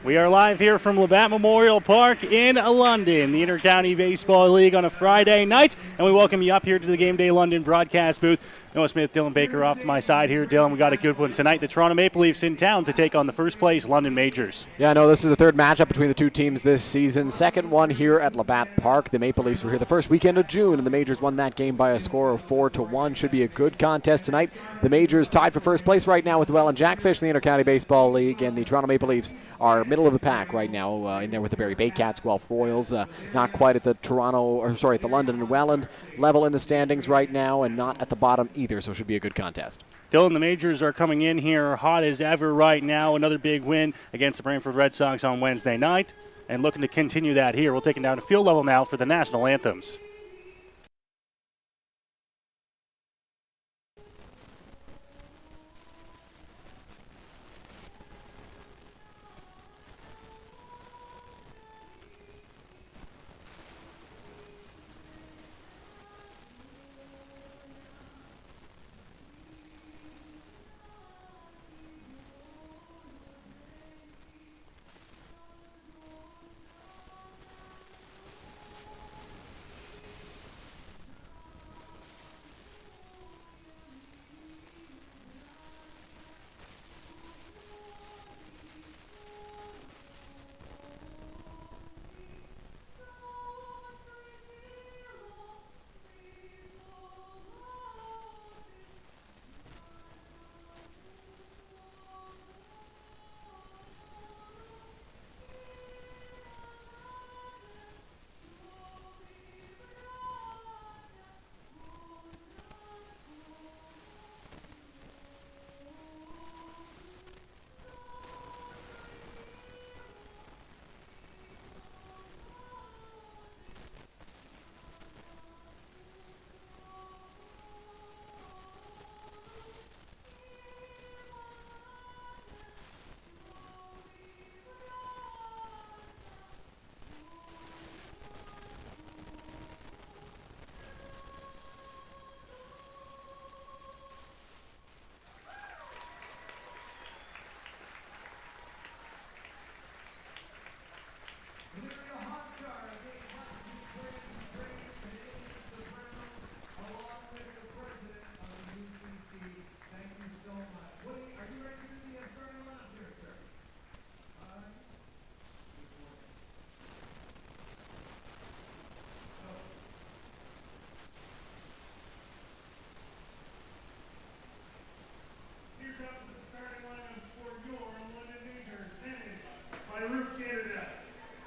We are live here from Labatt Memorial Park in London, the Inter-County Baseball League on a Friday night, and we welcome you up here to the Game Day London broadcast booth. Noah Smith, Dylan Baker off to my side here. Dylan, we got a good one tonight. The Toronto Maple Leafs in town to take on the first place London Majors. Yeah, no, this is the third matchup between the two teams this season. Second one here at Labatt Park. The Maple Leafs were here the first weekend of June, and the Majors won that game by a score of 4-1. Should be a good contest tonight. The Majors tied for first place right now with the Welland Jackfish in the Inter-County Baseball League, and the Toronto Maple Leafs are middle of the pack right now, in there with the Barrie Bay Cats, Guelph Royals. Not quite at the at the London and Welland level in the standings right now, and not at the bottom either, so it should be a good contest. Dylan, the Majors are coming in here hot as ever right now. Another big win against the Brantford Red Sox on Wednesday night, and looking to continue that here. We'll take it down to field level now for the national anthems.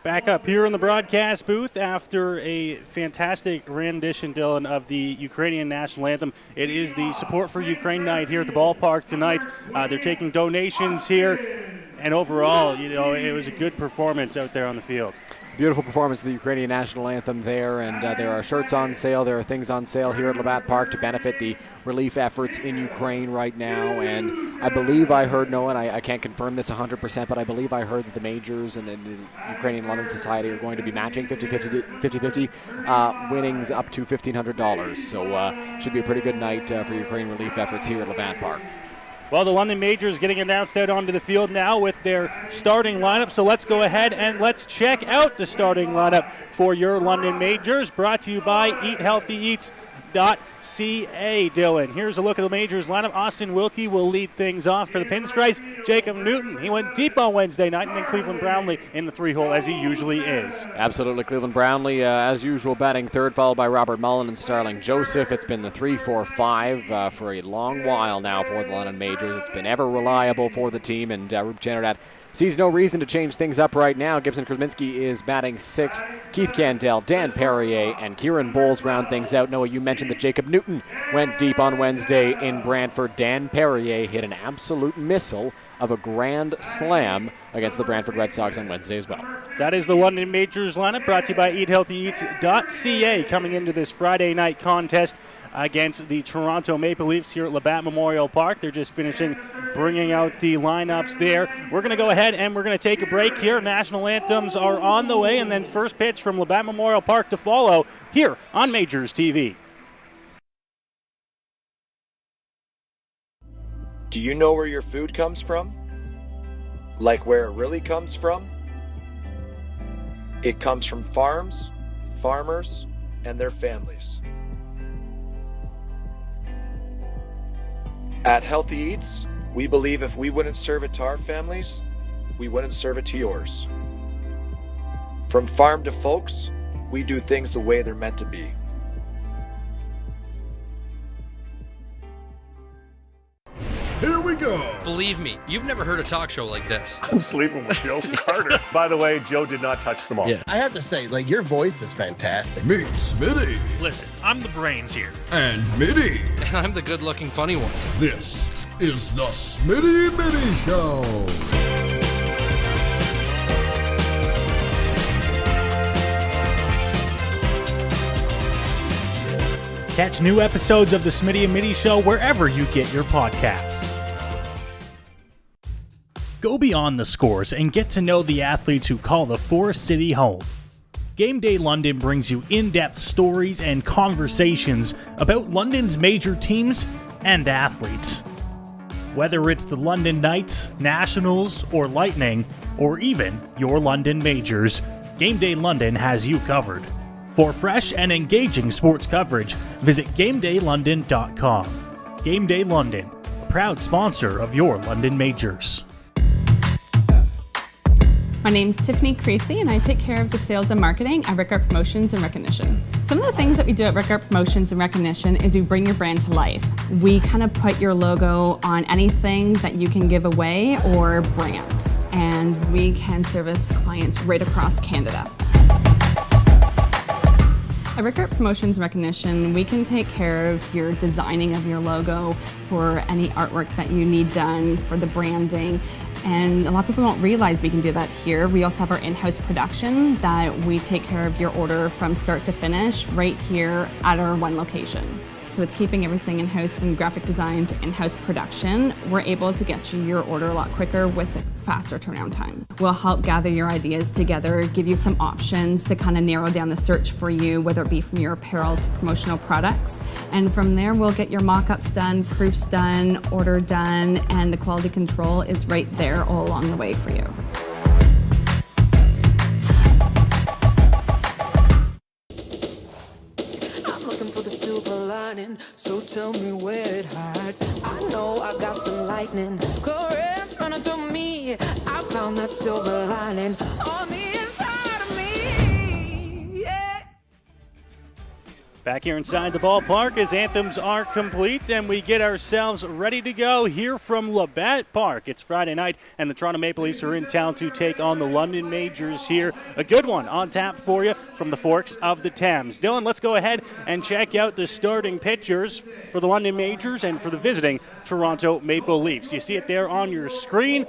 Back up here in the broadcast booth after a fantastic rendition, Dylan, of the Ukrainian national anthem. It is the Support for Ukraine night here at the ballpark tonight. They're taking donations here, and overall, it was a good performance out there on the field. Beautiful performance of the Ukrainian national anthem there, and there are shirts on sale. There are things on sale here at Labatt Park to benefit the relief efforts in Ukraine right now. And I believe I heard, Noah, and I can't confirm this 100%, but I believe I heard that the Majors and the Ukrainian London Society are going to be matching 50-50 winnings up to $1,500. So should be a pretty good night for Ukraine relief efforts here at Labatt Park. Well, the London Majors getting announced out onto the field now with their starting lineup. So let's go ahead and let's check out the starting lineup for your London Majors. Brought to you by EatHealthyEats.ca, Dylan. Here's a look at the Majors lineup. Austin Wilkie will lead things off for the Pinstripes. Jacob Newton, he went deep on Wednesday night, and then Cleveland Brownlee in the three-hole as he usually is. Absolutely. Cleveland Brownlee, as usual, batting third, followed by Robert Mullen and Starling Joseph. It's been the 3-4-5 for a long while now for the London Majors. It's been ever reliable for the team, and Rube Chanardad sees no reason to change things up right now. Gibson Krasinski is batting sixth. Keith Candell, Dan Perrier, and Kieran Bowles round things out. Noah, you mentioned that Jacob Newton went deep on Wednesday in Brantford. Dan Perrier hit an absolute missile of a grand slam against the Brantford Red Sox on Wednesday as well. That is the London Majors lineup brought to you by EatHealthyEats.ca coming into this Friday night contest against the Toronto Maple Leafs here at Labatt Memorial Park. They're just finishing bringing out the lineups there. We're going to go ahead and we're going to take a break here. National anthems are on the way, and then first pitch from Labatt Memorial Park to follow here on Majors TV. Do you know where your food comes from? Like where it really comes from? It comes from farms, farmers, and their families. At Healthy Eats, we believe if we wouldn't serve it to our families, we wouldn't serve it to yours. From farm to folks, we do things the way they're meant to be. Here we go. Believe me, you've never heard a talk show like this. I'm sleeping with Joe Carter. By the way, Joe did not touch them all. Yeah. I have to say, your voice is fantastic. Meet Smitty. Listen, I'm the brains here. And Mitty. And I'm the good-looking funny one. This is the Smitty Mitty Show. Catch new episodes of the Smitty and Mitty Show wherever you get your podcasts. Go beyond the scores and get to know the athletes who call the Forest City home. Game Day London brings you in-depth stories and conversations about London's major teams and athletes. Whether it's the London Knights, Nationals, or Lightning, or even your London Majors, Game Day London has you covered. For fresh and engaging sports coverage, visit GameDayLondon.com. Game Day London, a proud sponsor of your London Majors. My name's Tiffany Creasy, and I take care of the sales and marketing at Rickard Promotions and Recognition. Some of the things that we do at Rickard Promotions and Recognition is we bring your brand to life. We kind of put your logo on anything that you can give away or brand, and we can service clients right across Canada. At Rickard Promotions Recognition, we can take care of your designing of your logo for any artwork that you need done for the branding. And a lot of people don't realize we can do that here. We also have our in-house production that we take care of your order from start to finish right here at our one location. So with keeping everything in-house from graphic design to in-house production, we're able to get you your order a lot quicker with faster turnaround time. We'll help gather your ideas together, give you some options to kind of narrow down the search for you, whether it be from your apparel to promotional products. And from there, we'll get your mock-ups done, proofs done, order done, and the quality control is right there all along the way for you. So tell me where it hides. I know I got some lightning currents running through me. I found that silver lining on the inside of me. Yeah. Back here inside the ballpark as anthems are complete and we get ourselves ready to go here from Labatt Park. It's Friday night and the Toronto Maple Leafs are in town to take on the London Majors here. A good one on tap for you from the Forks of the Thames. Dylan, let's go ahead and check out the starting pitchers for the London Majors and for the visiting Toronto Maple Leafs. You see it there on your screen.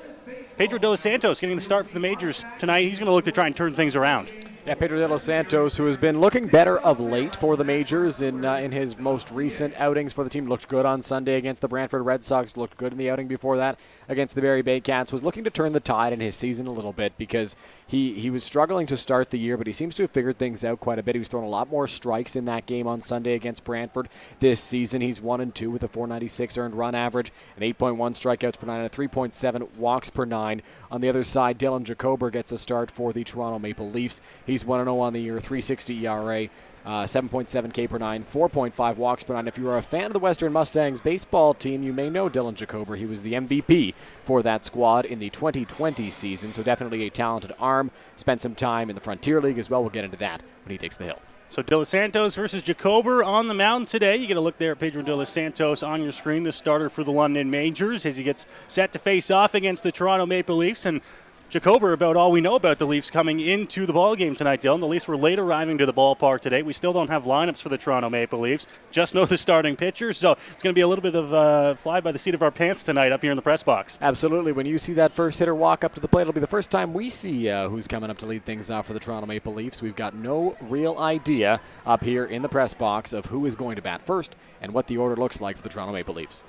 Pedro de los Santos getting the start for the Majors tonight. He's going to look to try and turn things around. Yeah, Pedro de los Santos, who has been looking better of late for the Majors in his most recent outings for the team. Looked good on Sunday against the Brantford Red Sox. Looked good in the outing before that against the Barrie Bay Cats. Was looking to turn the tide in his season a little bit because he was struggling to start the year, but he seems to have figured things out quite a bit. He was throwing a lot more strikes in that game on Sunday against Brantford. This season, he's 1-2 with a .496 earned run average, an 8.1 strikeouts per nine, and a 3.7 walks per nine. On the other side, Dylan Jacober gets a start for the Toronto Maple Leafs. He's 1-0 on the year, 3.60 ERA, 7.7 K per nine, 4.5 walks per nine. If you are a fan of the Western Mustangs baseball team, you may know Dylan Jacober. He was the MVP for that squad in the 2020 season, so definitely a talented arm. Spent some time in the Frontier League as well. We'll get into that when he takes the hill. So De Los Santos versus Jacober on the mound today. You get a look there at Pedro De Los Santos on your screen, the starter for the London Majors, as he gets set to face off against the Toronto Maple Leafs. And Jacober, about all we know about the Leafs coming into the ballgame tonight, Dylan. The Leafs were late arriving to the ballpark today. We still don't have lineups for the Toronto Maple Leafs. Just know the starting pitchers. So it's going to be a little bit of fly by the seat of our pants tonight up here in the press box. Absolutely. When you see that first hitter walk up to the plate, it'll be the first time we see who's coming up to lead things off for the Toronto Maple Leafs. We've got no real idea up here in the press box of who is going to bat first and what the order looks like for the Toronto Maple Leafs.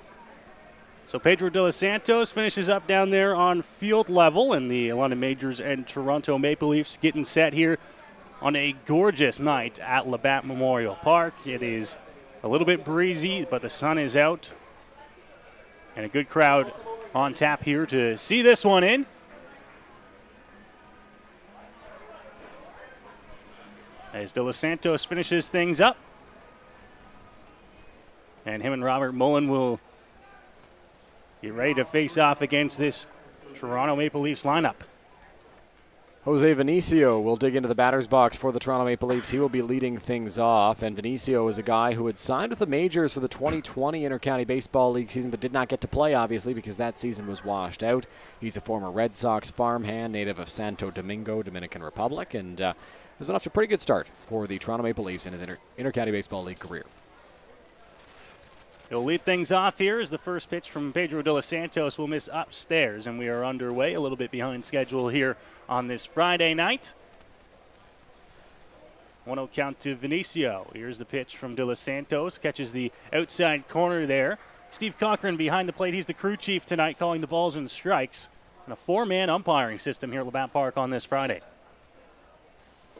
So Pedro De Los Santos finishes up down there on field level, and the London Majors and Toronto Maple Leafs getting set here on a gorgeous night at Labatt Memorial Park. It is a little bit breezy, but the sun is out. And a good crowd on tap here to see this one in. As De Los Santos finishes things up. And him and Robert Mullen will get ready to face off against this Toronto Maple Leafs lineup. Jose Vinicio will dig into the batter's box for the Toronto Maple Leafs. He will be leading things off, and Vinicio is a guy who had signed with the Majors for the 2020 Intercounty Baseball League season, but did not get to play, obviously, because that season was washed out. He's a former Red Sox farmhand, native of Santo Domingo, Dominican Republic, and has been off to a pretty good start for the Toronto Maple Leafs in his Intercounty Baseball League career. He'll lead things off here as the first pitch from Pedro De Los Santos will miss upstairs, and we are underway, a little bit behind schedule here on this Friday night. 1-0 count to Vinicio. Here's the pitch from De Los Santos, catches the outside corner there. Steve Cochran behind the plate. He's the crew chief tonight, calling the balls and strikes. And a four-man umpiring system here at Labatt Park on this Friday.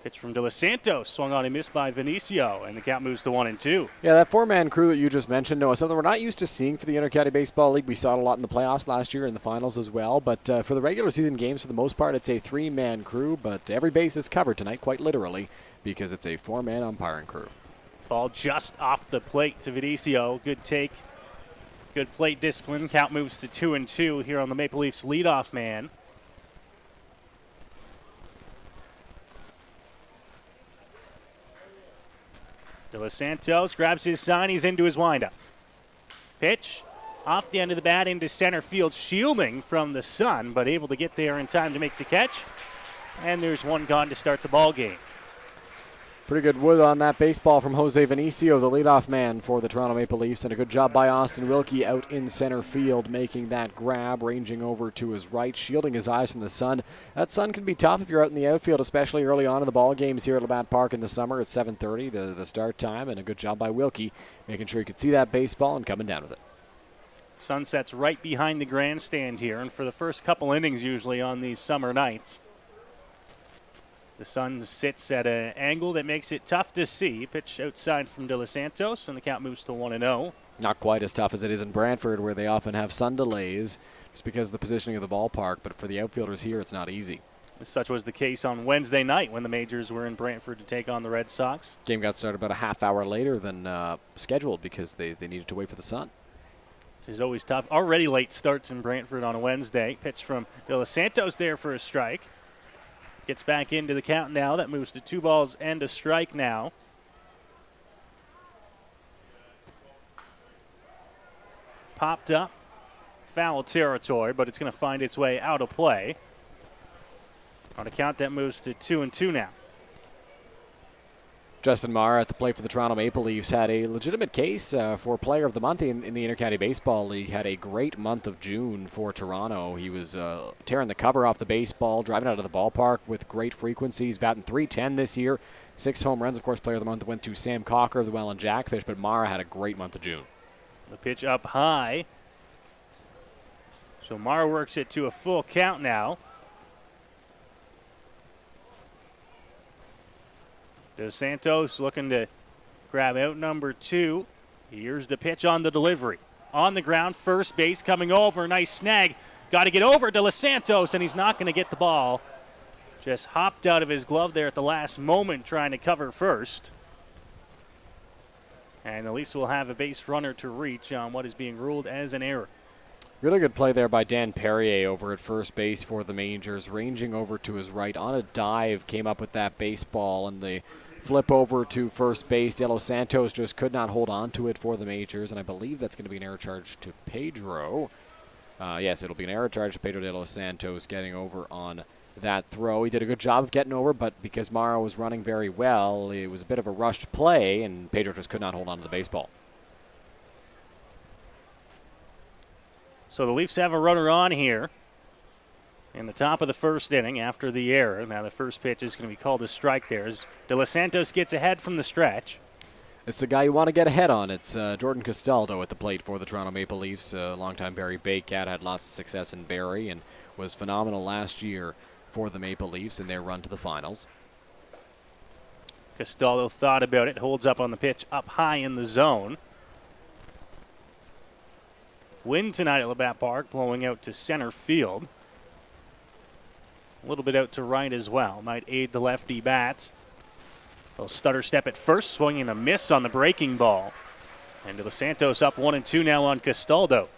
Pitch from De Los Santos, swung on and missed by Vinicio, and the count moves to 1-2. Yeah, that four-man crew that you just mentioned, Noah, something we're not used to seeing for the Intercounty Baseball League. We saw it a lot in the playoffs last year, in the finals as well, but for the regular season games, for the most part, it's a three-man crew, but every base is covered tonight, quite literally, because it's a four-man umpiring crew. Ball just off the plate to Vinicio. Good take, good plate discipline. Count moves to 2-2 here on the Maple Leafs leadoff man. De Los Santos grabs his sign. He's into his windup. Pitch off the end of the bat into center field, shielding from the sun, but able to get there in time to make the catch. And there's one gone to start the ball game. Pretty good wood on that baseball from Jose Vinicio, the leadoff man for the Toronto Maple Leafs, and a good job by Austin Wilkie out in center field, making that grab, ranging over to his right, shielding his eyes from the sun. That sun can be tough if you're out in the outfield, especially early on in the ball games here at Labatt Park in the summer at 7:30, the start time, and a good job by Wilkie, making sure he could see that baseball and coming down with it. Sun sets right behind the grandstand here, and for the first couple innings usually on these summer nights, the sun sits at an angle that makes it tough to see. Pitch outside from De Los Santos, and the count moves to 1-0. Not quite as tough as it is in Brantford, where they often have sun delays just because of the positioning of the ballpark, but for the outfielders here, it's not easy. Such was the case on Wednesday night when the Majors were in Brantford to take on the Red Sox. Game got started about a half hour later than scheduled because they needed to wait for the sun. Which is always tough. Already late starts in Brantford on a Wednesday. Pitch from De Los Santos there for a strike. Gets back into the count now. That moves to 2 balls and a strike now. Popped up. Foul territory, but it's going to find its way out of play. On a count that moves to 2-2 now. Justin Marr at the plate for the Toronto Maple Leafs had a legitimate case for Player of the Month in the Intercounty Baseball League. Had a great month of June for Toronto. He was tearing the cover off the baseball, driving out of the ballpark with great frequencies, batting .310 this year. 6 home runs. Of course, Player of the Month went to Sam Cocker of the Welland Jackfish, but Marr had a great month of June. The pitch up high. So Marr works it to a full count now. De Santos looking to grab out number 2. Here's the pitch on the delivery. On the ground, first base coming over. Nice snag. Got to get over De Los Santos, and he's not going to get the ball. Just hopped out of his glove there at the last moment trying to cover first. And the Leafs will have a base runner to reach on what is being ruled as an error. Really good play there by Dan Perrier over at first base for the Majors, ranging over to his right on a dive, came up with that baseball, and the flip over to first base. De Los Santos just could not hold on to it for the Majors, and I believe that's going to be an error charge to Pedro. Yes, it'll be an error charge to Pedro De Los Santos getting over on that throw. He did a good job of getting over, but because Morrow was running very well, it was a bit of a rushed play, and Pedro just could not hold on to the baseball. So the Leafs have a runner on here in the top of the first inning after the error. Now the first pitch is going to be called a strike there as De Los Santos gets ahead from the stretch. It's the guy you want to get ahead on. It's Jordan Castaldo at the plate for the Toronto Maple Leafs. Longtime Barrie Bay cat, had lots of success in Barrie and was phenomenal last year for the Maple Leafs in their run to the finals. Castaldo thought about it, holds up on the pitch up high in the zone. wind tonight at Labatt Park, blowing out to center field. A little bit out to right as well. Might aid the lefty bats. They'll stutter step at first, swinging a miss on the breaking ball. And De Los Santos up 1-2 now on Castaldo.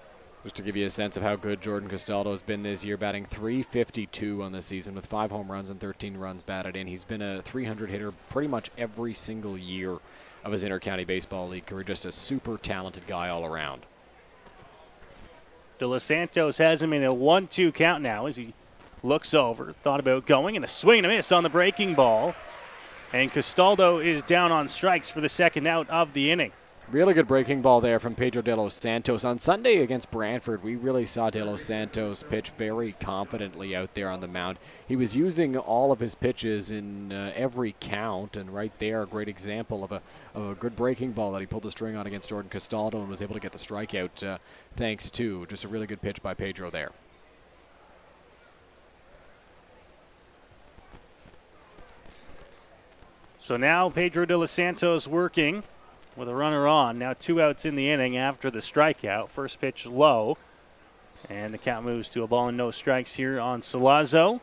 Just to give you a sense of how good Jordan Castaldo has been this year, batting .352 on the season with 5 home runs and 13 runs batted in. He's been a 300 hitter pretty much every single year of his Intercounty Baseball League career. Just a super talented guy all around. De Los Santos has him in a 1-2 count now as he looks over, thought about going, and a swing and a miss on the breaking ball. And Castaldo is down on strikes for the second out of the inning. Really good breaking ball there from Pedro De Los Santos. On Sunday against Brantford, we really saw De Los Santos pitch very confidently out there on the mound. He was using all of his pitches in every count, and right there, a great example of a good breaking ball that he pulled the string on against Jordan Castaldo and was able to get the strikeout thanks to just a really good pitch by Pedro there. So now Pedro De Los Santos working with a runner on. Now 2 outs in the inning after the strikeout. First pitch low. And the count moves to a ball and no strikes here on Salazzo.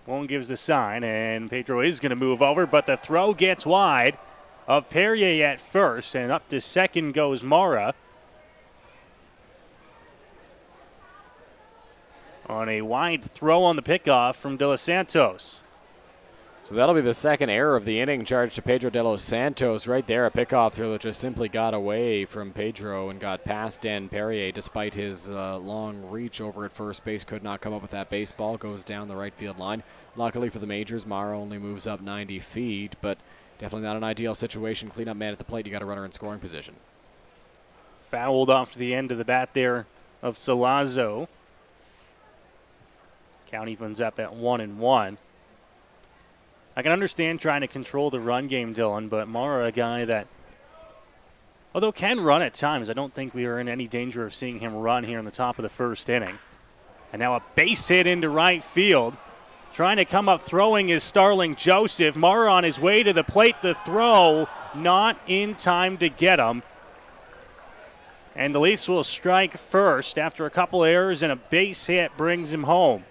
One gives the sign, and Pedro is going to move over, but the throw gets wide of Perrier at first, and up to second goes Mara. On a wide throw on the pickoff from De Los Santos. So that'll be the second error of the inning charged to Pedro De Los Santos. Right there, a pickoff throw that just simply got away from Pedro and got past Dan Perrier despite his long reach over at first base. Could not come up with that baseball. Goes down the right field line. Luckily for the Majors, Mara only moves up 90 feet, but definitely not an ideal situation. Cleanup man at the plate. You got a runner in scoring position. Fouled off the end of the bat there of Salazzo. Count evens up at 1-1. I can understand trying to control the run game, Dylan, but Mara, a guy that, although can run at times, I don't think we are in any danger of seeing him run here in the top of the first inning. And now a base hit into right field. Trying to come up throwing is Starling Joseph. Mara on his way to the plate. The throw not in time to get him. And the Leafs will strike first after a couple errors, and a base hit brings him home.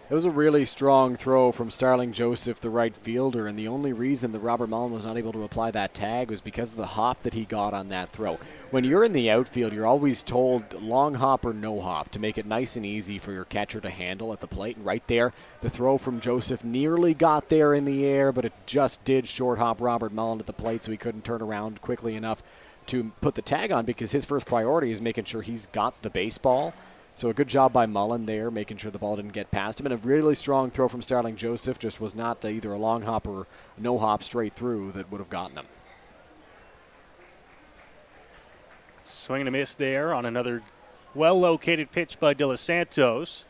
It was a really strong throw from Starling Joseph, the right fielder, and the only reason that Robert Mullen was not able to apply that tag was because of the hop that he got on that throw. When you're in the outfield, you're always told long hop or no hop to make it nice and easy for your catcher to handle at the plate. And right there, the throw from Joseph nearly got there in the air, but it just did short hop Robert Mullen at the plate, so he couldn't turn around quickly enough to put the tag on because his first priority is making sure he's got the baseball. So a good job by Mullen there, making sure the ball didn't get past him. And a really strong throw from Starling Joseph, just was not either a long hop or no hop straight through that would have gotten him. Swing and a miss there on another well-located pitch by De Los Santos.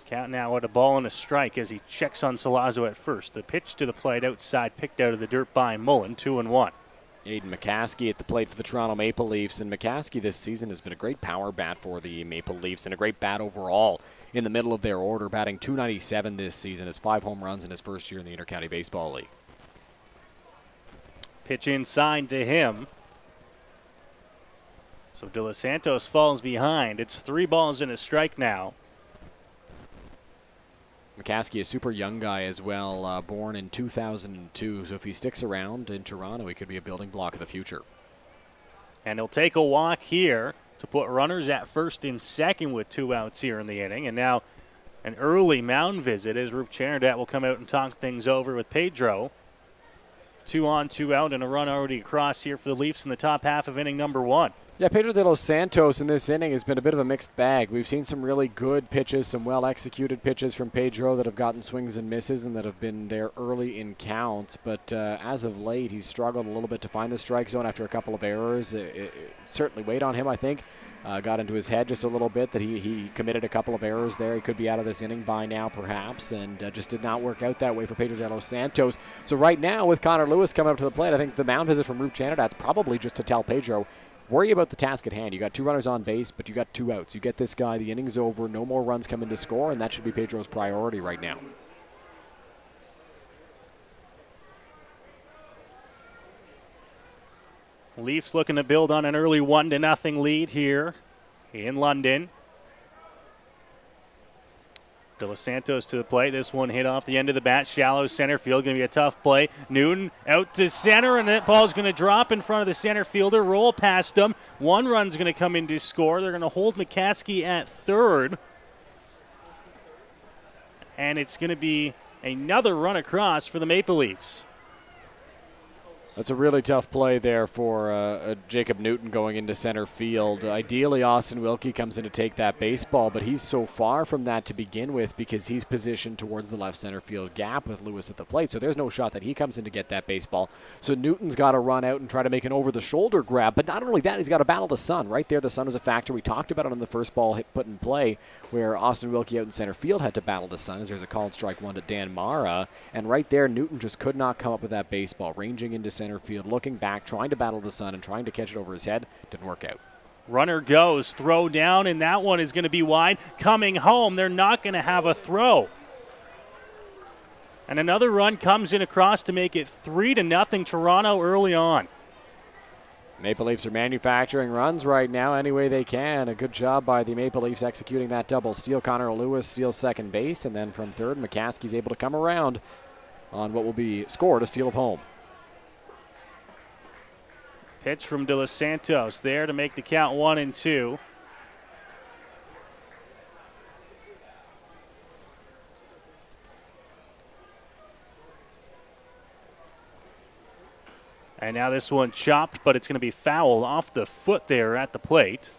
Count now at a ball and a strike as he checks on Salazzo at first. The pitch to the plate outside, picked out of the dirt by Mullen, 2-1. Aiden McCaskey at the plate for the Toronto Maple Leafs. And McCaskey this season has been a great power bat for the Maple Leafs and a great bat overall in the middle of their order, batting .297 this season, has 5 home runs in his first year in the Intercounty Baseball League. Pitch inside to him. So De Los Santos falls behind. It's 3 balls and a strike now. McCaskey, a super young guy as well, born in 2002. So if he sticks around in Toronto, he could be a building block of the future. And he'll take a walk here to put runners at first and second with 2 outs here in the inning. And now an early mound visit as Rup Chanardat will come out and talk things over with Pedro. 2 on, 2 out, and a run already across here for the Leafs in the top half of inning number 1. Yeah, Pedro De Los Santos in this inning has been a bit of a mixed bag. We've seen some really good pitches, some well-executed pitches from Pedro that have gotten swings and misses and that have been there early in counts. But as of late, he's struggled a little bit to find the strike zone after a couple of errors. It certainly weighed on him, I think. Got into his head just a little bit that he committed a couple of errors there. He could be out of this inning by now, perhaps, and just did not work out that way for Pedro De Los Santos. So right now, with Connor Lewis coming up to the plate, I think the mound visit from Rup Chanardat's probably just to tell Pedro, worry about the task at hand. You got 2 runners on base, but you got 2 outs. You get this guy, the inning's over, no more runs come in to score, and that should be Pedro's priority right now. Leafs looking to build on an early 1-0 lead here in London. De Los Santos to the plate. This one hit off the end of the bat. Shallow center field. Going to be a tough play. Newton out to center, and that ball's going to drop in front of the center fielder. Roll past him. 1 run's going to come in to score. They're going to hold McCaskey at third. And it's going to be another run across for the Maple Leafs. That's a really tough play there for Jacob Newton going into center field. Ideally, Austin Wilkie comes in to take that baseball, but he's so far from that to begin with because he's positioned towards the left center field gap with Lewis at the plate, so there's no shot that he comes in to get that baseball. So Newton's got to run out and try to make an over-the-shoulder grab, but not only that, he's got to battle the sun. Right there, the sun was a factor. We talked about it on the first ball put in play where Austin Wilkie out in center field had to battle the sun as there's a called strike 1 to Dan Mara, and right there, Newton just could not come up with that baseball, ranging into center field, looking back, trying to battle the sun and trying to catch it over his head. Didn't work out. Runner goes, throw down, and that one is going to be wide. Coming home, they're not going to have a throw. And another run comes in across to make it 3-0 Toronto early on. Maple Leafs are manufacturing runs right now any way they can. A good job by the Maple Leafs executing that double steal. Connor Lewis steals second base, and then from third, McCaskey's able to come around on what will be scored a steal of home. Pitch from De Los Santos there to make the count 1-2. And now this one chopped, but it's going to be foul off the foot there at the plate.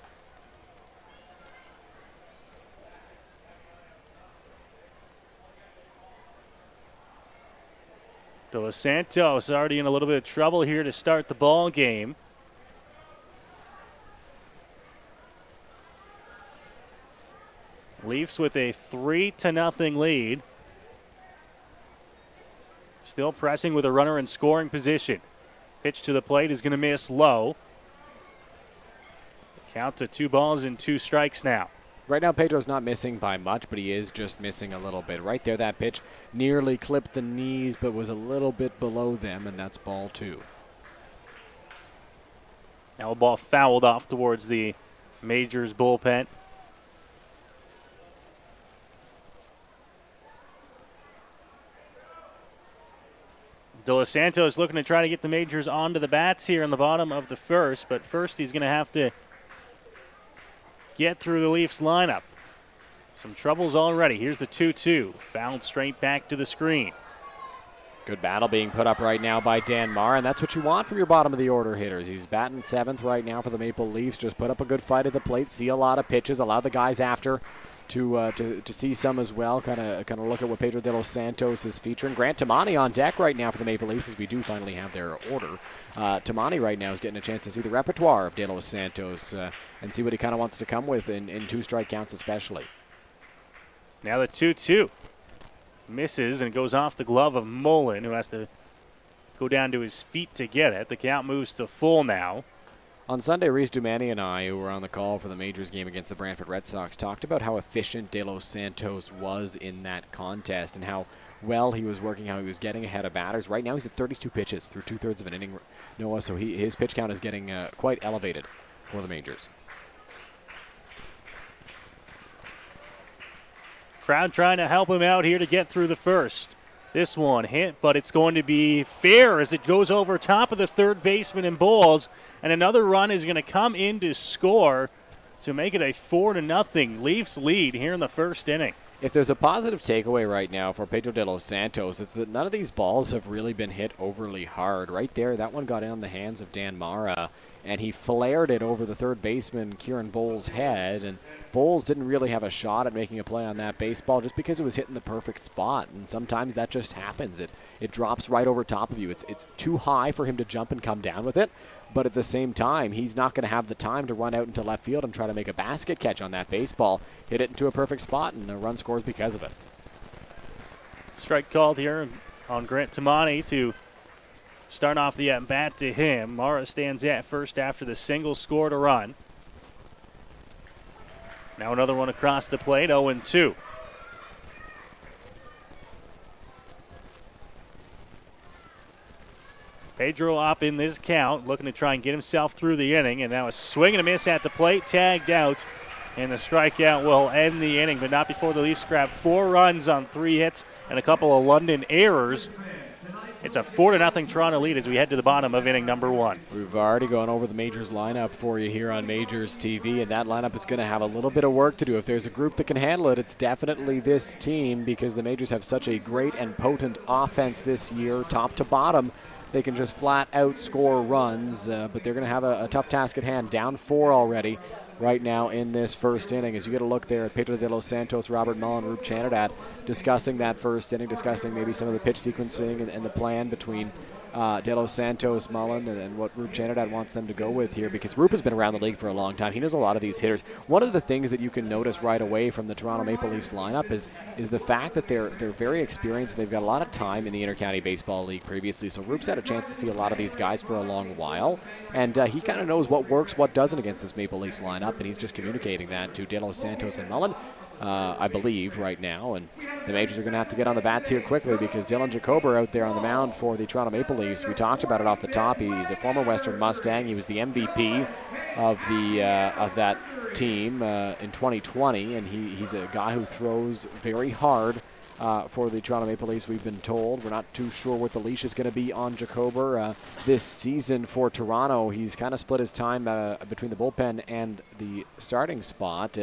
De Los Santos already in a little bit of trouble here to start the ball game. Leafs with a 3-0 lead. Still pressing with a runner in scoring position. Pitch to the plate is going to miss low. Count to 2 balls and 2 strikes now. Right now, Pedro's not missing by much, but he is just missing a little bit. Right there, that pitch nearly clipped the knees, but was a little bit below them, and that's ball 2. Now a ball fouled off towards the Majors bullpen. De Los Santos looking to try to get the Majors onto the bats here in the bottom of the first, but first he's going to have to get through the Leafs lineup. Some troubles already. Here's the 2-2. Fouled straight back to the screen. Good battle being put up right now by Dan Marr, and that's what you want from your bottom of the order hitters. He's batting 7th right now for the Maple Leafs. Just put up a good fight at the plate, see a lot of pitches, allow the guys after to see some as well. Kind of look at what Pedro De Los Santos is featuring. Grant Tamani on deck right now for the Maple Leafs as we do finally have their order. Tamani right now is getting a chance to see the repertoire of De Los Santos and see what he kind of wants to come with in 2-strike counts especially. Now the 2-2 misses and goes off the glove of Mullen, who has to go down to his feet to get it. The count moves to full now. On Sunday, Reese Dumani and I, who were on the call for the Majors game against the Brantford Red Sox, talked about how efficient De Los Santos was in that contest and how well he was working, how he was getting ahead of batters. Right now he's at 32 pitches through 2/3 of an inning, Noah, so his pitch count is getting quite elevated for the Majors. Crowd trying to help him out here to get through the first. This one hit, but it's going to be fair as it goes over top of the third baseman and Bowles, and another run is going to come in to score to make it a 4-0 Leafs lead here in the first inning. If there's a positive takeaway right now for Pedro De Los Santos, it's that none of these balls have really been hit overly hard. Right there, that one got in the hands of Dan Mara, and he flared it over the third baseman, Kieran Bowles' head, and Bowles didn't really have a shot at making a play on that baseball just because it was hitting the perfect spot, and sometimes that just happens. It drops right over top of you. It's too high for him to jump and come down with it, but at the same time, he's not going to have the time to run out into left field and try to make a basket catch on that baseball. Hit it into a perfect spot, and a run scores because of it. Strike called here on Grant Tamani to start off the at-bat to him. Mara stands at first after the single scored a run. Now another one across the plate, 0-2. Pedro up in this count, looking to try and get himself through the inning, and now a swing and a miss at the plate, tagged out, and the strikeout will end the inning, but not before the Leafs grab 4 runs on 3 hits and a couple of London errors. It's a 4-0 Toronto lead as we head to the bottom of inning number 1. We've already gone over the Majors lineup for you here on Majors TV, and that lineup is going to have a little bit of work to do. If there's a group that can handle it, it's definitely this team, because the Majors have such a great and potent offense this year, top to bottom. They can just flat out score runs, but they're going to have a tough task at hand. Down 4 already right now in this first inning. As you get a look there at Pedro de los Santos, Robert Mullen, Roop Chanadad discussing that first inning, discussing maybe some of the pitch sequencing and the plan between de los Santos, Mullen, and what Roop Chanadad wants them to go with here, because Roop has been around the league for a long time. He knows a lot of these hitters. One of the things that you can notice right away from the Toronto Maple Leafs lineup is the fact that they're very experienced. They've got a lot of time in the Intercounty Baseball League previously, so Roop's had a chance to see a lot of these guys for a long while, and he kind of knows what works, what doesn't against this Maple Leafs lineup, and he's just communicating that to de los Santos and Mullen, I believe, right now. And the Majors are going to have to get on the bats here quickly, because Dylan Jacober out there on the mound for the Toronto Maple Leafs. We talked about it off the top. He's a former Western Mustang. He was the MVP of that team in 2020, and he's a guy who throws very hard for the Toronto Maple Leafs, we've been told. We're not too sure what the leash is going to be on Jacober this season for Toronto. He's kind of split his time between the bullpen and the starting spot.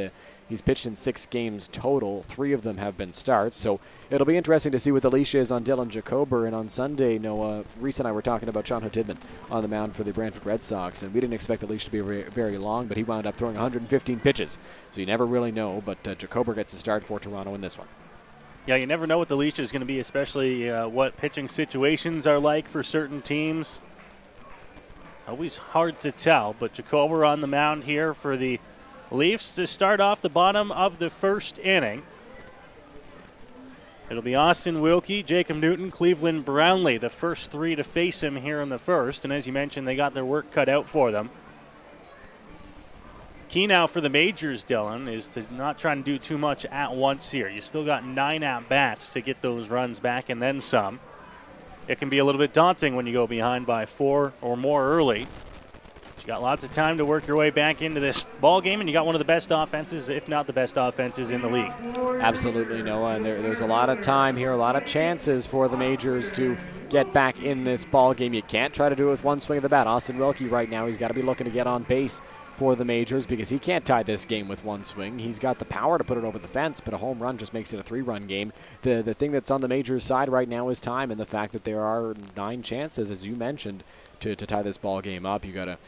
He's pitched in 6 games total. 3 of them have been starts. So it'll be interesting to see what the leash is on Dylan Jacober. And on Sunday, Noah, Reese and I were talking about Sean Hood-Tidman on the mound for the Brantford Red Sox. And we didn't expect the leash to be very long, but he wound up throwing 115 pitches. So you never really know. But Jacober gets a start for Toronto in this one. Yeah, you never know what the leash is going to be, especially what pitching situations are like for certain teams. Always hard to tell, but Jacober on the mound here for the Leafs to start off the bottom of the first inning. It'll be Austin Wilkie, Jacob Newton, Cleveland Brownlee, the first 3 to face him here in the first. And as you mentioned, they got their work cut out for them. Key now for the Majors, Dylan, is to not try and do too much at once here. You still got 9 at-bats to get those runs back and then some. It can be a little bit daunting when you go behind by 4 or more early. But you got lots of time to work your way back into this ball game, and you got one of the best offenses, if not the best offenses in the league. Absolutely, Noah, and there's a lot of time here, a lot of chances for the Majors to get back in this ball game. You can't try to do it with one swing of the bat. Austin Wilkie right now, he's got to be looking to get on base for the Majors, because he can't tie this game with one swing. He's got the power to put it over the fence, but a home run just makes it a 3-run game. The thing that's on the Majors side right now is time, and the fact that there are 9 chances, as you mentioned, to tie this ball game up. You got to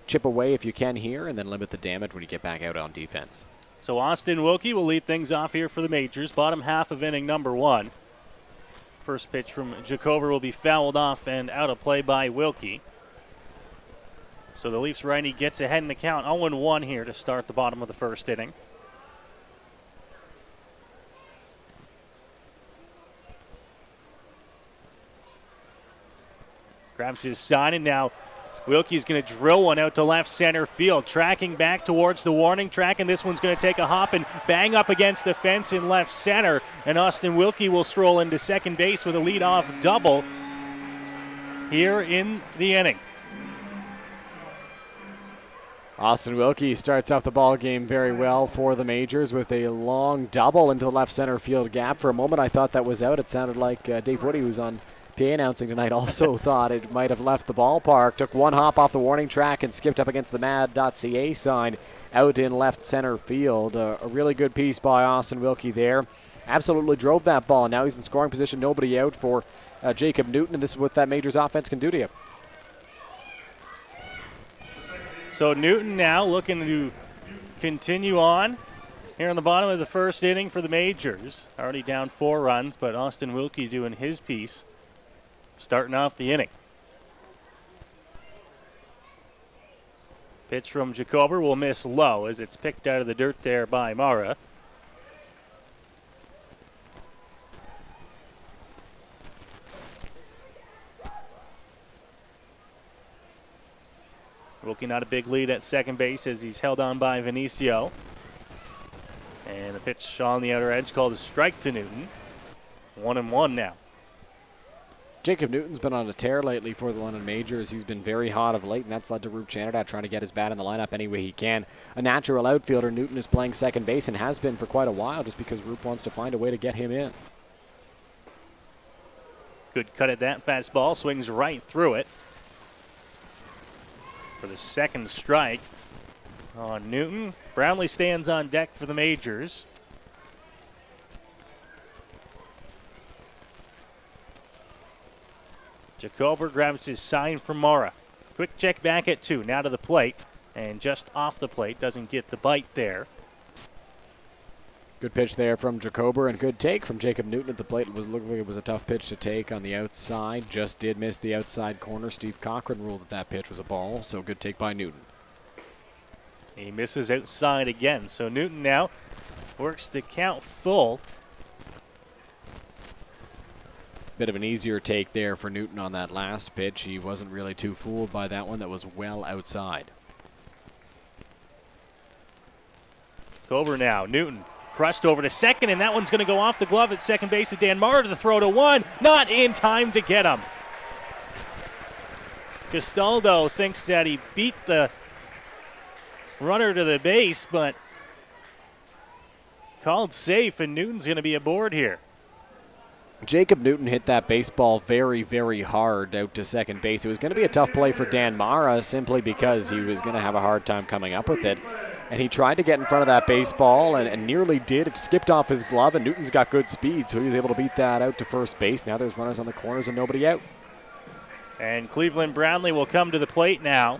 chip away if you can here, and then limit the damage when you get back out on defense. So Austin Wilkie will lead things off here for the Majors, bottom half of inning number 1. First pitch from Jacober will be fouled off and out of play by Wilkie. So the Leafs righty gets ahead in the count, 0-1 here to start the bottom of the first inning. Grabs his sign, and now Wilkie's going to drill one out to left center field, tracking back towards the warning track, and this one's going to take a hop and bang up against the fence in left center, and Austin Wilkie will stroll into second base with a leadoff double here in the inning. Austin Wilkie starts off the ball game very well for the Majors with a long double into the left center field gap. For a moment, I thought that was out. It sounded like Dave Woody, who's on PA announcing tonight, also thought it might have left the ballpark. Took one hop off the warning track and skipped up against the mad.ca sign out in left center field. A really good piece by Austin Wilkie there. Absolutely drove that ball. Now he's in scoring position, nobody out for Jacob Newton, and this is what that Majors offense can do to you. So Newton now looking to continue on here in the bottom of the first inning for the Majors. Already down 4 runs, but Austin Wilkie doing his piece, starting off the inning. Pitch from Jacober will miss low as it's picked out of the dirt there by Mara. not a big lead at second base as he's held on by Vinicio. And the pitch on the outer edge called a strike to Newton. 1-1 now. Jacob Newton's been on a tear lately for the London Majors. He's been very hot of late, and that's led to Roop Chanada trying to get his bat in the lineup any way he can. A natural outfielder, Newton is playing second base and has been for quite a while just because Roop wants to find a way to get him in. Good cut at that fastball, swings right through it. For the second strike on Newton. Brownlee stands on deck for the Majors. Jacober grabs his sign from Mora. Quick check back at 2. Now to the plate. And just off the plate. Doesn't get the bite there. Good pitch there from Jacober and good take from Jacob Newton at the plate. It looked like it was a tough pitch to take on the outside. Just did miss the outside corner. Steve Cochran ruled that pitch was a ball, so good take by Newton. He misses outside again. So Newton now works the count full. Bit of an easier take there for Newton on that last pitch. He wasn't really too fooled by that one. That was well outside. Over now. Newton crushed over to second, and that one's going to go off the glove at second base of Dan Mara to the throw to 1. Not in time to get him. Castaldo thinks that he beat the runner to the base, but called safe, and Newton's going to be aboard here. Jacob Newton hit that baseball very, very hard out to second base. It was going to be a tough play for Dan Mara simply because he was going to have a hard time coming up with it. And he tried to get in front of that baseball and nearly did. It skipped off his glove, and Newton's got good speed, so he was able to beat that out to first base. Now there's runners on the corners and nobody out. And Cleveland Brownlee will come to the plate now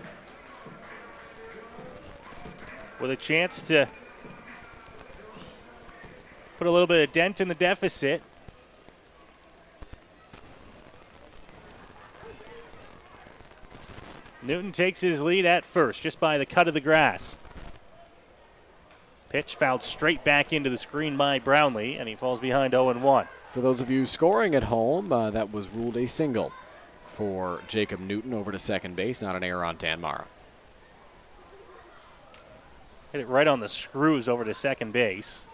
with a chance to put a little bit of dent in the deficit. Newton takes his lead at first, just by the cut of the grass. Pitch fouled straight back into the screen by Brownlee, and he falls behind 0-1. For those of you scoring at home, that was ruled a single for Jacob Newton over to second base, not an error on Dan Mara. Hit it right on the screws over to second base.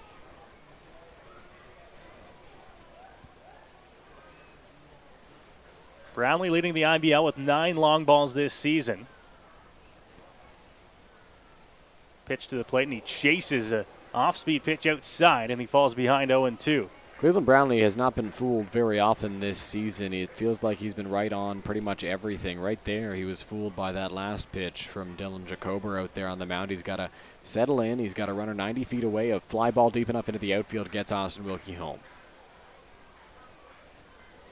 Brownlee leading the IBL with 9 long balls this season. Pitch to the plate, and he chases a off-speed pitch outside, and he falls behind 0-2. Cleveland Brownlee has not been fooled very often this season. It feels like he's been right on pretty much everything. Right there, he was fooled by that last pitch from Dylan Jacober out there on the mound. He's got to settle in. He's got a runner 90 feet away. A fly ball deep enough into the outfield gets Austin Wilkie home.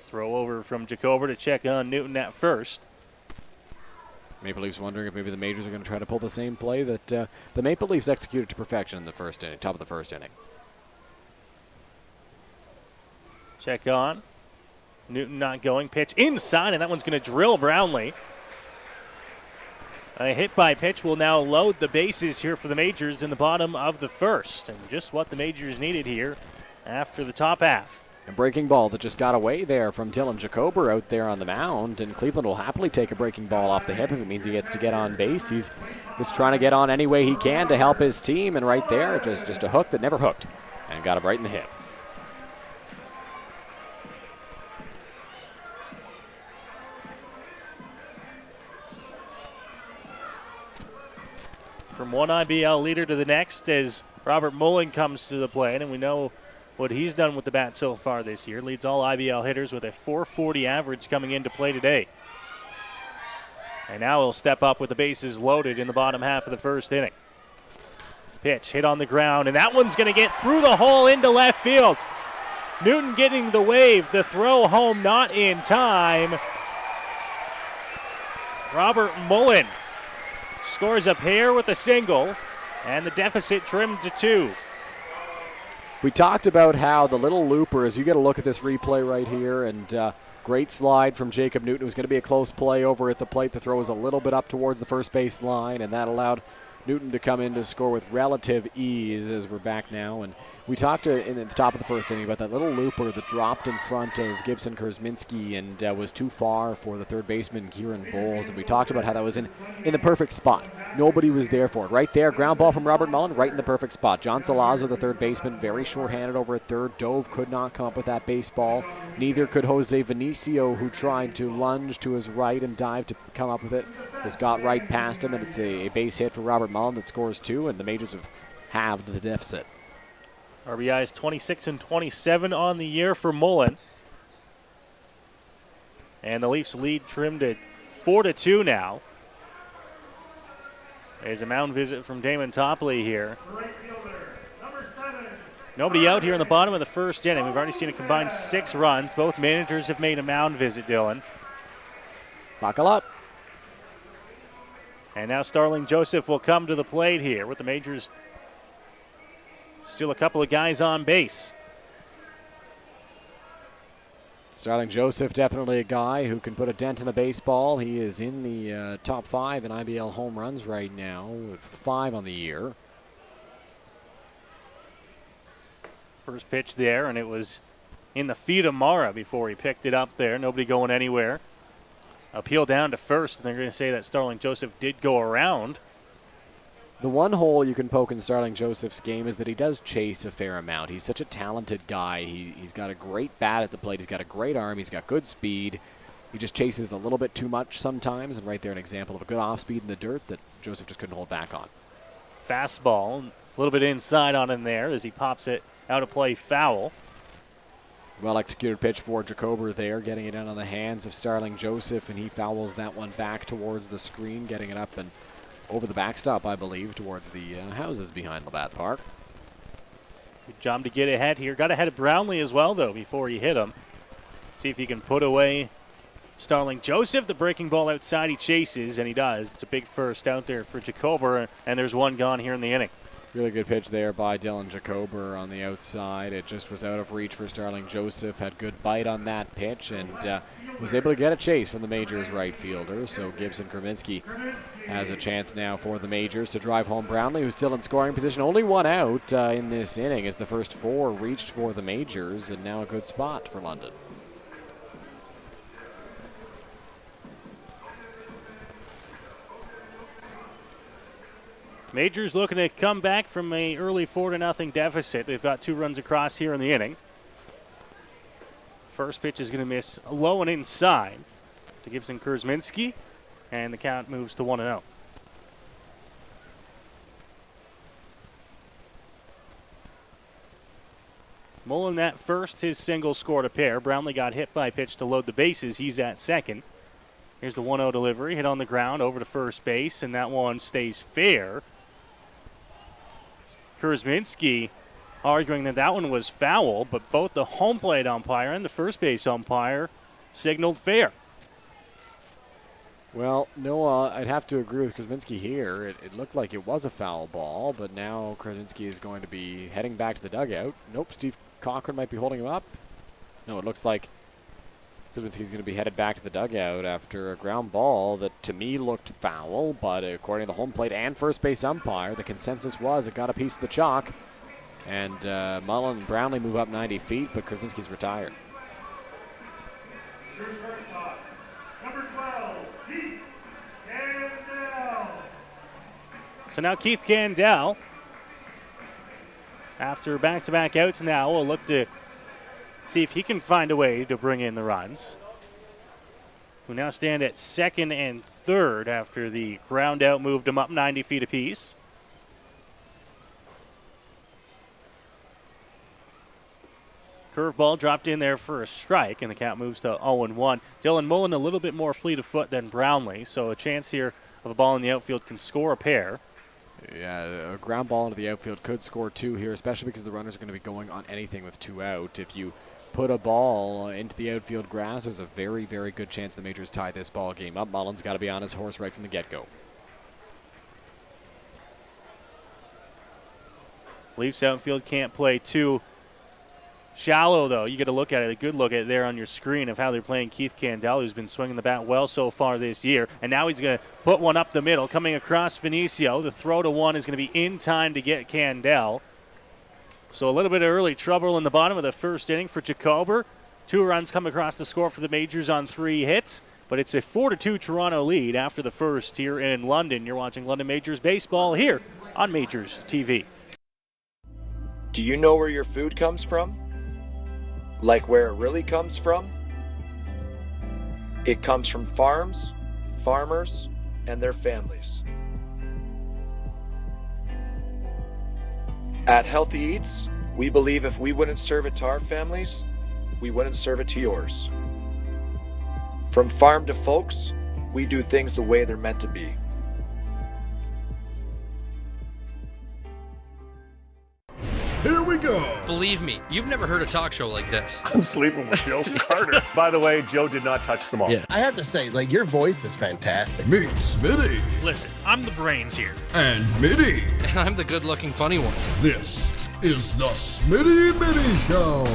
Throw over from Jacober to check on Newton at first. Maple Leafs wondering if maybe the Majors are going to try to pull the same play that the Maple Leafs executed to perfection in the first inning, top of the first inning. Check on. Newton not going. Pitch inside, and that one's going to drill Brownlee. A hit by pitch will now load the bases here for the Majors in the bottom of the first. And just what the Majors needed here after the top half. A breaking ball that just got away there from Dylan Jacober out there on the mound, and Cleveland will happily take a breaking ball off the hip if it means he gets to get on base. He's just trying to get on any way he can to help his team, and right there, just a hook that never hooked, and got him right in the hip. From one IBL leader to the next as Robert Mullen comes to the plate, and we know what he's done with the bat so far this year. Leads all IBL hitters with a .440 average coming into play today. And now he'll step up with the bases loaded in the bottom half of the first inning. Pitch hit on the ground, and that one's going to get through the hole into left field. Newton getting the wave. The throw home not in time. Robert Mullen scores a pair with a single, and the deficit trimmed to 2. We talked about how the little looper, as you get a look at this replay right here, and great slide from Jacob Newton. It was going to be a close play over at the plate. The throw was a little bit up towards the first base line, and that allowed Newton to come in to score with relative ease as we're back now. And We talked in the top of the first inning about that little looper that dropped in front of Gibson Kurzminski and was too far for the third baseman, Kieran Bowles. And we talked about how that was in the perfect spot. Nobody was there for it. Right there, ground ball from Robert Mullen, right in the perfect spot. John Salazzo, the third baseman, very short-handed over at third. Dove could not come up with that baseball. Neither could Jose Vinicio, who tried to lunge to his right and dive to come up with it. Just got right past him, and it's a base hit for Robert Mullen that scores 2, and the Majors have halved the deficit. RBI's 26 and 27 on the year for Mullen. And the Leafs lead trimmed at 4-2 now. There's a mound visit from Damon Topley here. Nobody out here in the bottom of the first inning. We've already seen a combined 6 runs. Both managers have made a mound visit, Dylan. Buckle up. And now Starling Joseph will come to the plate here with the Majors. Still a couple of guys on base. Starling Joseph, definitely a guy who can put a dent in a baseball. He is in the top 5 in IBL home runs right now, with 5 on the year. First pitch there, and it was in the feet of Mara before he picked it up there. Nobody going anywhere. Appeal down to first, and they're going to say that Starling Joseph did go around. The one hole you can poke in Starling Joseph's game is that he does chase a fair amount. He's such a talented guy. He's got a great bat at the plate. He's got a great arm. He's got good speed. He just chases a little bit too much sometimes, and right there an example of a good off-speed in the dirt that Joseph just couldn't hold back on. Fastball, a little bit inside on him there as he pops it out of play foul. Well-executed pitch for Jacober there, getting it in on the hands of Starling Joseph, and he fouls that one back towards the screen, getting it up and over the backstop, I believe, towards the houses behind Labatt Park. Good job to get ahead here. Got ahead of Brownlee as well, though, before he hit him. See if he can put away Starling Joseph. The breaking ball outside he chases, and he does. It's a big first out there for Jacober, and there's one gone here in the inning. Really good pitch there by Dylan Jacober on the outside. It just was out of reach for Starling Joseph. Had good bite on that pitch and was able to get a chase from the Majors right fielder. So Gibson Kraminski has a chance now for the Majors to drive home Brownlee, who's still in scoring position. Only one out in this inning as the first 4 reached for the Majors, and now a good spot for London. Majors looking to come back from a early 4-0 deficit. They've got 2 runs across here in the inning. First pitch is going to miss low and inside to Gibson Kurzminski, and the count moves to 1-0. Mullen at first, his single scored a pair. Brownlee got hit by a pitch to load the bases. He's at second. Here's the 1-0 delivery, hit on the ground over to first base, and that one stays fair. Kurzminski arguing that that one was foul, but both the home plate umpire and the first base umpire signaled fair. Well, no, I'd have to agree with Kurzminski here. It looked like it was a foul ball, but now Kurzminski is going to be heading back to the dugout. Nope, Steve Cochran might be holding him up. No, it looks like Kurzminski's going to be headed back to the dugout after a ground ball that to me looked foul, but according to the home plate and first base umpire, the consensus was it got a piece of the chalk. And Mullen and Brownlee move up 90 feet, but Kurzminski's retired. So now Keith Candell, after back-to-back outs now, will look to see if he can find a way to bring in the runs. Who now stand at second and third after the ground out moved them up 90 feet apiece. Curveball dropped in there for a strike, and the count moves to 0-1. Dylan Mullen a little bit more fleet of foot than Brownlee, so a chance here of a ball in the outfield can score a pair. Yeah, a ground ball into the outfield could score 2 here, especially because the runners are going to be going on anything with 2 out. If you put a ball into the outfield grass, there's a very, very good chance the Majors tie this ball game up. Mullen's got to be on his horse right from the get-go. Leafs outfield can't play too shallow, though. You get a look at it, a good look at it there on your screen of how they're playing Keith Candell, who's been swinging the bat well so far this year. And now he's going to put one up the middle, coming across Vinicio. The throw to one is going to be in time to get Candell. So a little bit of early trouble in the bottom of the first inning for Jacober. 2 runs come across the score for the Majors on 3 hits. But it's a 4-2 Toronto lead after the first here in London. You're watching London Majors baseball here on Majors TV. Do you know where your food comes from? Like where it really comes from? It comes from farms, farmers, and their families. At Healthy Eats, we believe if we wouldn't serve it to our families, we wouldn't serve it to yours. From farm to folks, we do things the way they're meant to be. Here we go. Believe me, you've never heard a talk show like this. I'm sleeping with Joe Carter. By the way, Joe did not touch the ball. Yeah. I have to say, like, your voice is fantastic. Meet Smitty Listen, I'm the brains here. and Mitty. And I'm the good looking funny one. This is the Smitty Mitty Show.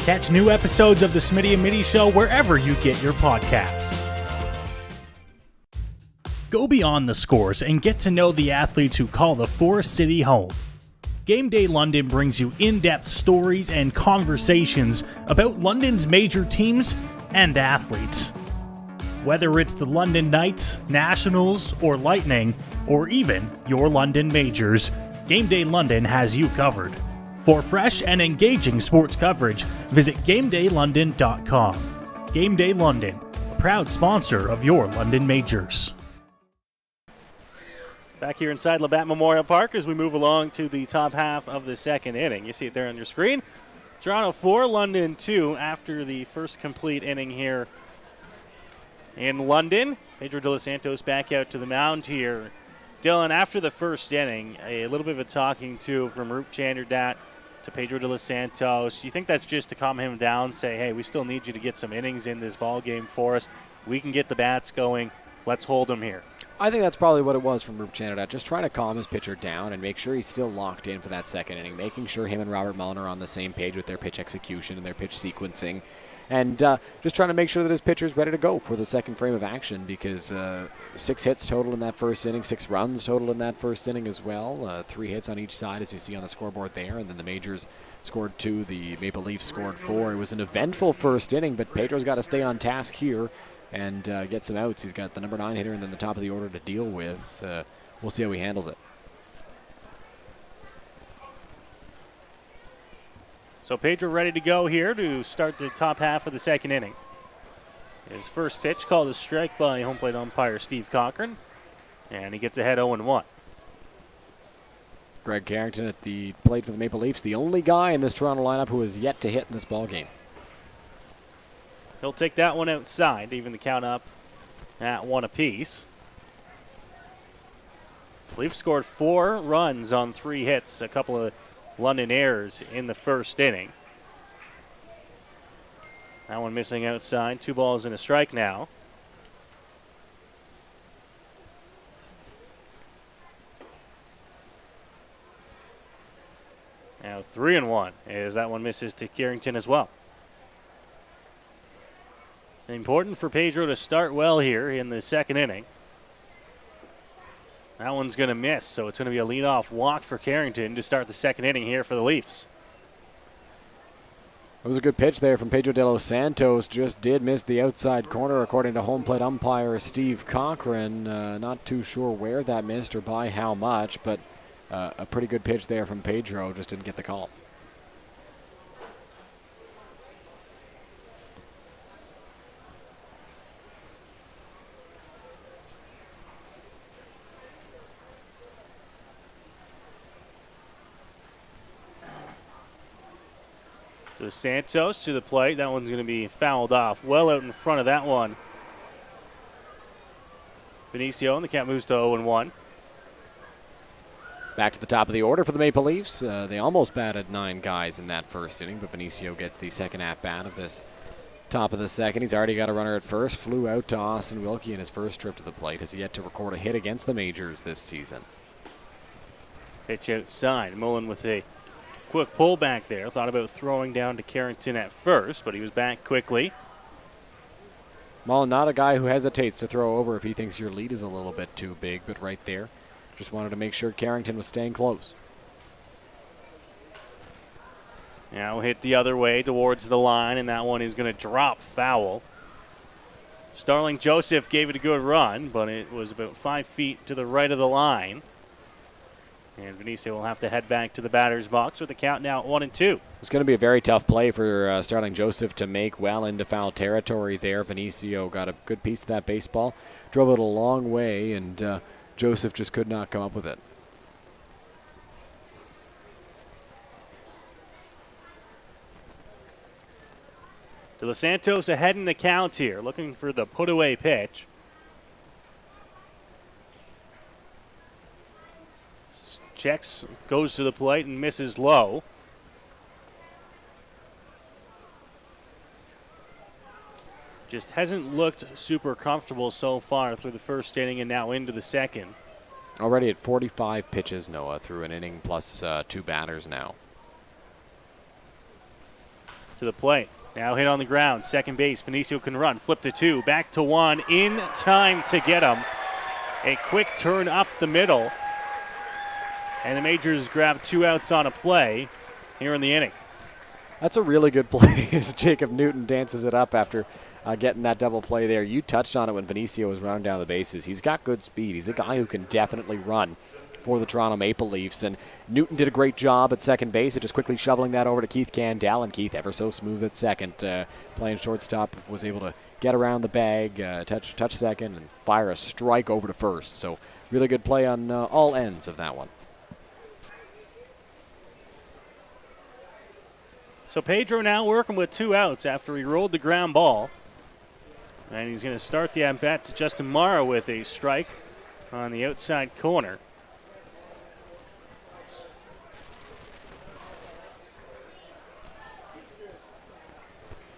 Catch new episodes of the Smitty and Mitty Show wherever you get your podcasts. Go beyond the scores and get to know the athletes who call the Forest City home. Game Day London brings you in-depth stories and conversations about London's major teams and athletes. Whether it's the London Knights, Nationals, or Lightning, or even your London Majors, Game Day London has you covered. For fresh and engaging sports coverage, visit GameDayLondon.com. Game Day London, a proud sponsor of your London Majors. Back here inside Labatt Memorial Park as we move along to the top half of the second inning. You see it there on your screen. Toronto 4, London 2 after the first complete inning here in London. Pedro de los Santos back out to the mound here. Dylan, after the first inning, a little bit of a talking to from Roop Chanderdat to Pedro de los Santos. You think that's just to calm him down, say, hey, we still need you to get some innings in this ball game for us. We can get the bats going. Let's hold them here. I think that's probably what it was from Roop Chanderdat, just trying to calm his pitcher down and make sure he's still locked in for that second inning, making sure him and Robert Mullen are on the same page with their pitch execution and their pitch sequencing, and just trying to make sure that his pitcher's ready to go for the second frame of action because 6 hits total in that first inning, 6 runs total in that first inning as well, 3 hits on each side as you see on the scoreboard there, and then the Majors scored 2, the Maple Leafs scored 4. It was an eventful first inning, but Pedro's got to stay on task here and get some outs. He's got the number 9 hitter and then the top of the order to deal with. We'll see how he handles it. So Pedro ready to go here to start the top half of the second inning. His first pitch called a strike by home plate umpire Steve Cochran, and he gets ahead 0-1. Greg Carrington at the plate for the Maple Leafs, the only guy in this Toronto lineup who has yet to hit in this ball game. He'll take that one outside, even the count up at 1 apiece. Leafs scored 4 runs on 3 hits, a couple of London errors in the first inning. That one missing outside, 2 balls and a strike now. Now 3-1 as that one misses to Carrington as well. Important for Pedro to start well here in the second inning. That one's going to miss, so it's going to be a leadoff walk for Carrington to start the second inning here for the Leafs. It was a good pitch there from Pedro de los Santos. Just did miss the outside corner, according to home plate umpire Steve Cochran. Not too sure where that missed or by how much, but a pretty good pitch there from Pedro. Just didn't get the call. So Santos to the plate. That one's going to be fouled off. Well out in front of that one. Benicio, and the count moves to 0-1. Back to the top of the order for the Maple Leafs. They almost batted 9 guys in that first inning, but Benicio gets the second at-bat of this top of the second. He's already got a runner at first. Flew out to Austin Wilkie in his first trip to the plate. Has yet to record a hit against the Majors this season. Pitch outside. Mullen with a quick pull back there. Thought about throwing down to Carrington at first, but he was back quickly. Mullen, not a guy who hesitates to throw over if he thinks your lead is a little bit too big, but right there, just wanted to make sure Carrington was staying close. Now hit the other way towards the line, and that one is going to drop foul. Starling Joseph gave it a good run, but it was about 5 feet to the right of the line. And Vinicio will have to head back to the batter's box with the count now at 1-2. It's going to be a very tough play for Starling Joseph to make well into foul territory there. Vinicio got a good piece of that baseball, drove it a long way, and Joseph just could not come up with it. De Los Santos ahead in the count here, looking for the put-away pitch. Checks, goes to the plate and misses low. Just hasn't looked super comfortable so far through the first inning and now into the second. Already at 45 pitches, Noah, through an inning plus 2 batters now. To the plate. Now hit on the ground. Second base. Vinicio can run. Flip to 2. Back to 1. In time to get him. A quick turn up the middle. And the Majors grab 2 outs on a play here in the inning. That's a really good play as Jacob Newton dances it up after getting that double play there. You touched on it when Vinicio was running down the bases. He's got good speed. He's a guy who can definitely run for the Toronto Maple Leafs. And Newton did a great job at second base of just quickly shoveling that over to Keith Candell. And Keith, ever so smooth at second, playing shortstop, was able to get around the bag, touch second, and fire a strike over to first. So really good play on all ends of that one. So Pedro now working with 2 outs after he rolled the ground ball. And he's going to start the at-bat to Justin Morrow with a strike on the outside corner.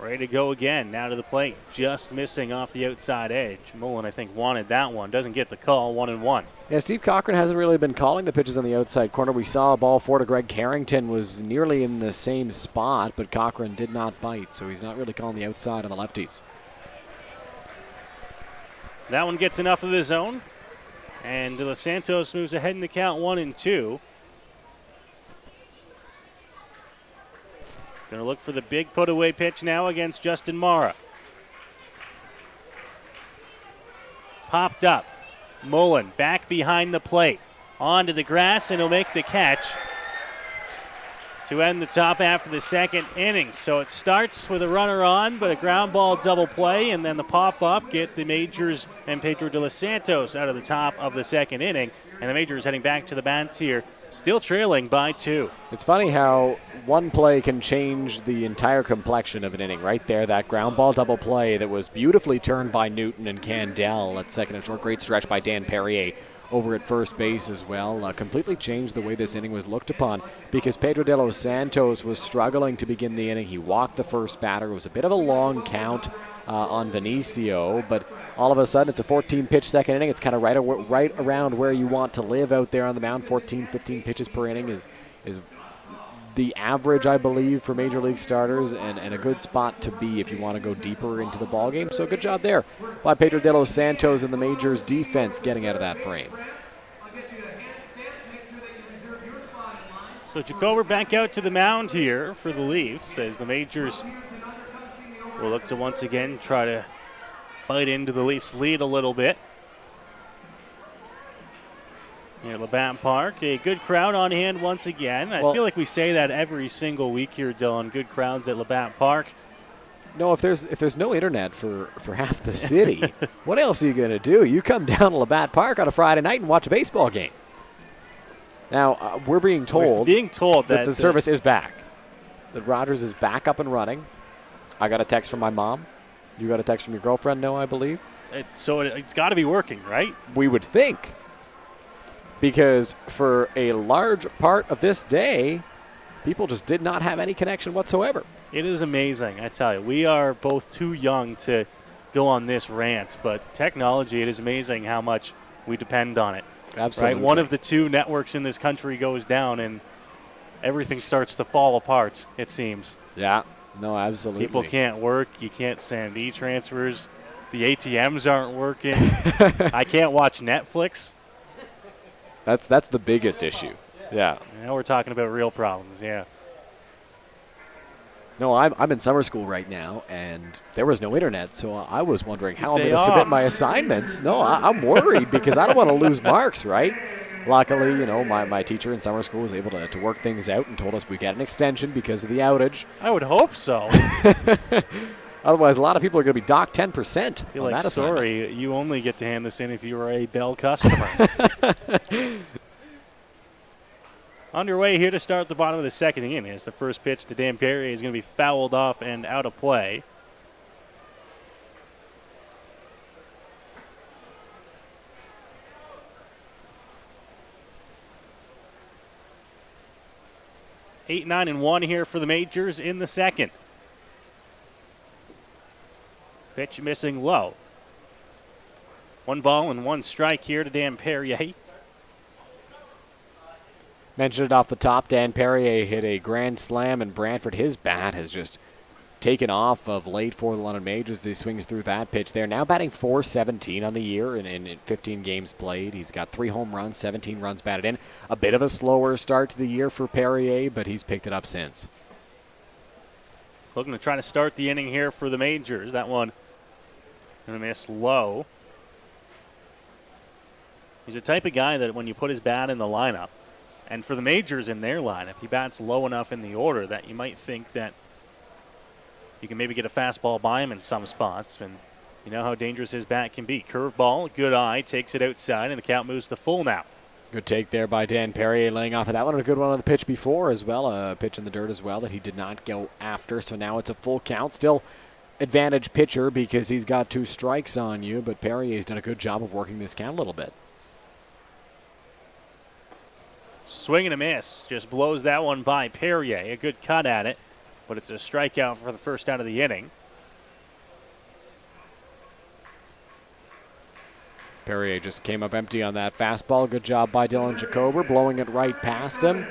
Ready to go again. Now to the plate. Just missing off the outside edge. Mullen, I think, wanted that one. Doesn't get the call. 1-1. Yeah, Steve Cochran hasn't really been calling the pitches on the outside corner. We saw a ball forward to Greg Carrington was nearly in the same spot, but Cochran did not bite, so he's not really calling the outside on the lefties. That one gets enough of the zone. And De Los Santos moves ahead in the count 1-2. Going to look for the big put-away pitch now against Justin Morrow. Popped up. Mullen back behind the plate. Onto the grass, and he'll make the catch to end the top half of the second inning. So it starts with a runner on, but a ground ball double play, and then the pop-up get the Majors and Pedro De Los Santos out of the top of the second inning. And the Majors heading back to the bats here, still trailing by 2. It's funny how one play can change the entire complexion of an inning. Right there, that ground ball double play that was beautifully turned by Newton and Candell at second and short. Great stretch by Dan Perrier over at first base as well. Completely changed the way this inning was looked upon because Pedro De Los Santos was struggling to begin the inning. He walked the first batter. It was a bit of a long count on Vinicio, but all of a sudden it's a 14-pitch second inning. It's kind of right around where you want to live out there on the mound. 14, 15 pitches per inning is the average, I believe, for Major League starters, and a good spot to be if you want to go deeper into the ballgame. So good job there by Pedro De Los Santos and the Majors defense getting out of that frame. So Jacober back out to the mound here for the Leafs as the Majors will look to once again try to bite into the Leafs' lead a little bit. Here at Labatt Park, a good crowd on hand once again. I feel like we say that every single week here, Dylan. Good crowds at Labatt Park. No, if there's no internet for half the city, what else are you going to do? You come down to Labatt Park on a Friday night and watch a baseball game. Now, we're being told that the service is back. That Rogers is back up and running. I got a text from my mom. You got a text from your girlfriend, no, I believe? So it's got to be working, right? We would think. Because for a large part of this day, people just did not have any connection whatsoever. It is amazing, I tell you. We are both too young to go on this rant, but technology, it is amazing how much we depend on it. Absolutely. Right? One of the 2 networks in this country goes down, and everything starts to fall apart, it seems. Yeah, no, absolutely. People can't work. You can't send e-transfers. The ATMs aren't working. I can't watch Netflix. That's the biggest issue. Yeah. Now we're talking about real problems, yeah. No, I'm in summer school right now, and there was no internet, so I was wondering how I'm Day going to off. submit my assignments. No, I'm worried because I don't want to lose marks, right? Luckily, you know, my teacher in summer school was able to work things out and told us we got an extension because of the outage. I would hope so. Otherwise, a lot of people are going to be docked 10% Feel on like, that assignment. sorry, you only get to hand this in if you are a Bell customer. Underway here to start the bottom of the second inning as the first pitch to Dan Perrier is going to be fouled off and out of play. Eight, 9, and 1 here for the Majors in the second. Pitch missing low. 1 ball and 1 strike here to Dan Perrier. Mentioned it off the top, Dan Perrier hit a grand slam, and Brantford, his bat has just taken off of late for the London Majors. He swings through that pitch there. Now batting .417 on the year in 15 games played. He's got 3 home runs, 17 runs batted in. A bit of a slower start to the year for Perrier, but he's picked it up since. Looking to try to start the inning here for the Majors. That one going to miss low. He's the type of guy that when you put his bat in the lineup, and for the Majors in their lineup, he bats low enough in the order that you might think that you can maybe get a fastball by him in some spots. And you know how dangerous his bat can be. Curveball, good eye, takes it outside, and the count moves to full now. Good take there by Dan Perrier, laying off of that one. And a good one on the pitch before as well. A pitch in the dirt as well that he did not go after. So now it's a full count. Still advantage pitcher because he's got 2 strikes on you, but Perrier's done a good job of working this count a little bit. Swing and a miss. Just blows that one by Perrier. A good cut at it, but it's a strikeout for the first out of the inning. Perrier just came up empty on that fastball. Good job by Dylan Jacober, blowing it right past him.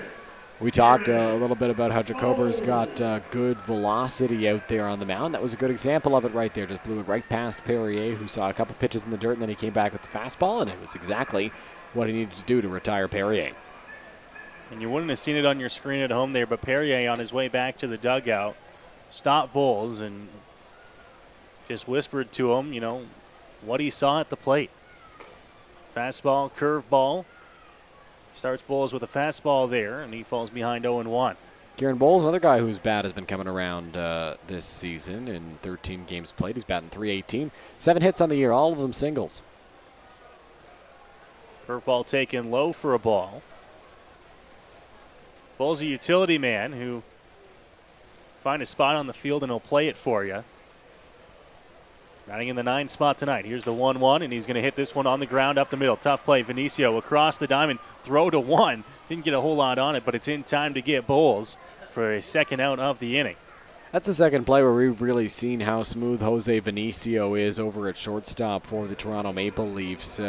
We talked a little bit about how Jacober's got good velocity out there on the mound. That was a good example of it right there. Just blew it right past Perrier, who saw a couple pitches in the dirt, and then he came back with the fastball, and it was exactly what he needed to do to retire Perrier. And you wouldn't have seen it on your screen at home there, but Perrier on his way back to the dugout stopped Bowles and just whispered to him, you know, what he saw at the plate. Fastball, curveball. Starts Bowles with a fastball there, and he falls behind 0-1. Kieran Bowles, another guy whose bat has been coming around this season in 13 games played. He's batting .318. 7 hits on the year, all of them singles. Curveball taken low for a ball. Bowles a utility man who find a spot on the field and he'll play it for you. Batting in the 9 spot tonight. Here's the 1-1, and he's going to hit this one on the ground up the middle. Tough play. Vinicio across the diamond. Throw to 1. Didn't get a whole lot on it, but it's in time to get Bowles for a second out of the inning. That's the second play where we've really seen how smooth Jose Vinicio is over at shortstop for the Toronto Maple Leafs.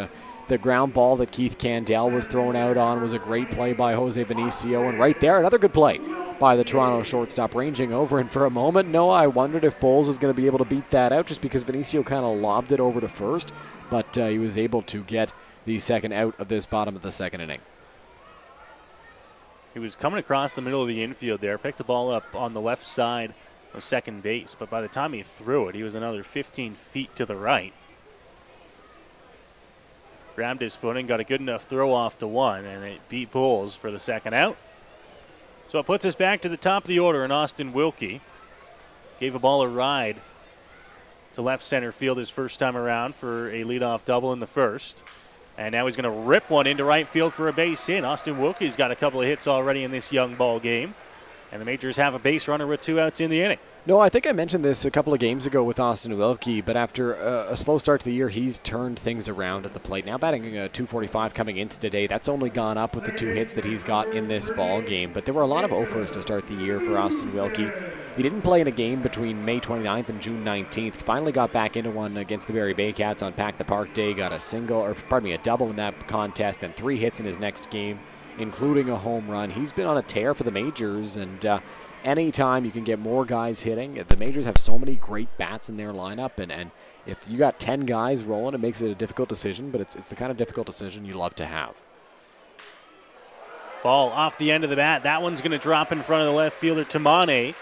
The ground ball that Keith Candell was thrown out on was a great play by Jose Vinicio. And right there, another good play by the Toronto shortstop, ranging over. And for a moment, Noah, I wondered if Bowles was going to be able to beat that out just because Vinicio kind of lobbed it over to first. But he was able to get the second out of this bottom of the second inning. He was coming across the middle of the infield there, picked the ball up on the left side of second base. But by the time he threw it, he was another 15 feet to the right. Grabbed his footing, got a good enough throw off to 1, and it beat Bowles for the second out. So it puts us back to the top of the order, and Austin Wilkie gave a ball a ride to left center field his first time around for a leadoff double in the first. And now he's going to rip one into right field for a base hit. Austin Wilkie's got a couple of hits already in this young ball game. And the Majors have a base runner with 2 outs in the inning. No, I think I mentioned this a couple of games ago with Austin Wilkie, but after a slow start to the year, he's turned things around at the plate. Now batting .245 coming into today. That's only gone up with the 2 hits that he's got in this ball game. But there were a lot of offers to start the year for Austin Wilkie. He didn't play in a game between May 29th and June 19th. Finally got back into one against the Barrie Bay Cats on Pack the Park Day. Got a double in that contest, and 3 hits in his next game, including a home run. He's been on a tear for the Majors, and anytime you can get more guys hitting, the Majors have so many great bats in their lineup, and if you got 10 guys rolling, it makes it a difficult decision, but it's the kind of difficult decision you love to have. Ball off the end of the bat. That one's going to drop in front of the left fielder, Tamane.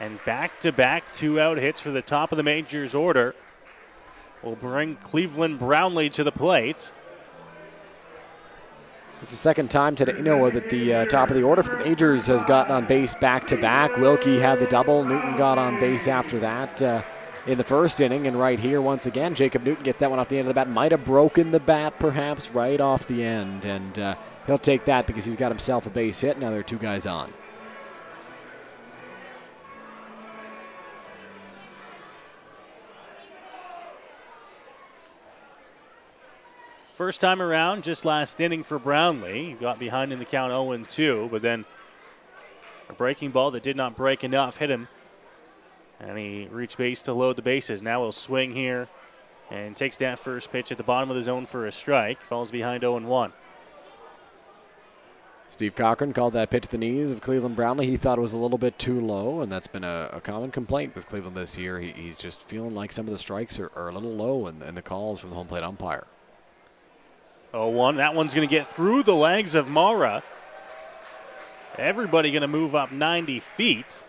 And back-to-back two-out hits for the top of the Majors order will bring Cleveland Brownlee to the plate. It's the second time today, Noah, that the top of the order for the Majors has gotten on base back-to-back. Wilkie had the double. Newton got on base after that in the first inning. And right here, once again, Jacob Newton gets that one off the end of the bat. Might have broken the bat, perhaps, right off the end. And he'll take that because he's got himself a base hit. Now there are two guys on. First time around, just last inning for Brownlee. He got behind in the count 0-2, but then a breaking ball that did not break enough hit him. And he reached base to load the bases. Now he'll swing here and takes that first pitch at the bottom of the zone for a strike. Falls behind 0-1. Steve Cochran called that pitch to the knees of Cleveland Brownlee. He thought it was a little bit too low, and that's been a common complaint with Cleveland this year. He's just feeling like some of the strikes are a little low in the calls from the home plate umpire. 0-1. That one's going to get through the legs of Mara. Everybody going to move up 90 feet.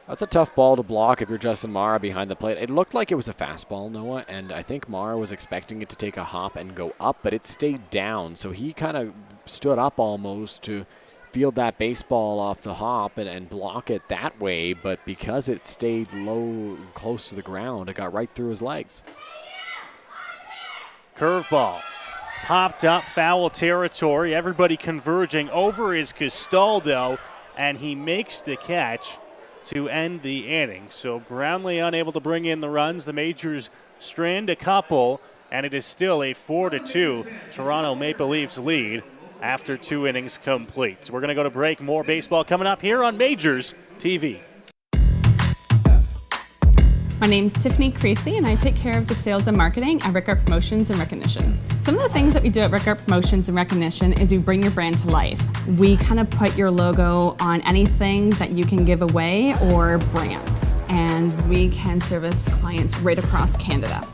That's a tough ball to block if you're Justin Mara behind the plate. It looked like it was a fastball, Noah, and I think Mara was expecting it to take a hop and go up, but it stayed down. So he kind of stood up almost to field that baseball off the hop and block it that way, but because it stayed low, close to the ground, it got right through his legs. Curveball. Popped up, foul territory. Everybody converging over is Castaldo, and he makes the catch to end the inning. So Brownlee unable to bring in the runs. The Majors strand a couple, and it is still a 4-2 Toronto Maple Leafs lead after 2 innings complete. So we're going to go to break. More baseball coming up here on Majors TV. My name's Tiffany Creasy, and I take care of the sales and marketing at Rickard Promotions and Recognition. Some of the things that we do at Rickard Promotions and Recognition is we bring your brand to life. We kind of put your logo on anything that you can give away or brand, and we can service clients right across Canada.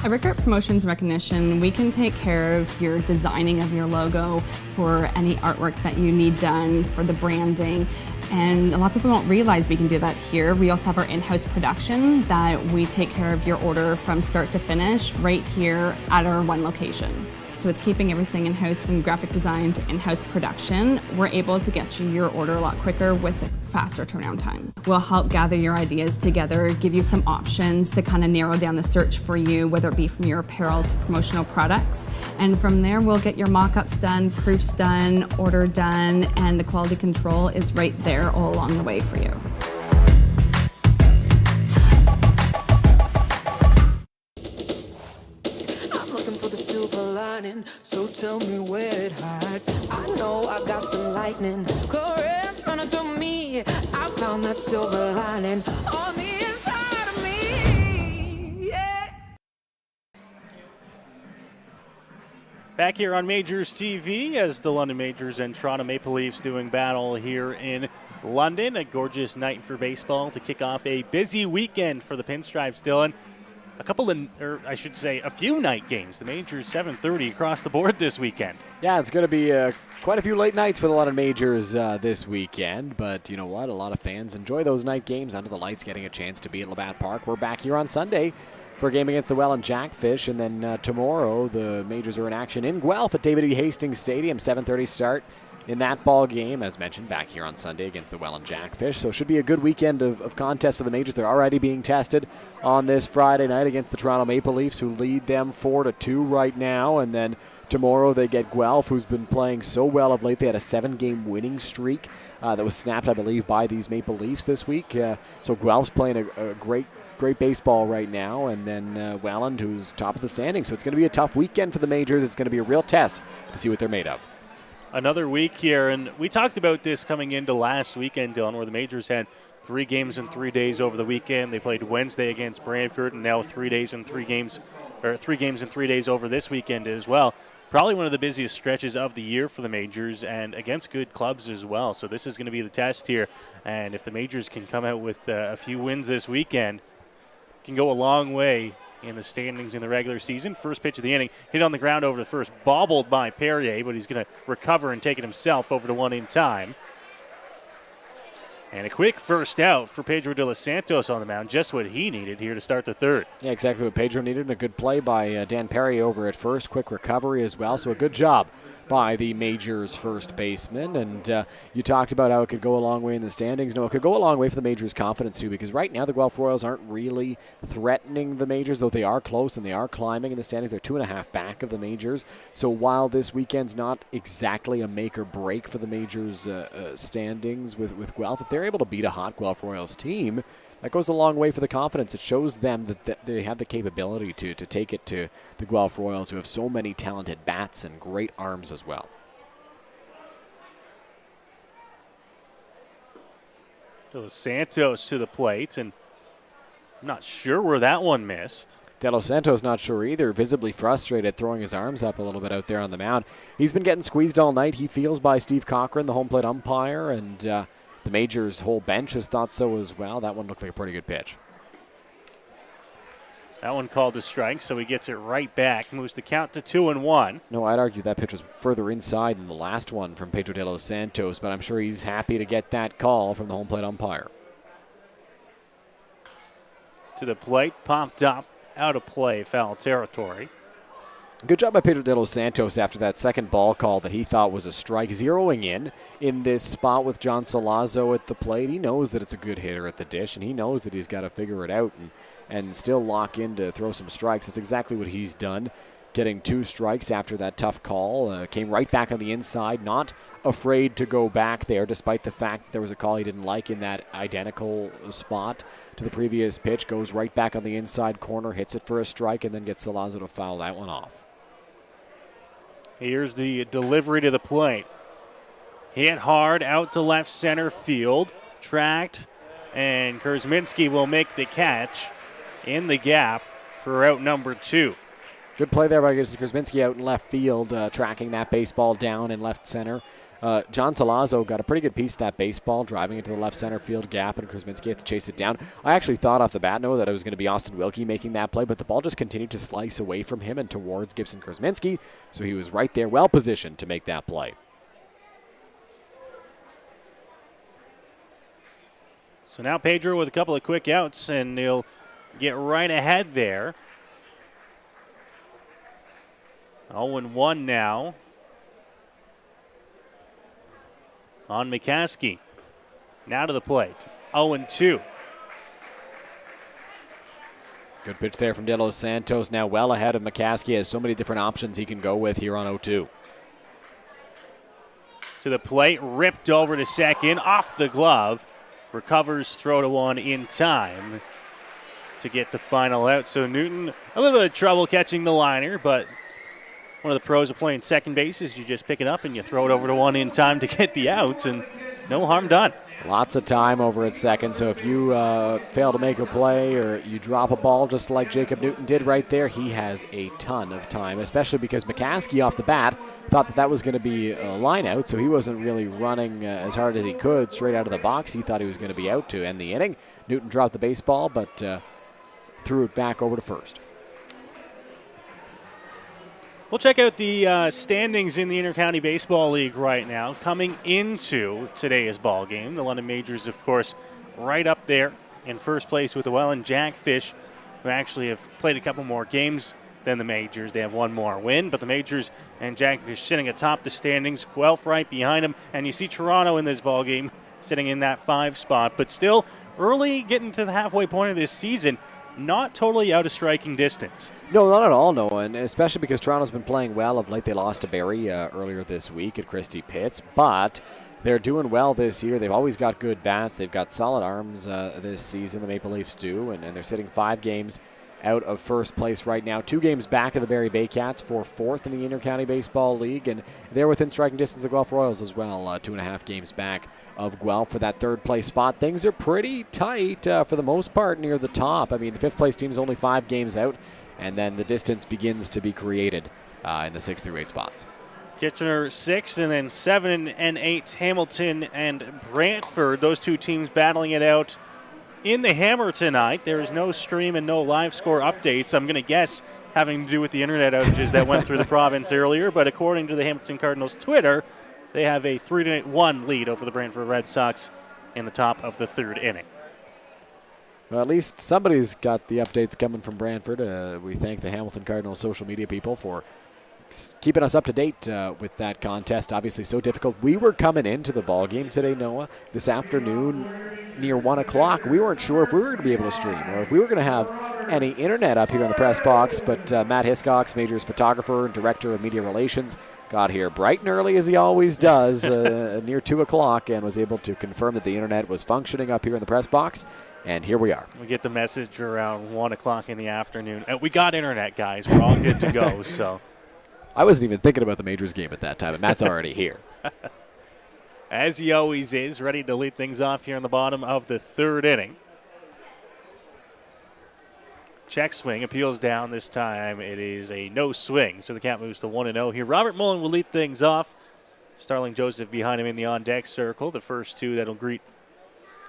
At Rickard Promotions Recognition, we can take care of your designing of your logo for any artwork that you need done for the branding. And a lot of people don't realize we can do that here. We also have our in-house production that we take care of your order from start to finish right here at our one location. So with keeping everything in-house from graphic design to in-house production, we're able to get you your order a lot quicker with a faster turnaround time. We'll help gather your ideas together, give you some options to kind of narrow down the search for you, whether it be from your apparel to promotional products. And from there, we'll get your mock-ups done, proofs done, order done, and the quality control is right there all along the way for you. So tell me where it hides. I know I got some lightning currents running through me. I found that silver lining on the inside of me. Yeah. Back here on Majors TV as the London Majors and Toronto Maple Leafs doing battle here in London. A gorgeous night for baseball to kick off a busy weekend for the Pinstripes, Dylan. A few night games. The Majors 7:30 across the board this weekend. Yeah, it's going to be quite a few late nights for the London Majors this weekend. But you know what? A lot of fans enjoy those night games under the lights, getting a chance to be at Labatt Park. We're back here on Sunday for a game against the Welland Jackfish. And then tomorrow, the Majors are in action in Guelph at David E. Hastings Stadium. 7:30 start in that ball game, as mentioned, back here on Sunday against the Welland Jackfish. So it should be a good weekend of contests for the Majors. They're already being tested on this Friday night against the Toronto Maple Leafs, who lead them 4-2 right now. And then tomorrow they get Guelph, who's been playing so well of late. They had a 7-game winning streak that was snapped, I believe, by these Maple Leafs this week. So Guelph's playing a great baseball right now. And then Welland, who's top of the standings. So it's going to be a tough weekend for the Majors. It's going to be a real test to see what they're made of. Another week here, and we talked about this coming into last weekend, Dylan, where the Majors had 3 games in 3 days over the weekend. They played Wednesday against Brantford, and now 3 days and 3 games or 3 games in 3 days over this weekend as well. Probably one of the busiest stretches of the year for the Majors, and against good clubs as well. So this is going to be the test here. And if the Majors can come out with a few wins this weekend, can go a long way in the standings in the regular season. First pitch of the inning, hit on the ground over the first, bobbled by Perrier, but he's going to recover and take it himself over to 1 in time. And a quick first out for Pedro de los Santos on the mound, just what he needed here to start the third. Yeah, exactly what Pedro needed. A good play by Dan Perry over at first. Quick recovery as well, so a good job by the Majors first baseman. And you talked about how it could go a long way in the standings. No, it could go a long way for the Majors' confidence, too, because right now the Guelph Royals aren't really threatening the Majors, though they are close and they are climbing in the standings. They're 2.5 back of the Majors. So while this weekend's not exactly a make or break for the Majors' standings with Guelph, if they're able to beat a hot Guelph Royals team, that goes a long way for the confidence. It shows them that they have the capability to take it to the Guelph Royals, who have so many talented bats and great arms as well. De los Santos to the plate, and I'm not sure where that one missed. De los Santos not sure either, visibly frustrated, throwing his arms up a little bit out there on the mound. He's been getting squeezed all night, he feels, by Steve Cochran, the home plate umpire, and the Majors' whole bench has thought so as well. That one looked like a pretty good pitch. That one called a strike, so he gets it right back. Moves the count to 2-1. No, I'd argue that pitch was further inside than the last one from Pedro de los Santos, but I'm sure he's happy to get that call from the home plate umpire. To the plate, popped up, out of play, foul territory. Good job by Pedro de los Santos after that second ball call that he thought was a strike, zeroing in this spot with John Salazzo at the plate. He knows that it's a good hitter at the dish, and he knows that he's got to figure it out and still lock in to throw some strikes. That's exactly what he's done, getting 2 strikes after that tough call. Came right back on the inside, not afraid to go back there, despite the fact that there was a call he didn't like in that identical spot to the previous pitch. Goes right back on the inside corner, hits it for a strike, and then gets Salazzo to foul that one off. Here's the delivery to the plate. Hit hard out to left center field. Tracked, and Kurzminski will make the catch in the gap for out number 2. Good play there by Kurzminski out in left field, tracking that baseball down in left center. John Salazzo got a pretty good piece of that baseball, driving into the left center field gap, and Kurzminski had to chase it down. I actually thought off the bat, Noah, that it was going to be Austin Wilkie making that play, but the ball just continued to slice away from him and towards Gibson Kurzminski, so he was right there, well positioned to make that play. So now Pedro with a couple of quick outs, and he'll get right ahead there. 0-1 now on McCaskey. Now to the plate. 0-2. Good pitch there from De Los Santos. Now well ahead of McCaskey. Has so many different options he can go with here on 0-2. To the plate, ripped over to second, off the glove. Recovers, throw to 1 in time to get the final out. So Newton, a little bit of trouble catching the liner, but one of the pros of playing second base is you just pick it up and you throw it over to 1 in time to get the out, and no harm done. Lots of time over at second, so if you fail to make a play or you drop a ball just like Jacob Newton did right there, he has a ton of time, especially because McCaskey off the bat thought that was going to be a line out, so he wasn't really running as hard as he could straight out of the box. He thought he was going to be out to end the inning. Newton dropped the baseball, but threw it back over to first. We'll check out the standings in the Intercounty Baseball League right now. Coming into today's ball game, the London Majors, of course, right up there in first place with the Welland Jackfish, who actually have played a couple more games than the Majors. They have one more win, but the Majors and Jackfish sitting atop the standings, Guelph right behind them, and you see Toronto in this ball game sitting in that 5 spot, but still early getting to the halfway point of this season. Not totally out of striking distance. No, not at all, no, and especially because Toronto's been playing well of late. They lost to Barrie earlier this week at Christie Pitts, but they're doing well this year. They've always got good bats. They've got solid arms this season, the Maple Leafs do, and they're sitting 5 games out of first place right now. 2 games back of the Barrie Baycats for 4th in the Intercounty Baseball League, and they're within striking distance of the Guelph Royals as well, 2.5 games back of Guelph for that 3rd place spot. Things are pretty tight for the most part near the top. I mean, the 5th place team is only 5 games out, and then the distance begins to be created in the 6 through 8 spots. Kitchener 6, and then 7 and 8, Hamilton and Brantford. Those two teams battling it out in the Hammer tonight. There is no stream and no live score updates. I'm going to guess having to do with the internet outages that went through the province earlier, but according to the Hamilton Cardinals Twitter, they have a 3-1 lead over the Brantford Red Sox in the top of the third inning. Well, at least somebody's got the updates coming from Brantford. We thank the Hamilton Cardinals social media people for keeping us up to date with that contest. Obviously so difficult. We were coming into the ball game today, Noah, this afternoon near 1 o'clock. We weren't sure if we were going to be able to stream or if we were going to have any internet up here in the press box, but Matt Hiscox, Majors photographer and director of media relations, got here bright and early as he always does near 2 o'clock and was able to confirm that the internet was functioning up here in the press box. And here we are. We get the message around 1 o'clock in the afternoon. We got internet, guys. We're all good to go. So I wasn't even thinking about the Majors game at that time, and Matt's already here. As he always is, ready to lead things off here in the bottom of the third inning. Check swing, appeals down this time. It is a no swing, so the count moves to 1-0 here. Robert Mullen will lead things off. Starling Joseph behind him in the on-deck circle. The first two that'll greet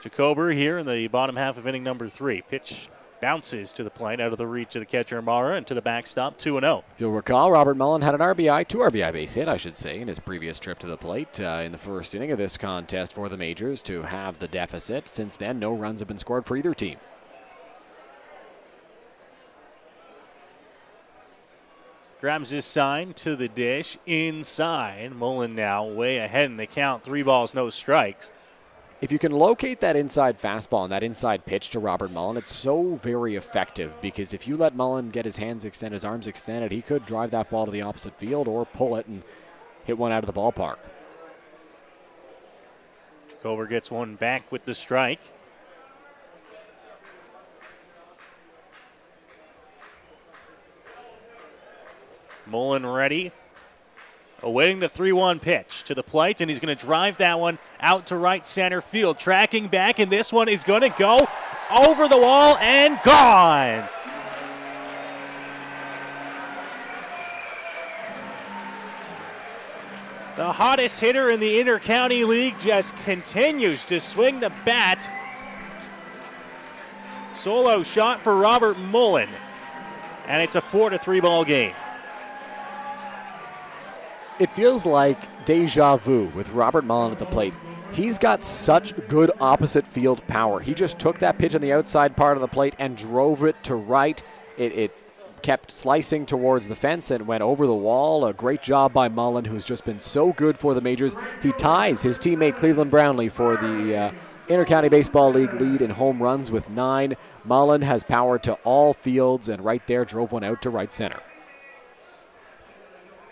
Jacober here in the bottom half of inning number 3. Pitch bounces to the plate out of the reach of the catcher Mara and to the backstop, 2-0. If you'll recall, Robert Mullen had an RBI, 2 RBI base hit, I should say, in his previous trip to the plate in the first inning of this contest for the Majors to have the deficit. Since then, no runs have been scored for either team. Grabs his sign to the dish inside. Mullen now way ahead in the count. 3 balls, no strikes. If you can locate that inside fastball and that inside pitch to Robert Mullen, it's so very effective because if you let Mullen get his hands extended, his arms extended, he could drive that ball to the opposite field or pull it and hit one out of the ballpark. Jacober gets one back with the strike. Mullen ready. Awaiting the 3-1 pitch to the plate, and he's going to drive that one out to right center field. Tracking back, and this one is going to go over the wall and gone. The hottest hitter in the Inter-County League just continues to swing the bat. Solo shot for Robert Mullen, and it's a 4-3 ball game. It feels like deja vu with Robert Mullen at the plate. He's got such good opposite field power. He just took that pitch on the outside part of the plate and drove it to right. It kept slicing towards the fence and went over the wall. A great job by Mullen, who's just been so good for the Majors. He ties his teammate Cleveland Brownlee for the Inter-County Baseball League lead in home runs with 9. Mullen has power to all fields and right there drove one out to right center.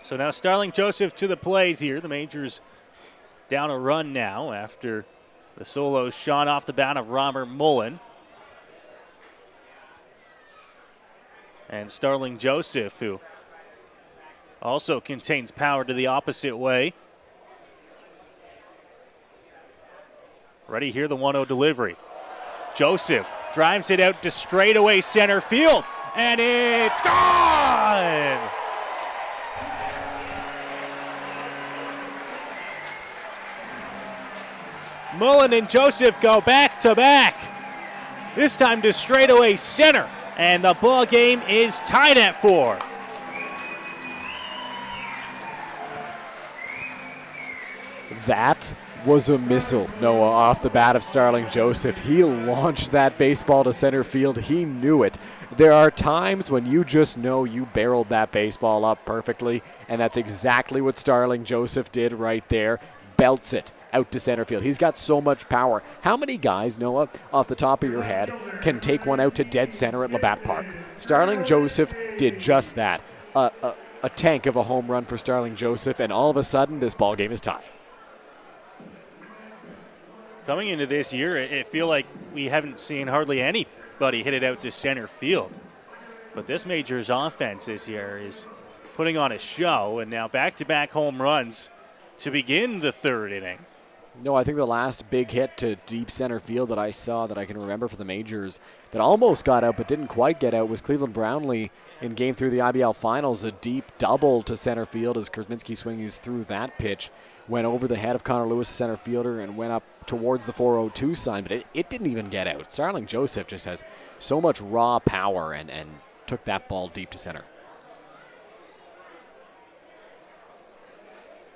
So now Starling Joseph to the plate here. The Majors down a run now after the solo shot off the bat of Robert Mullen. And Starling Joseph, who also contains power to the opposite way. Ready here, the 1-0 delivery. Joseph drives it out to straightaway center field, and it's gone! Mullen and Joseph go back to back. This time to straightaway center. And the ball game is tied at 4. That was a missile, Noah, off the bat of Starling Joseph. He launched that baseball to center field. He knew it. There are times when you just know you barreled that baseball up perfectly, and that's exactly what Starling Joseph did right there. Belts it out to center field. He's got so much power. How many guys, Noah, off the top of your head, can take one out to dead center at Labatt Park? Starling Joseph did just that. A tank of a home run for Starling Joseph, and all of a sudden, this ball game is tied. Coming into this year, it feel like we haven't seen hardly anybody hit it out to center field. But this Majors offense this year is putting on a show, and now back-to-back home runs to begin the third inning. No, I think the last big hit to deep center field that I saw that I can remember for the Majors that almost got out but didn't quite get out was Cleveland Brownlee in game 3 of the IBL Finals. A deep double to center field as Kurzminski swings through that pitch. Went over the head of Connor Lewis, the center fielder, and went up towards the 402 sign, but it didn't even get out. Starling Joseph just has so much raw power and took that ball deep to center.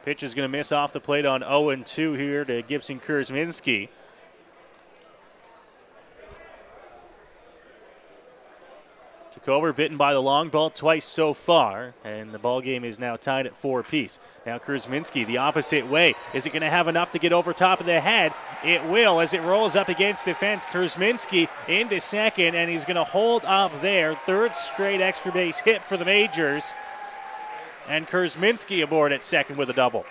Pitch is going to miss off the plate on 0-2 here to Gibson Kurzminski. Jacober bitten by the long ball twice so far, and the ball game is now tied at 4 apiece. Now Kurzminski the opposite way. Is it going to have enough to get over top of the head? It will as it rolls up against the fence. Kurzminski into second, and he's going to hold up there. Third straight extra base hit for the Majors. And Kurzminski aboard at second with a double.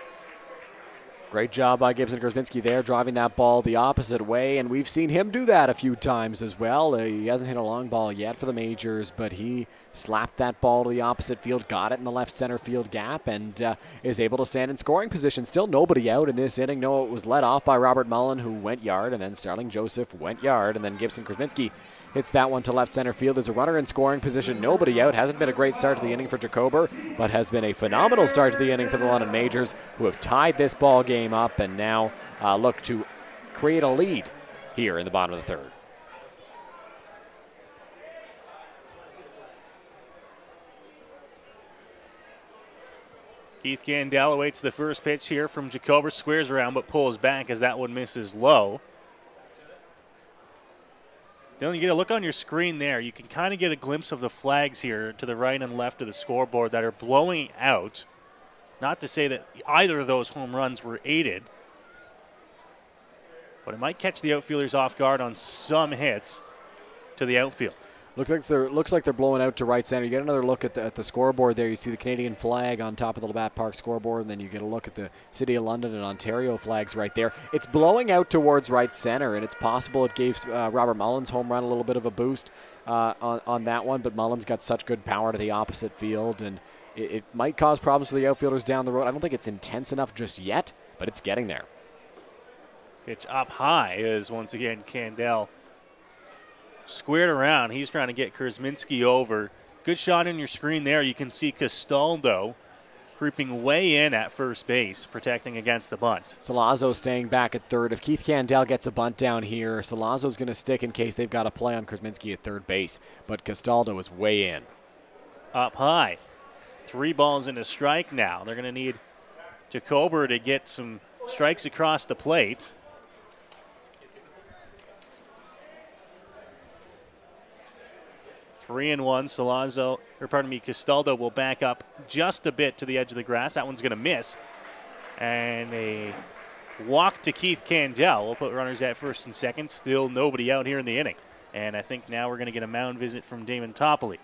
Great job by Gibson Kurzminski there, driving that ball the opposite way, and we've seen him do that a few times as well. He hasn't hit a long ball yet for the Majors, but he slapped that ball to the opposite field, got it in the left center field gap, and is able to stand in scoring position. Still nobody out in this inning. No, it was led off by Robert Mullen, who went yard, and then Starling Joseph went yard, and then Gibson Kurzminski hits that one to left center field. There's a runner in scoring position, nobody out. Hasn't been a great start to the inning for Jacober, but has been a phenomenal start to the inning for the London Majors, who have tied this ball game up and now look to create a lead here in the bottom of the third. Keith Candell awaits the first pitch here from Jacober. Squares around but pulls back as that one misses low. Dylan, you get a look on your screen there. You can kind of get a glimpse of the flags here to the right and left of the scoreboard that are blowing out. Not to say that either of those home runs were aided, but it might catch the outfielders off guard on some hits to the outfield. Looks like they're blowing out to right center. You get another look at the scoreboard there. You see the Canadian flag on top of the Labatt Park scoreboard, and then you get a look at the City of London and Ontario flags right there. It's blowing out towards right center, and it's possible it gave Robert Mullen's home run a little bit of a boost on that one, but Mullen's got such good power to the opposite field, and it might cause problems for the outfielders down the road. I don't think it's intense enough just yet, but it's getting there. Pitch up high is once again Candell squared around. He's trying to get Kurzminski over. Good shot in your screen there. You can see Castaldo creeping way in at first base, protecting against the bunt. Salazzo staying back at third. If Keith Candell gets a bunt down here, Salazzo's going to stick in case they've got a play on Kurzminski at third base. But Castaldo is way in. Up high. 3 balls and a strike now. They're going to need Jacober to get some strikes across the plate. Three and one. Castaldo will back up just a bit to the edge of the grass. That one's going to miss. And a walk to Keith Candell. We'll put runners at first and second. Still nobody out here in the inning. And I think now we're going to get a mound visit from Damon Toppoli.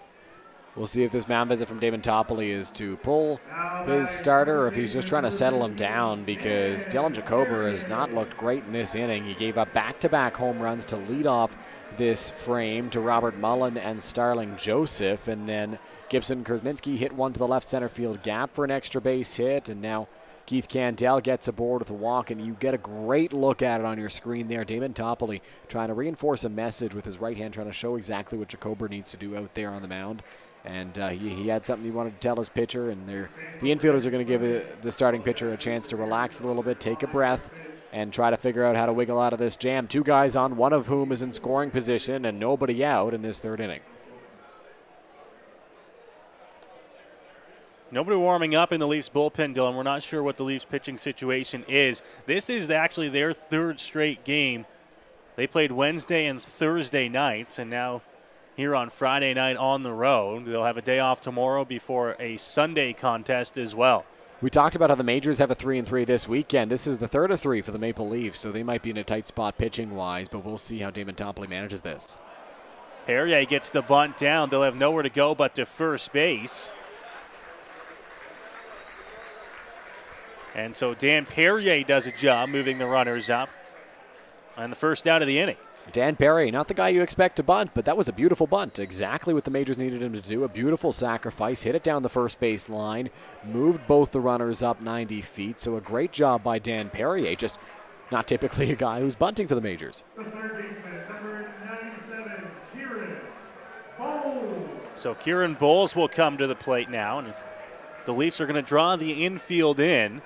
We'll see if this mound visit from Damon Toppoli is to pull his starter or if he's just trying to settle him down, because Dylan Jacober has not looked great in this inning. He gave up back-to-back home runs to lead off this frame to Robert Mullen and Starling Joseph, and then Gibson Kurzminski hit one to the left center field gap for an extra base hit, and now Keith Candell gets aboard with a walk, and you get a great look at it on your screen there. Damon Toppoli trying to reinforce a message with his right hand, trying to show exactly what Jacober needs to do out there on the mound. And he had something he wanted to tell his pitcher, and the infielders are going to give the starting pitcher a chance to relax a little bit, take a breath, and try to figure out how to wiggle out of this jam. 2 guys on, one of whom is in scoring position, and nobody out in this third inning. Nobody warming up in the Leafs bullpen, Dylan. We're not sure what the Leafs pitching situation is. This is actually their third straight game. They played Wednesday and Thursday nights, and now here on Friday night on the road. They'll have a day off tomorrow before a Sunday contest as well. We talked about how the Majors have a 3-3 this weekend. This is the third of 3 for the Maple Leafs, so they might be in a tight spot pitching-wise, but we'll see how Damon Toppoli manages this. Perrier gets the bunt down. They'll have nowhere to go but to first base. And so Dan Perrier does a job moving the runners up on the first out of the inning. Dan Perrier, not the guy you expect to bunt, but that was a beautiful bunt. Exactly what the Majors needed him to do. A beautiful sacrifice. Hit it down the first base line. Moved both the runners up 90 feet. So a great job by Dan Perrier. Just not typically a guy who's bunting for the Majors. The third baseman, number 97, Kieran Bowles. So Kieran Bowles will come to the plate now, and the Leafs are going to draw the infield in.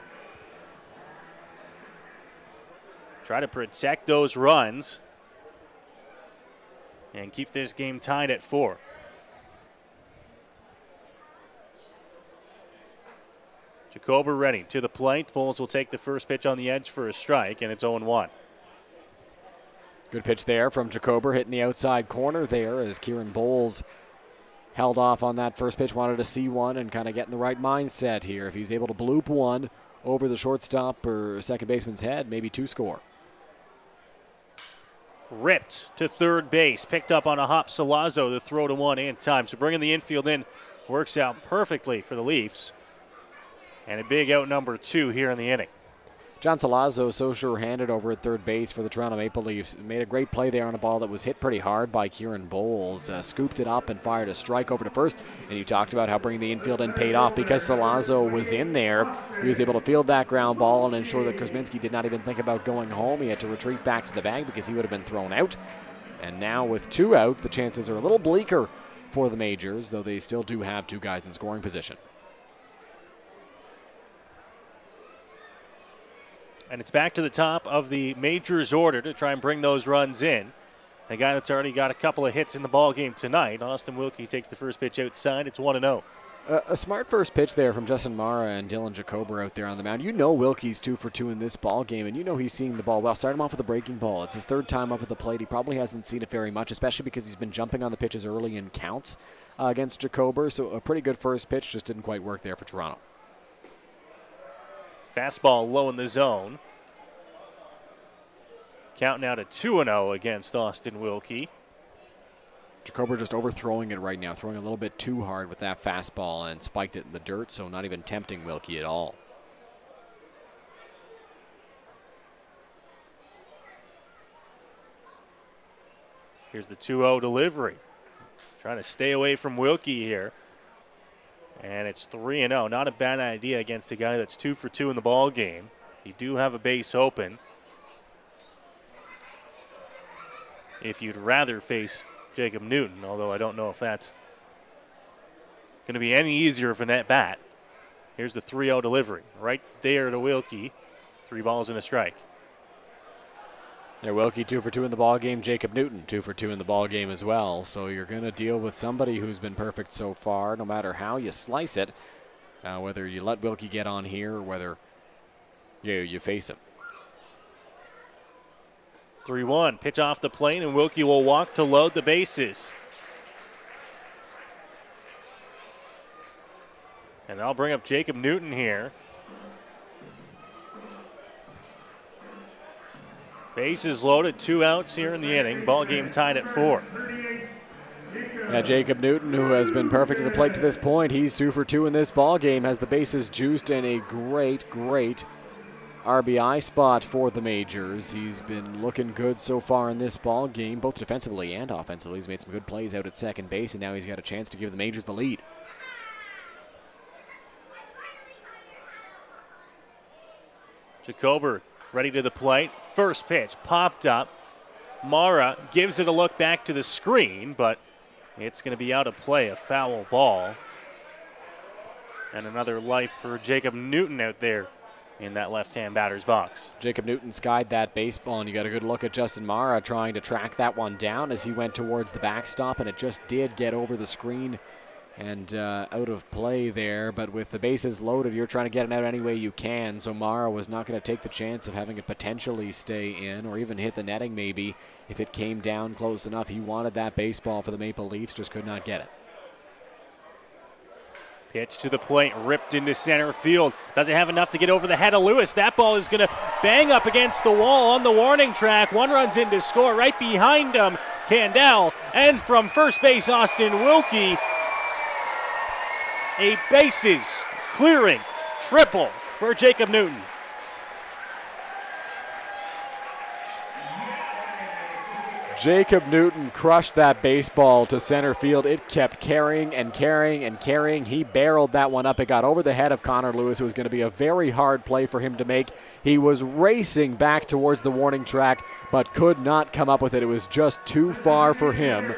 Try to protect those runs and keep this game tied at 4. Jacober ready to the plate. Bowles will take the first pitch on the edge for a strike, and it's 0-1. Good pitch there from Jacober, hitting the outside corner there as Kieran Bowles held off on that first pitch, wanted to see one and kind of get in the right mindset here. If he's able to bloop one over the shortstop or second baseman's head, maybe 2 score. Ripped to third base, picked up on a hop. Salazzo, the throw to one in time. So bringing the infield in works out perfectly for the Leafs. And a big out number 2 here in the inning. John Salazzo, so sure-handed over at third base for the Toronto Maple Leafs. Made a great play there on a ball that was hit pretty hard by Kieran Bowles. Scooped it up and fired a strike over to first. And you talked about how bringing the infield in paid off because Salazzo was in there. He was able to field that ground ball and ensure that Kuzminski did not even think about going home. He had to retreat back to the bag because he would have been thrown out. And now with 2 out, the chances are a little bleaker for the Majors, though they still do have 2 guys in scoring position. And it's back to the top of the Majors order to try and bring those runs in. A guy that's already got a couple of hits in the ball game tonight. Austin Wilkie takes the first pitch outside. It's 1-0. A smart first pitch there from Justin Mara and Dylan Jacober out there on the mound. You know Wilkie's 2 for 2 in this ball game, and you know he's seeing the ball well. Start him off with a breaking ball. It's his 3rd time up at the plate. He probably hasn't seen it very much, especially because he's been jumping on the pitches early in counts against Jacober. So a pretty good first pitch, just didn't quite work there for Toronto. Fastball low in the zone. Count now to 2-0 against Austin Wilkie. Jacober just overthrowing it right now, throwing a little bit too hard with that fastball and spiked it in the dirt, so not even tempting Wilkie at all. Here's the 2-0 delivery. Trying to stay away from Wilkie here. And it's 3-0. Not a bad idea against a guy that's 2 for 2 in the ball game. You do have a base open. If you'd rather face Jacob Newton, although I don't know if that's going to be any easier of an at-bat. Here's the 3-0 delivery. Right there to Wilkie. 3 balls and a strike. Yeah, Wilkie 2 for 2 in the ball game. Jacob Newton 2 for 2 in the ball game as well. So you're going to deal with somebody who's been perfect so far, no matter how you slice it. Whether you let Wilkie get on here or whether you face him. 3-1, pitch off the plane, and Wilkie will walk to load the bases. And I'll bring up Jacob Newton here. Bases loaded, 2 outs here in the inning. Ball game tied at 4. Yeah, Jacob Newton, who has been perfect at the plate to this point, he's 2 for 2 in this ball game, has the bases juiced and a great RBI spot for the Majors. He's been looking good so far in this ball game, both defensively and offensively. He's made some good plays out at second base, and now he's got a chance to give the Majors the lead. Jacober ready to the plate. First pitch popped up. Mara gives it a look back to the screen, but it's going to be out of play, a foul ball. And another life for Jacob Newton out there in that left-hand batter's box. Jacob Newton skied that baseball, and you got a good look at Justin Mara trying to track that one down as he went towards the backstop, and it just did get over the screen and out of play there. But with the bases loaded, you're trying to get it out any way you can, so Mara was not going to take the chance of having it potentially stay in or even hit the netting maybe if it came down close enough. He wanted that baseball for the Maple Leafs, just could not get it. Pitch to the plate, ripped into center field. Doesn't have enough to get over the head of Lewis. That ball is going to bang up against the wall on the warning track. 1 run's in to score. Right behind him, Candell. And from first base, Austin Wilkie. A bases clearing triple for Jacob Newton. Jacob Newton crushed that baseball to center field. It kept carrying and carrying and carrying. He barreled that one up. It got over the head of Connor Lewis. It was going to be a very hard play for him to make. He was racing back towards the warning track, but could not come up with it. It was just too far for him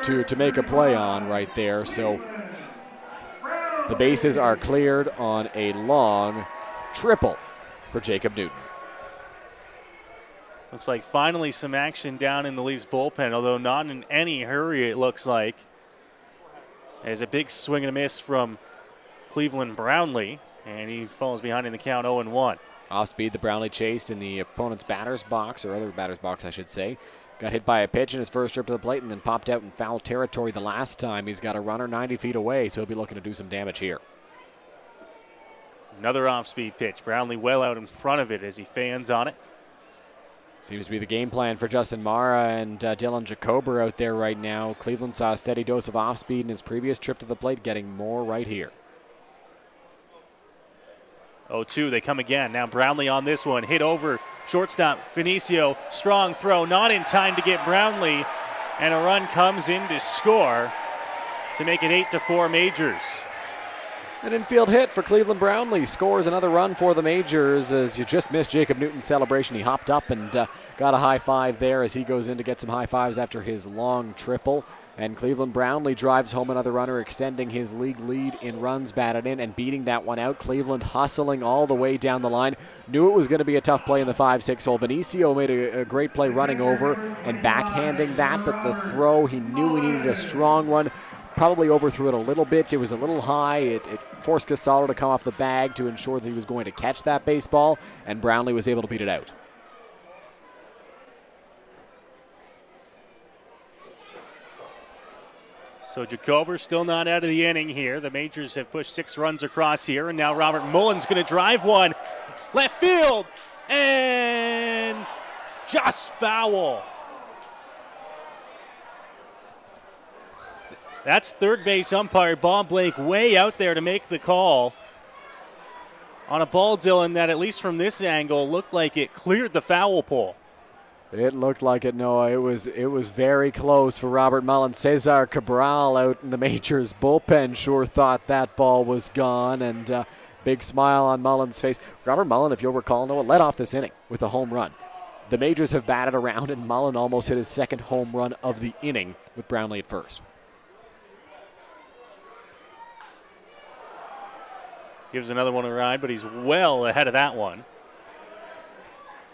to make a play on right there. So the bases are cleared on a long triple for Jacob Newton. Looks like finally some action down in the Leafs bullpen, although not in any hurry, it looks like. There's a big swing and a miss from Cleveland Brownlee, and he falls behind in the count 0-1. Off speed, the Brownlee chased in the opponent's batter's box, or other batter's box, I should say. Got hit by a pitch in his first trip to the plate and then popped out in foul territory the last time. He's got a runner 90 feet away, so he'll be looking to do some damage here. Another off-speed pitch. Brownlee well out in front of it as he fans on it. Seems to be the game plan for Justin Mara and Dylan Jacober out there right now. Cleveland saw a steady dose of off-speed in his previous trip to the plate, getting more right here. 0-2, they come again. Now Brownlee on this one. Hit over shortstop Vinicio. Strong throw, not in time to get Brownlee. And a run comes in to score to make it 8-4 Majors. An infield hit for Cleveland Brownlee. Scores another run for the Majors as you just missed Jacob Newton's celebration. He hopped up and got a high five there as he goes in to get some high fives after his long triple. And Cleveland Brownlee drives home another runner, extending his league lead in runs batted in and beating that one out. Cleveland hustling all the way down the line. Knew it was going to be a tough play in the 5-6 hole. Benicio made a great play running over and backhanding that, but the throw, he knew he needed a strong one. Probably overthrew it a little bit. It was a little high. It forced Casalo to come off the bag to ensure that he was going to catch that baseball, and Brownlee was able to beat it out. So Jacober still not out of the inning here. The Majors have pushed 6 runs across here, and now Robert Mullen's going to drive one. Left field, and just foul. That's third base umpire Bob Blake way out there to make the call on a ball, Dylan, that at least from this angle looked like it cleared the foul pole. It looked like it, Noah. It was very close for Robert Mullen. Cesar Cabral out in the Majors bullpen sure thought that ball was gone, and big smile on Mullen's face. Robert Mullen, if you'll recall, Noah, led off this inning with a home run. The Majors have batted around, and Mullen almost hit his second home run of the inning with Brownlee at first. Gives another one a ride, but he's well ahead of that one.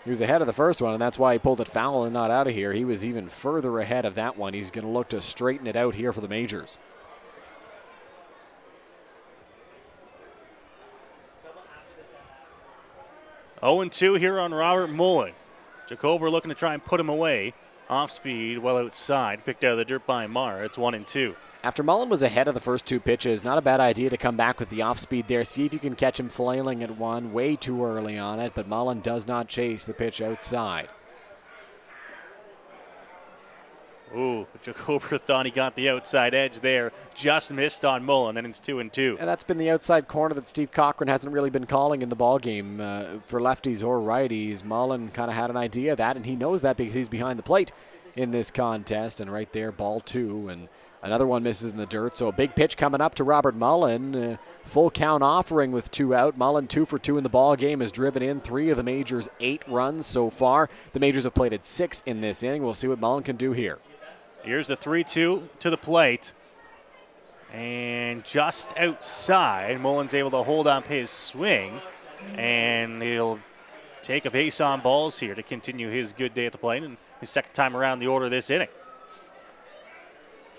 He was ahead of the first one, and that's why he pulled it foul and not out of here. He was even further ahead of that one. He's going to look to straighten it out here for the Majors. Oh, 0-2 here on Robert Mullen. Jacober looking to try and put him away. Off speed, well outside. Picked out of the dirt by Mara. It's 1-2. After Mullen was ahead of the first 2 pitches, not a bad idea to come back with the off-speed there. See if you can catch him flailing at one way too early on it, but Mullen does not chase the pitch outside. Ooh, Jacober thought he got the outside edge there. Just missed on Mullen, and it's 2-2. And that's been the outside corner that Steve Cochran hasn't really been calling in the ballgame for lefties or righties. Mullen kind of had an idea of that, and he knows that because he's behind the plate in this contest. And right there, ball 2, and another one misses in the dirt, so a big pitch coming up to Robert Mullen. Full count offering with 2 out. Mullen 2 for 2 in the ball game, has driven in 3 of the Majors' 8 runs so far. The Majors have plated 6 in this inning. We'll see what Mullen can do here. Here's the 3-2 to the plate. And just outside, Mullen's able to hold up his swing, and he'll take a base on balls here to continue his good day at the plate and his second time around the order this inning.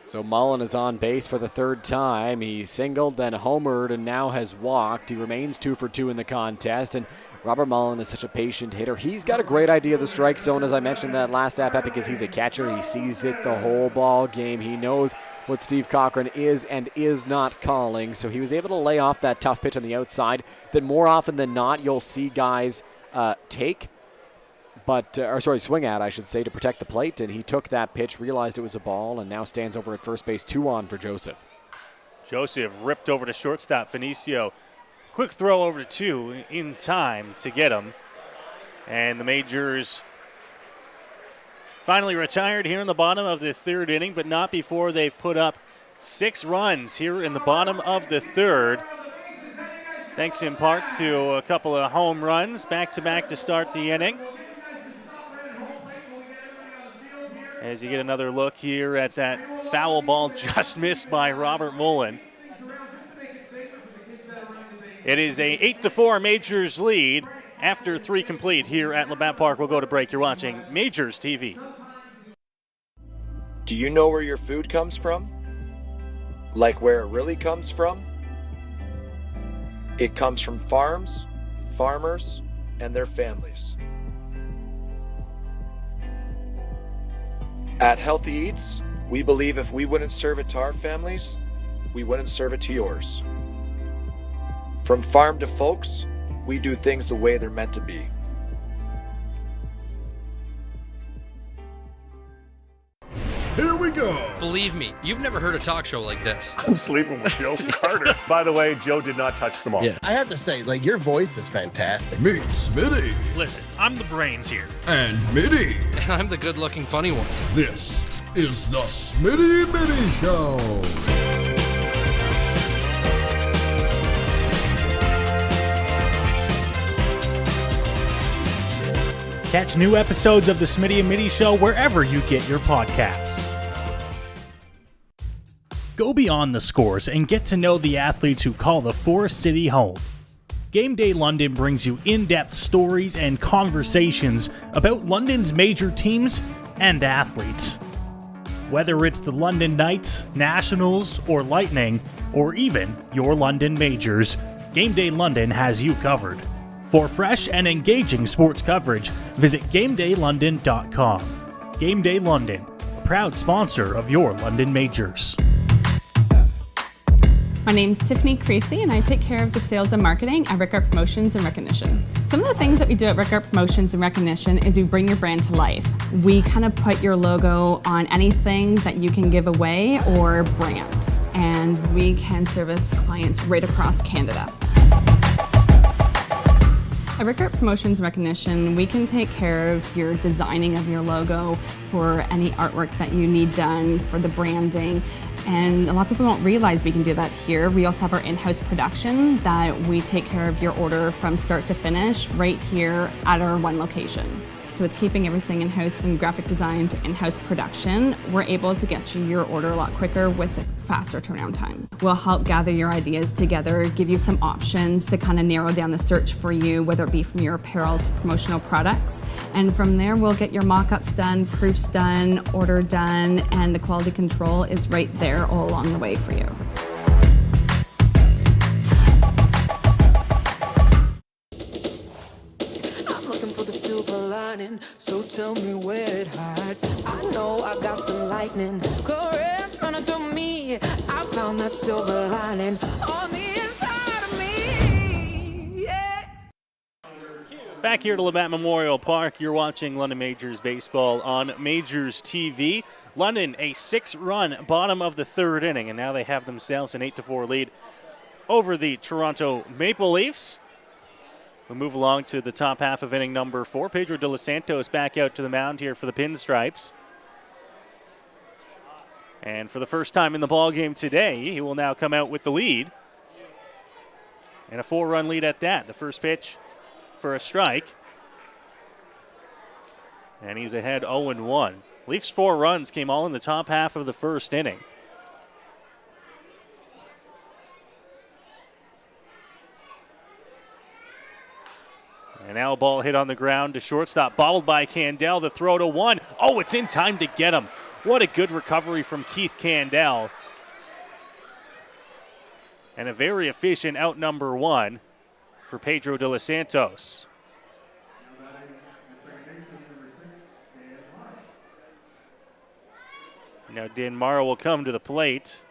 So Mullen is on base for the 3rd time. He singled, then homered, and now has walked. He remains 2 for 2 in the contest, and Robert Mullen is such a patient hitter. He's got a great idea of the strike zone, as I mentioned that last at-bat, because he's a catcher. He sees it the whole ball game. He knows what Steve Cochran is and is not calling, so he was able to lay off that tough pitch on the outside that more often than not you'll see guys take. Swing at, I should say, to protect the plate, and he took that pitch, realized it was a ball, and now stands over at first base. 2 on for Joseph. Joseph ripped over to shortstop Vinicio. Quick throw over to 2 in time to get him. And the Majors finally retired here in the bottom of the third inning, but not before they've put up 6 runs here in the bottom of the third. Thanks in part to a couple of home runs back-to-back to start the inning. As you get another look here at that foul ball just missed by Robert Mullen. It is a 8-4 Majors lead after 3 complete here at Labatt Park. We'll go to break. You're watching Majors TV. Do you know where your food comes from? Like where it really comes from? It comes from farms, farmers, and their families. At Healthy Eats, we believe if we wouldn't serve it to our families, we wouldn't serve it to yours. From farm to folks, we do things the way they're meant to be. Here we go. Believe me, you've never heard a talk show like this. I'm sleeping with Joe Carter. By the way, Joe did not touch the ball. Yeah, I have to say, like, your voice is fantastic. Meet Smitty Listen, I'm the brains here. and Mitty. And I'm the good-looking funny one. This is the Smitty Mitty Show. Catch new episodes of the Smitty and Mitty Show wherever you get your podcasts. Go beyond the scores and get to know the athletes who call the Forest City home. Game Day London brings you in-depth stories and conversations about London's major teams and athletes. Whether it's the London Knights, Nationals, or Lightning, or even your London Majors, Game Day London has you covered. For fresh and engaging sports coverage, visit GameDayLondon.com. Game Day London, a proud sponsor of your London Majors. My name's Tiffany Creasy, and I take care of the sales and marketing at Rickard Promotions and Recognition. Some of the things that we do at Rickard Promotions and Recognition is we bring your brand to life. We kind of put your logo on anything that you can give away or brand, and we can service clients right across Canada. At Rickard Promotions Recognition, we can take care of your designing of your logo for any artwork that you need done for the branding. And a lot of people don't realize we can do that here. We also have our in-house production that we take care of your order from start to finish right here at our one location. So with keeping everything in-house from graphic design to in-house production, we're able to get you your order a lot quicker with a faster turnaround time. We'll help gather your ideas together, give you some options to kind of narrow down the search for you, whether it be from your apparel to promotional products. And from there, we'll get your mock-ups done, proofs done, order done, and the quality control is right there all along the way for you. So tell me where it hides. I know I got some lightning. Currents running through me. I found that silver lining on the inside of me. Yeah. Back here to Labatt Memorial Park, you're watching London Majors baseball on Majors TV. London, a 6-run bottom of the third inning, and now they have themselves an 8-4 lead over the Toronto Maple Leafs. We move along to the top half of inning number 4. Pedro de los Santos back out to the mound here for the Pinstripes. And for the first time in the ballgame today, he will now come out with the lead. And a 4-run lead at that. The first pitch for a strike. And he's ahead 0-1. Leafs' 4 runs came all in the top half of the first inning. And now a ball hit on the ground to shortstop, bobbled by Candell. The throw to 1. Oh, it's in time to get him. What a good recovery from Keith Candell. And a very efficient out number 1 for Pedro de los Santos. Now Dan Morrow will come to the plate.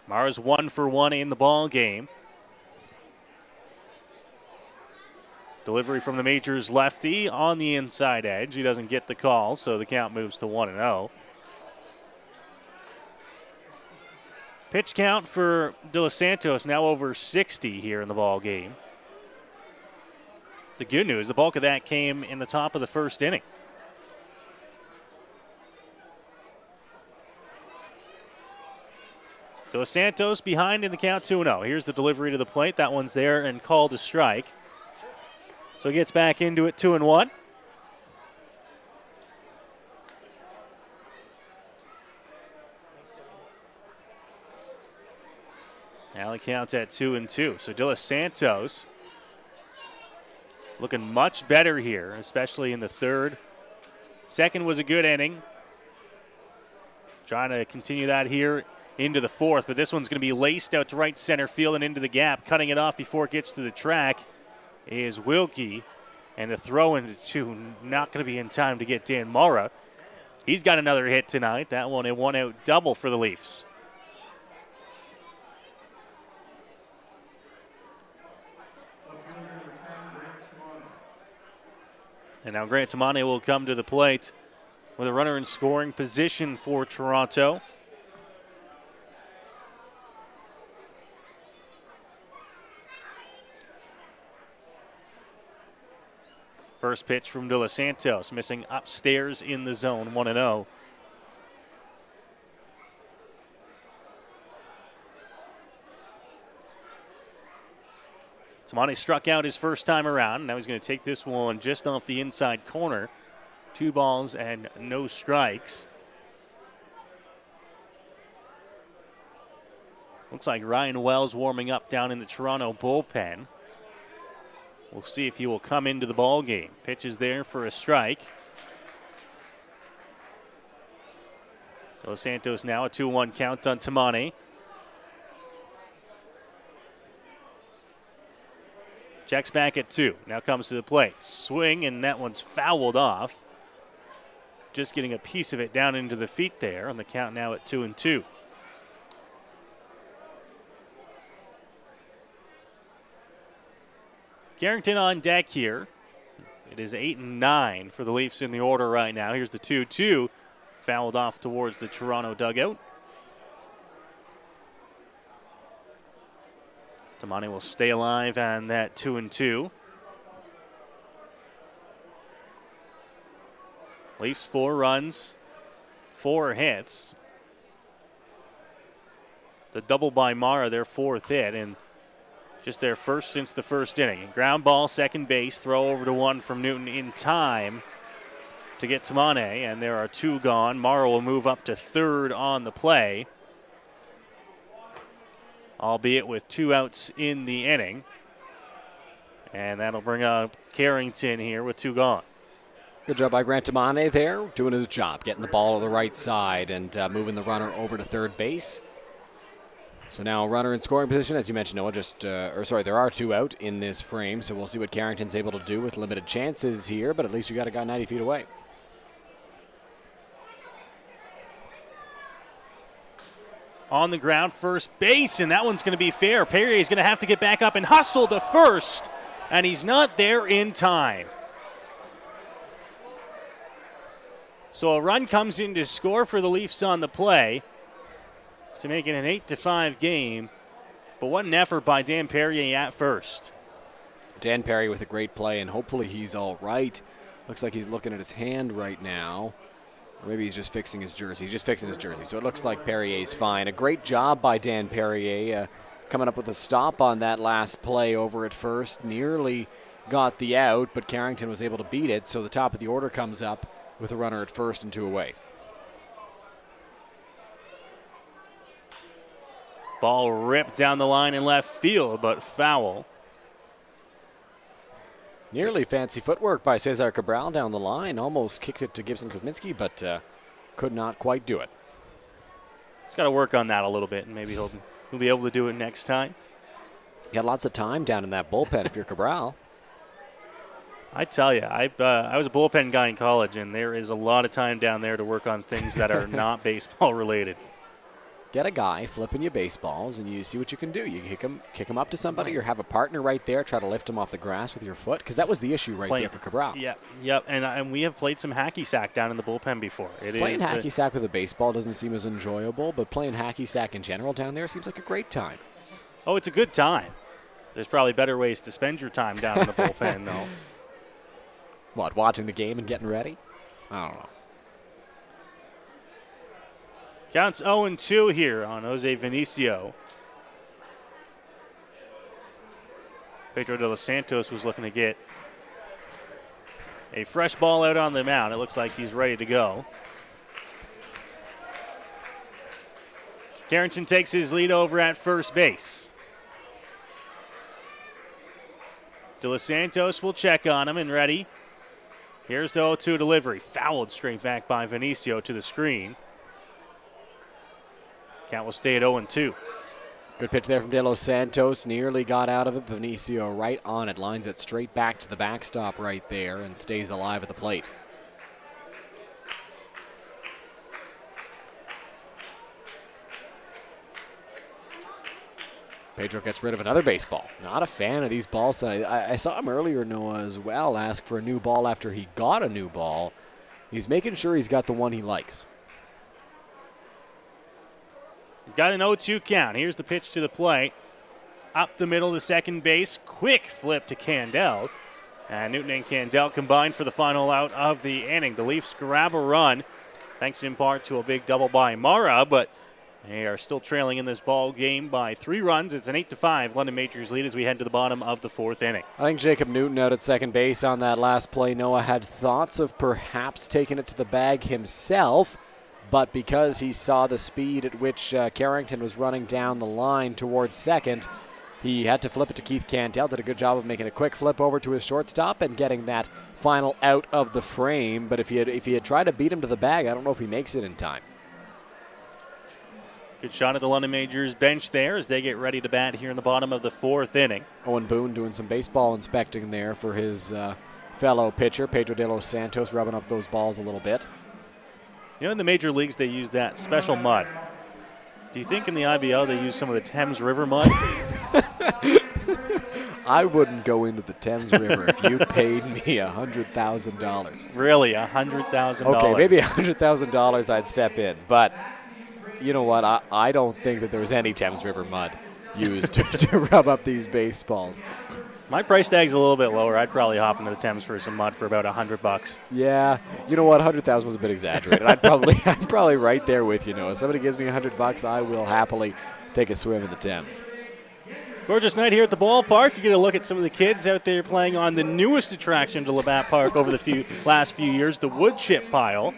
Morrow's 1 for 1 in the ball game. Delivery from the Majors lefty on the inside edge. He doesn't get the call, so the count moves to 1-0. Pitch count for De Los Santos now over 60 here in the ball game. The good news, the bulk of that came in the top of the first inning. Dos Santos behind in the count 2-0. Here's the delivery to the plate. That one's there and called a strike. So he gets back into it 2-1. Now he counts at 2-2. So Dos Santos looking much better here, especially in the third. Second was a good inning. Trying to continue that here into the fourth, but this one's going to be laced out to right center field and into the gap. Cutting it off before it gets to the track is Wilkie, and the throw into two not going to be in time to get Dan Mara. He's got another hit tonight. That one a one-out double for the Leafs. And now Grant Tamane will come to the plate with a runner in scoring position for Toronto. First pitch from De Los Santos, missing upstairs in the zone, 1-0. Tamani struck out his first time around. Now he's going to take this one just off the inside corner. 2 balls and no strikes. Looks like Ryan Wells warming up down in the Toronto bullpen. We'll see if he will come into the ball game. Pitch is there for a strike. Dos Santos now a 2-1 count on Tamani. Checks back at 2. Now comes to the plate. Swing, and that one's fouled off. Just getting a piece of it down into the feet there on the count now at 2-2. Carrington on deck here. It is 8-9 for the Leafs in the order right now. Here's the 2-2. Fouled off towards the Toronto dugout. Tamani will stay alive on that 2-2. Leafs 4 runs, 4 hits. The double by Mara, their 4th hit, and just their first since the first inning. Ground ball, second base, throw over to 1 from Newton in time to get Tamane, and there are 2 gone. Mara will move up to third on the play, albeit with 2 outs in the inning. And that'll bring up Carrington here with 2 gone. Good job by Grant Tamane there, doing his job, getting the ball to the right side and moving the runner over to third base. So now a runner in scoring position, as you mentioned, Noah, there are 2 out in this frame, so we'll see what Carrington's able to do with limited chances here, but at least you got a guy 90 feet away. On the ground, first base, and that one's going to be fair. Perrier's going to have to get back up and hustle to first, and he's not there in time. So a run comes in to score for the Leafs on the play to make it an 8-5 game. But what an effort by Dan Perrier at first. Dan Perrier with a great play, and hopefully he's all right. Looks like he's looking at his hand right now. Or maybe he's just fixing his jersey. He's just fixing his jersey, so it looks like Perrier's fine. A great job by Dan Perrier coming up with a stop on that last play over at first. Nearly got the out, but Carrington was able to beat it, so the top of the order comes up with a runner at first and 2 away. Ball ripped down the line in left field, but foul. Nearly fancy footwork by Cesar Cabral down the line. Almost kicked it to Gibson Kuzminski, but could not quite do it. He's got to work on that a little bit, and maybe he'll be able to do it next time. You got lots of time down in that bullpen if you're Cabral. I tell you, I was a bullpen guy in college, and there is a lot of time down there to work on things that are not baseball related. Get a guy flipping you baseballs, and you see what you can do. You kick him up to somebody, or have a partner right there, try to lift him off the grass with your foot, because that was the issue there for Cabral. Yep, and we have played some hacky sack down in the bullpen before. Playing hacky sack with a baseball doesn't seem as enjoyable, but playing hacky sack in general down there seems like a great time. Oh, it's a good time. There's probably better ways to spend your time down in the bullpen, though. What, watching the game and getting ready? I don't know. Counts 0-2 here on Jose Vinicio. Pedro de los Santos was looking to get a fresh ball out on the mound. It looks like he's ready to go. Carrington takes his lead over at first base. De los Santos will check on him and ready. Here's the 0-2 delivery. Fouled straight back by Vinicio to the screen. Count will stay at 0-2. Good pitch there from De Los Santos. Nearly got out of it. Vinicio right on it. Lines it straight back to the backstop right there and stays alive at the plate. Pedro gets rid of another baseball. Not a fan of these balls. I saw him earlier, Noah, as well, ask for a new ball after he got a new ball. He's making sure he's got the one he likes. He's got an 0-2 count. Here's the pitch to the plate. Up the middle to second base. Quick flip to Candel. And Newton and Candel combined for the final out of the inning. The Leafs grab a run, thanks in part to a big double by Mara, but they are still trailing in this ball game by 3 runs. It's an 8-5 London Majors lead as we head to the bottom of the 4th inning. I think Jacob Newton out at second base on that last play, Noah, had thoughts of perhaps taking it to the bag himself, but because he saw the speed at which Carrington was running down the line towards second, he had to flip it to Keith Candel. Did a good job of making a quick flip over to his shortstop and getting that final out of the frame. But if he had tried to beat him to the bag, I don't know if he makes it in time. Good shot at the London Majors bench there as they get ready to bat here in the bottom of the 4th inning. Owen Boone doing some baseball inspecting there for his fellow pitcher, Pedro de los Santos, rubbing up those balls a little bit. You know, in the major leagues, they use that special mud. Do you think in the IBL they use some of the Thames River mud? I wouldn't go into the Thames River if you paid me $100,000. Really, $100,000? Okay, maybe $100,000 I'd step in. But you know what? I don't think that there was any Thames River mud used to rub up these baseballs. My price tag's a little bit lower. I'd probably hop into the Thames for some mud for about $100. Yeah, you know what? 100,000 was a bit exaggerated. I'm probably right there with you. If somebody gives me $100, I will happily take a swim in the Thames. Gorgeous night here at the ballpark. You get a look at some of the kids out there playing on the newest attraction to Labatt Park over the last few years, the wood chip pile.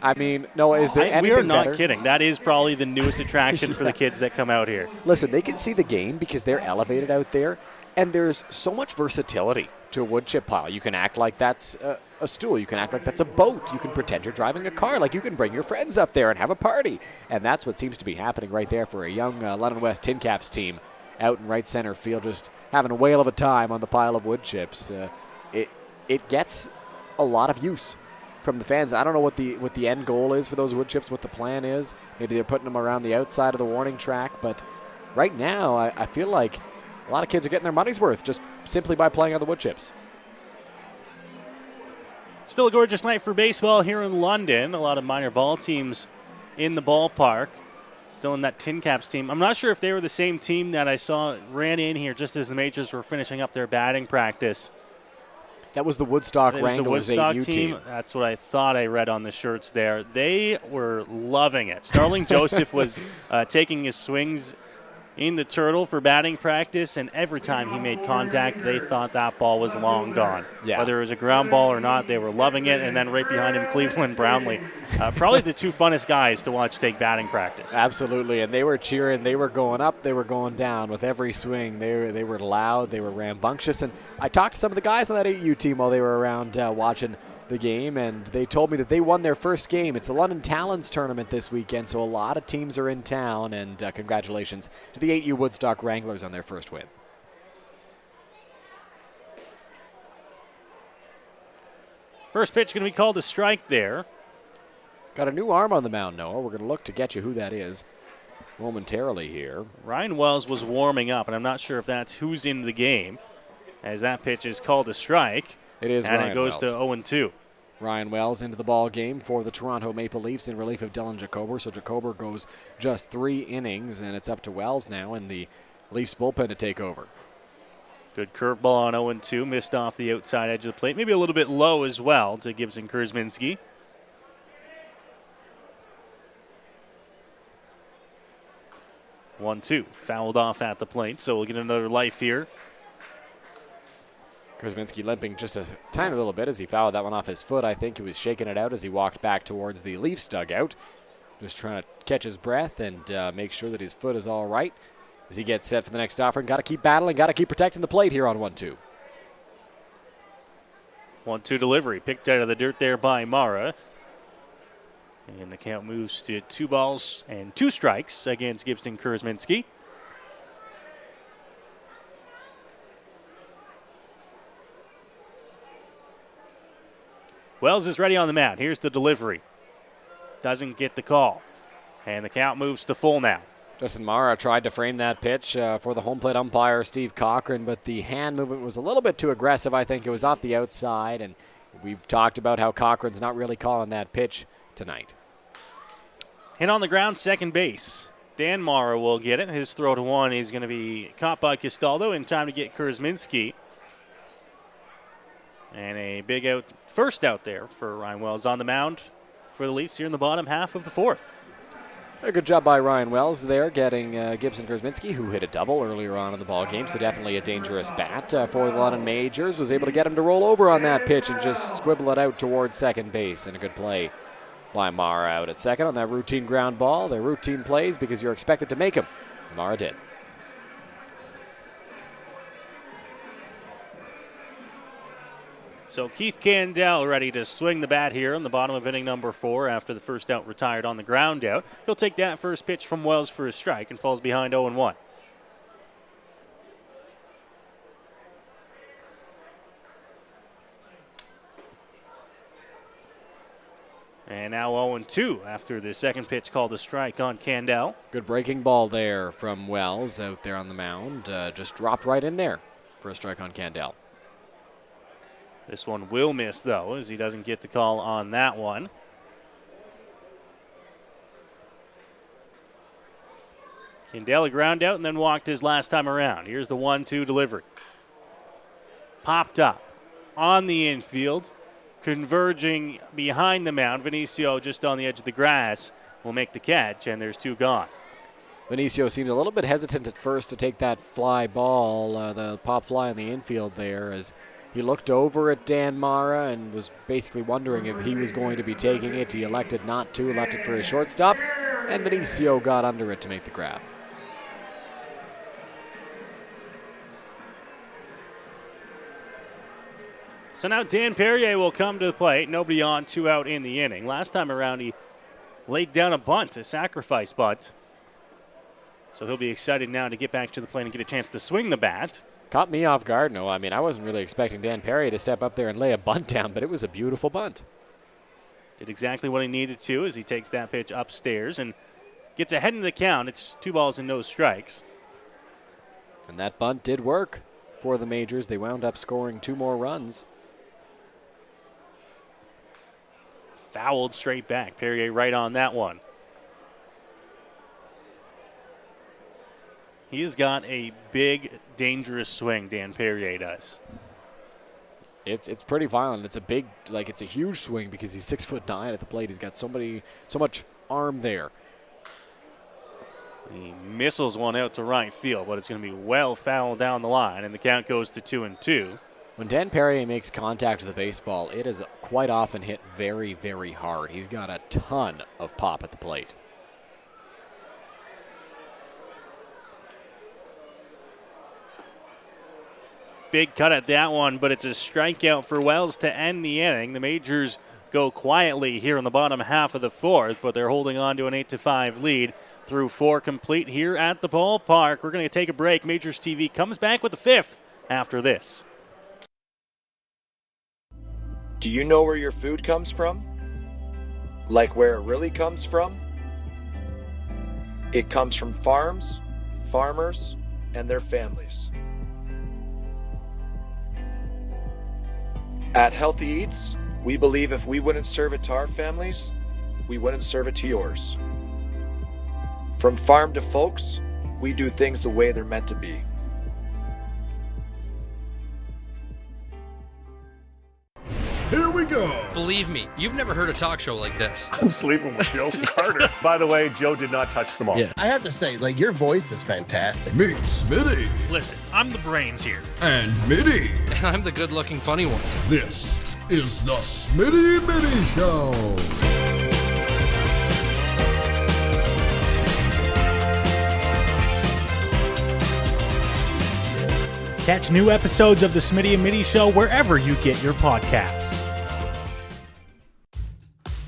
I mean, Noah, is there anything We are not better? kidding. That is probably the newest attraction for the kids that come out here. Listen, they can see the game because they're elevated out there, and there's so much versatility to a wood chip pile. You can act like that's a stool. You can act like that's a boat. You can pretend you're driving a car. Like you can bring your friends up there and have a party. And that's what seems to be happening right there for a young London West Tin Caps team out in right center field, just having a whale of a time on the pile of wood chips. It gets a lot of use from the fans. I don't know what the end goal is for those wood chips, what the plan is. Maybe they're putting them around the outside of the warning track. But right now, I feel like a lot of kids are getting their money's worth just simply by playing on the wood chips. Still a gorgeous night for baseball here in London. A lot of minor ball teams in the ballpark. Still in that Tin Caps team. I'm not sure if they were the same team that I saw ran in here just as the Majors were finishing up their batting practice. That was the Woodstock It was the Wranglers Woodstock 8U team. That's what I thought I read on the shirts there. They were loving it. Starling Joseph was taking his swings in the turtle for batting practice, and every time he made contact, they thought that ball was long gone. Yeah. Whether it was a ground ball or not, they were loving it. And then right behind him, Cleveland Brownlee. Probably the 2 funnest guys to watch take batting practice. Absolutely, and they were cheering. They were going up. They were going down with every swing. They were loud. They were rambunctious. And I talked to some of the guys on that 8U team while they were around watching the game, and they told me that they won their first game. It's the London Talons tournament this weekend, so a lot of teams are in town, and congratulations to the 8U Woodstock Wranglers on their first win. First pitch going to be called a strike there. Got a new arm on the mound, Noah. We're going to look to get you who that is momentarily here. Ryan Wells was warming up, and I'm not sure if that's who's in the game, as that pitch is called a strike. It is and Ryan it goes Wells. to 0-2. Ryan Wells into the ball game for the Toronto Maple Leafs in relief of Dylan Jacober. So Jacober goes just 3 innings, and it's up to Wells now and the Leafs bullpen to take over. Good curveball on 0-2. Missed off the outside edge of the plate. Maybe a little bit low as well to Gibson Kurzminski. 1-2. Fouled off at the plate, so we'll get another life here. Kurzminski limping just a tiny little bit as he fouled that one off his foot. I think he was shaking it out as he walked back towards the Leafs dugout. Just trying to catch his breath and make sure that his foot is all right as he gets set for the next offering. Got to keep battling, got to keep protecting the plate here on 1-2. 1-2 delivery. Picked out of the dirt there by Mara. And the count moves to 2 balls and 2 strikes against Gibson Kurzminski. Wells is ready on the mound. Here's the delivery. Doesn't get the call. And the count moves to full now. Justin Mara tried to frame that pitch for the home plate umpire, Steve Cochran, but the hand movement was a little bit too aggressive. I think it was off the outside, and we've talked about how Cochran's not really calling that pitch tonight. Hit on the ground, second base. Dan Mara will get it. His throw to one is going to be caught by Castaldo in time to get Kurzminski. And a big out, first out there for Ryan Wells on the mound for the Leafs here in the bottom half of the 4th. A good job by Ryan Wells there, getting Gibson Kurzminski, who hit a double earlier on in the ball game, so definitely a dangerous bat for the London Majors. Was able to get him to roll over on that pitch and just squibble it out towards second base. And a good play by Mara out at second on that routine ground ball. They're routine plays because you're expected to make them. Mara did. So Keith Candell ready to swing the bat here on the bottom of inning number 4 after the first out retired on the ground out. He'll take that first pitch from Wells for a strike and falls behind 0-1. And now 0-2 after the second pitch called a strike on Candell. Good breaking ball there from Wells out there on the mound. Just dropped right in there for a strike on Candell. This one will miss, though, as he doesn't get the call on that one. Candell a ground out and then walked his last time around. Here's the 1-2 delivery. Popped up on the infield, converging behind the mound. Vinicio just on the edge of the grass will make the catch, and there's 2 gone. Vinicio seemed a little bit hesitant at first to take that fly ball, the pop fly in the infield there, as he looked over at Dan Mara and was basically wondering if he was going to be taking it. He elected not to, left it for his shortstop, and Vinicio got under it to make the grab. So now Dan Perrier will come to the plate. Nobody on, 2 out in the inning. Last time around he laid down a bunt, a sacrifice bunt. So he'll be excited now to get back to the plate and get a chance to swing the bat. Caught me off guard. No, I mean, I wasn't really expecting Dan Perrier to step up there and lay a bunt down, but it was a beautiful bunt. Did exactly what he needed to as he takes that pitch upstairs and gets ahead in the count. It's 2 balls and no strikes. And that bunt did work for the Majors. They wound up scoring 2 more runs. Fouled straight back. Perrier right on that one. He has got a big, dangerous swing, Dan Perrier does. It's pretty violent. It's a big, it's a huge swing because he's 6'9" at the plate. He's got so much arm there. He missiles one out to right field, but it's going to be well fouled down the line, and the count goes to 2-2. When Dan Perrier makes contact with the baseball, it is quite often hit very, very hard. He's got a ton of pop at the plate. Big cut at that one, but it's a strikeout for Wells to end the inning. The Majors go quietly here in the bottom half of the 4th, but they're holding on to an 8-5 lead through 4 complete here at the ballpark. We're going to take a break. Majors TV comes back with the 5th after this. Do you know where your food comes from? Like where it really comes from? It comes from farms, farmers, and their families. At Healthy Eats, we believe if we wouldn't serve it to our families, we wouldn't serve it to yours. From farm to folks, we do things the way they're meant to be. Here we go. Believe me, you've never heard a talk show like this. I'm sleeping with Joe Carter. By the way, Joe did not touch the ball. Yeah, I have to say, like, your voice is fantastic. Meet Smitty. Listen, I'm the brains here. And Mitty. And I'm the good looking funny one. This is the Smitty Mitty Show. Catch new episodes of the Smitty and Mitty Show wherever you get your podcasts.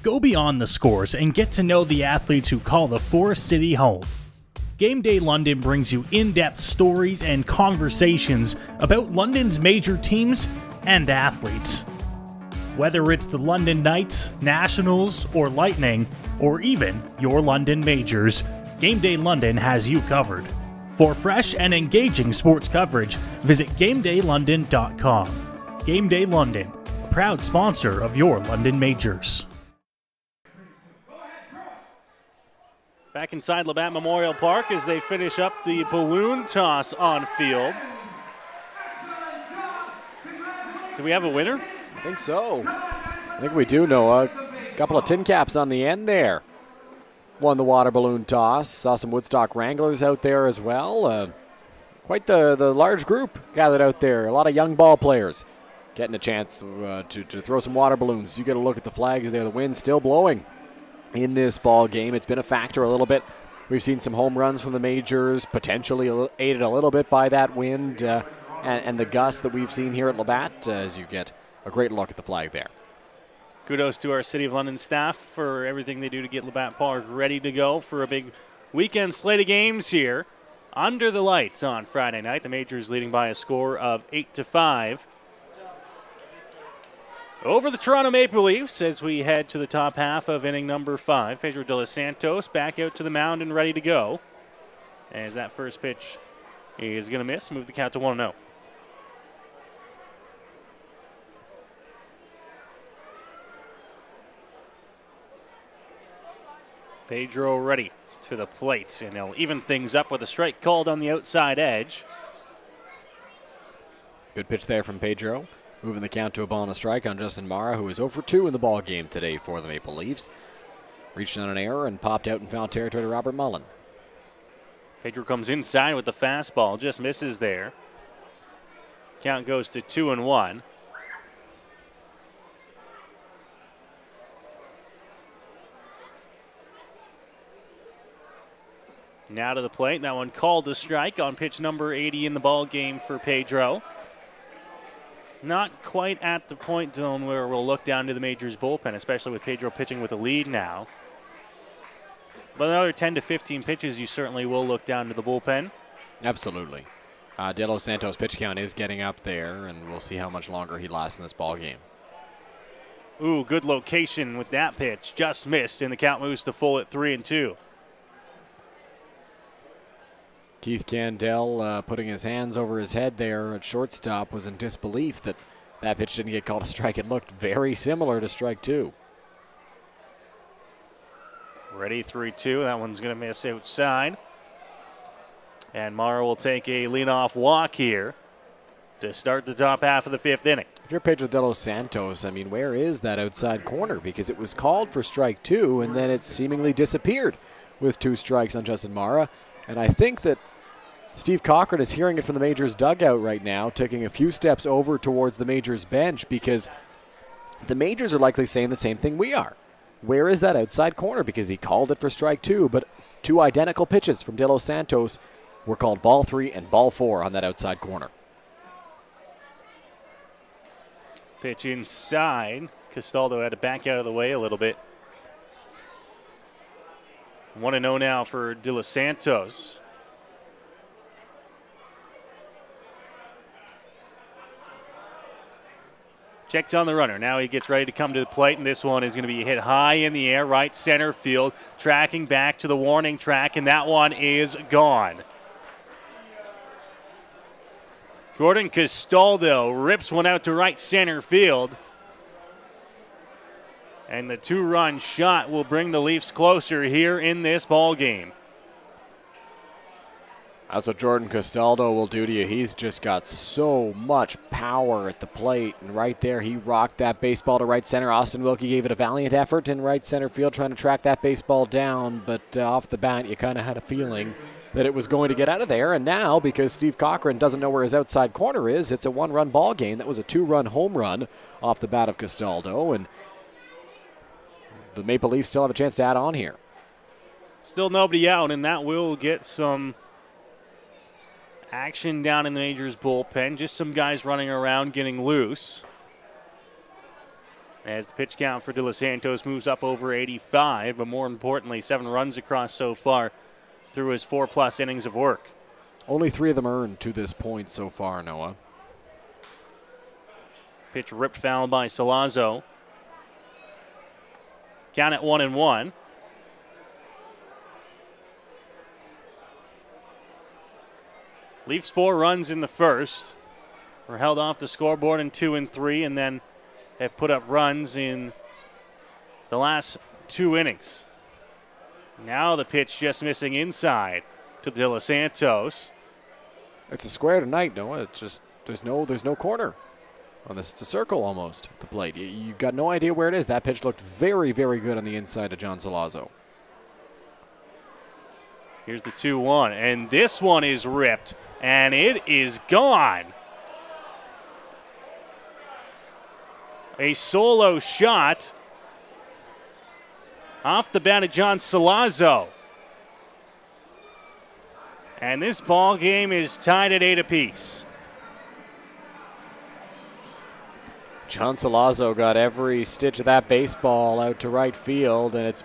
Go beyond the scores and get to know the athletes who call the Forest City home. Game Day London brings you in-depth stories and conversations about London's major teams and athletes. Whether it's the London Knights, Nationals, or Lightning, or even your London Majors, Game Day London has you covered. For fresh and engaging sports coverage, visit GameDayLondon.com. Game Day London, a proud sponsor of your London Majors. Back inside Labatt Memorial Park as they finish up the balloon toss on field. Do we have a winner? I think so. I think we do, Noah. A couple of tin caps on the end there. Won the water balloon toss. Saw some Woodstock Wranglers out there as well. Quite the large group gathered out there. A lot of young ball players getting a chance to throw some water balloons. You get a look at the flags there. The wind's still blowing in this ball game. It's been a factor a little bit. We've seen some home runs from the Majors, potentially aided a little bit by that wind and the gusts that we've seen here at Labatt as you get a great look at the flag there. Kudos to our City of London staff for everything they do to get Labatt Park ready to go for a big weekend slate of games here. Under the lights on Friday night, the Majors leading by a score of 8-5 over the Toronto Maple Leafs as we head to the top half of inning number 5. Pedro de los Santos back out to the mound and ready to go. As that first pitch is going to miss, move the count to 1-0. Pedro ready to the plate, and he'll even things up with a strike called on the outside edge. Good pitch there from Pedro. Moving the count to a ball and a strike on Justin Mara, who is 0 for 2 in the ball game today for the Maple Leafs. Reached on an error and popped out in foul territory to Robert Mullen. Pedro comes inside with the fastball, just misses there. Count goes to 2-1. Now to the plate. That one called a strike on pitch number 80 in the ball game for Pedro. Not quite at the point zone where we'll look down to the Majors bullpen, especially with Pedro pitching with a lead now. But another 10 to 15 pitches, you certainly will look down to the bullpen. Absolutely. De Los Santos' pitch count is getting up there, and we'll see how much longer he lasts in this ball game. Ooh, good location with that pitch. Just missed, and the count moves to full at 3-2. Keith Candell putting his hands over his head there at shortstop was in disbelief that that pitch didn't get called a strike. It looked very similar to strike 2. Ready, 3-2. That one's going to miss outside. And Mara will take a leadoff walk here to start the top half of the 5th inning. If you're Pedro de los Santos, I mean, where is that outside corner? Because it was called for strike 2, and then it seemingly disappeared with 2 strikes on Justin Mara. And I think that Steve Cochran is hearing it from the Majors dugout right now, taking a few steps over towards the Majors bench, because the Majors are likely saying the same thing we are. Where is that outside corner? Because he called it for strike 2, but 2 identical pitches from De Los Santos were called ball 3 and ball 4 on that outside corner. Pitch inside. Castaldo had to back out of the way a little bit. 1-0 now for De Los Santos. Checks on the runner. Now he gets ready to come to the plate, and this one is going to be hit high in the air, right center field, tracking back to the warning track, and that one is gone. Jordan Castaldo rips one out to right center field. And the 2-run shot will bring the Leafs closer here in this ball game. That's what Jordan Castaldo will do to you. He's just got so much power at the plate. And right there, he rocked that baseball to right center. Austin Wilkie gave it a valiant effort in right center field trying to track that baseball down. But off the bat, you kind of had a feeling that it was going to get out of there. And now, because Steve Cochran doesn't know where his outside corner is, it's a one-run ball game. That was a two-run home run off the bat of Castaldo. And the Maple Leafs still have a chance to add on here. Still nobody out, and that will get some action down in the Majors bullpen. Just some guys running around getting loose. As the pitch count for De Los Santos moves up over 85, but more importantly, 7 runs across so far through his 4+ innings of work. Only 3 of them earned to this point so far, Noah. Pitch ripped foul by Salazzo. Count at 1-1. Leafs 4 runs in the first. Were held off the scoreboard in 2 and 3, and then have put up runs in the last 2 innings. Now the pitch just missing inside to De Los Santos. It's a square tonight, Noah. It's just there's no corner on this. It's a circle almost at the plate. You got no idea where it is. That pitch looked very, very good on the inside of John Salazzo. Here's the 2-1, and this one is ripped, and it is gone. A solo shot off the bat of John Salazzo. And this ball game is tied at 8 apiece. John Salazzo got every stitch of that baseball out to right field, and it's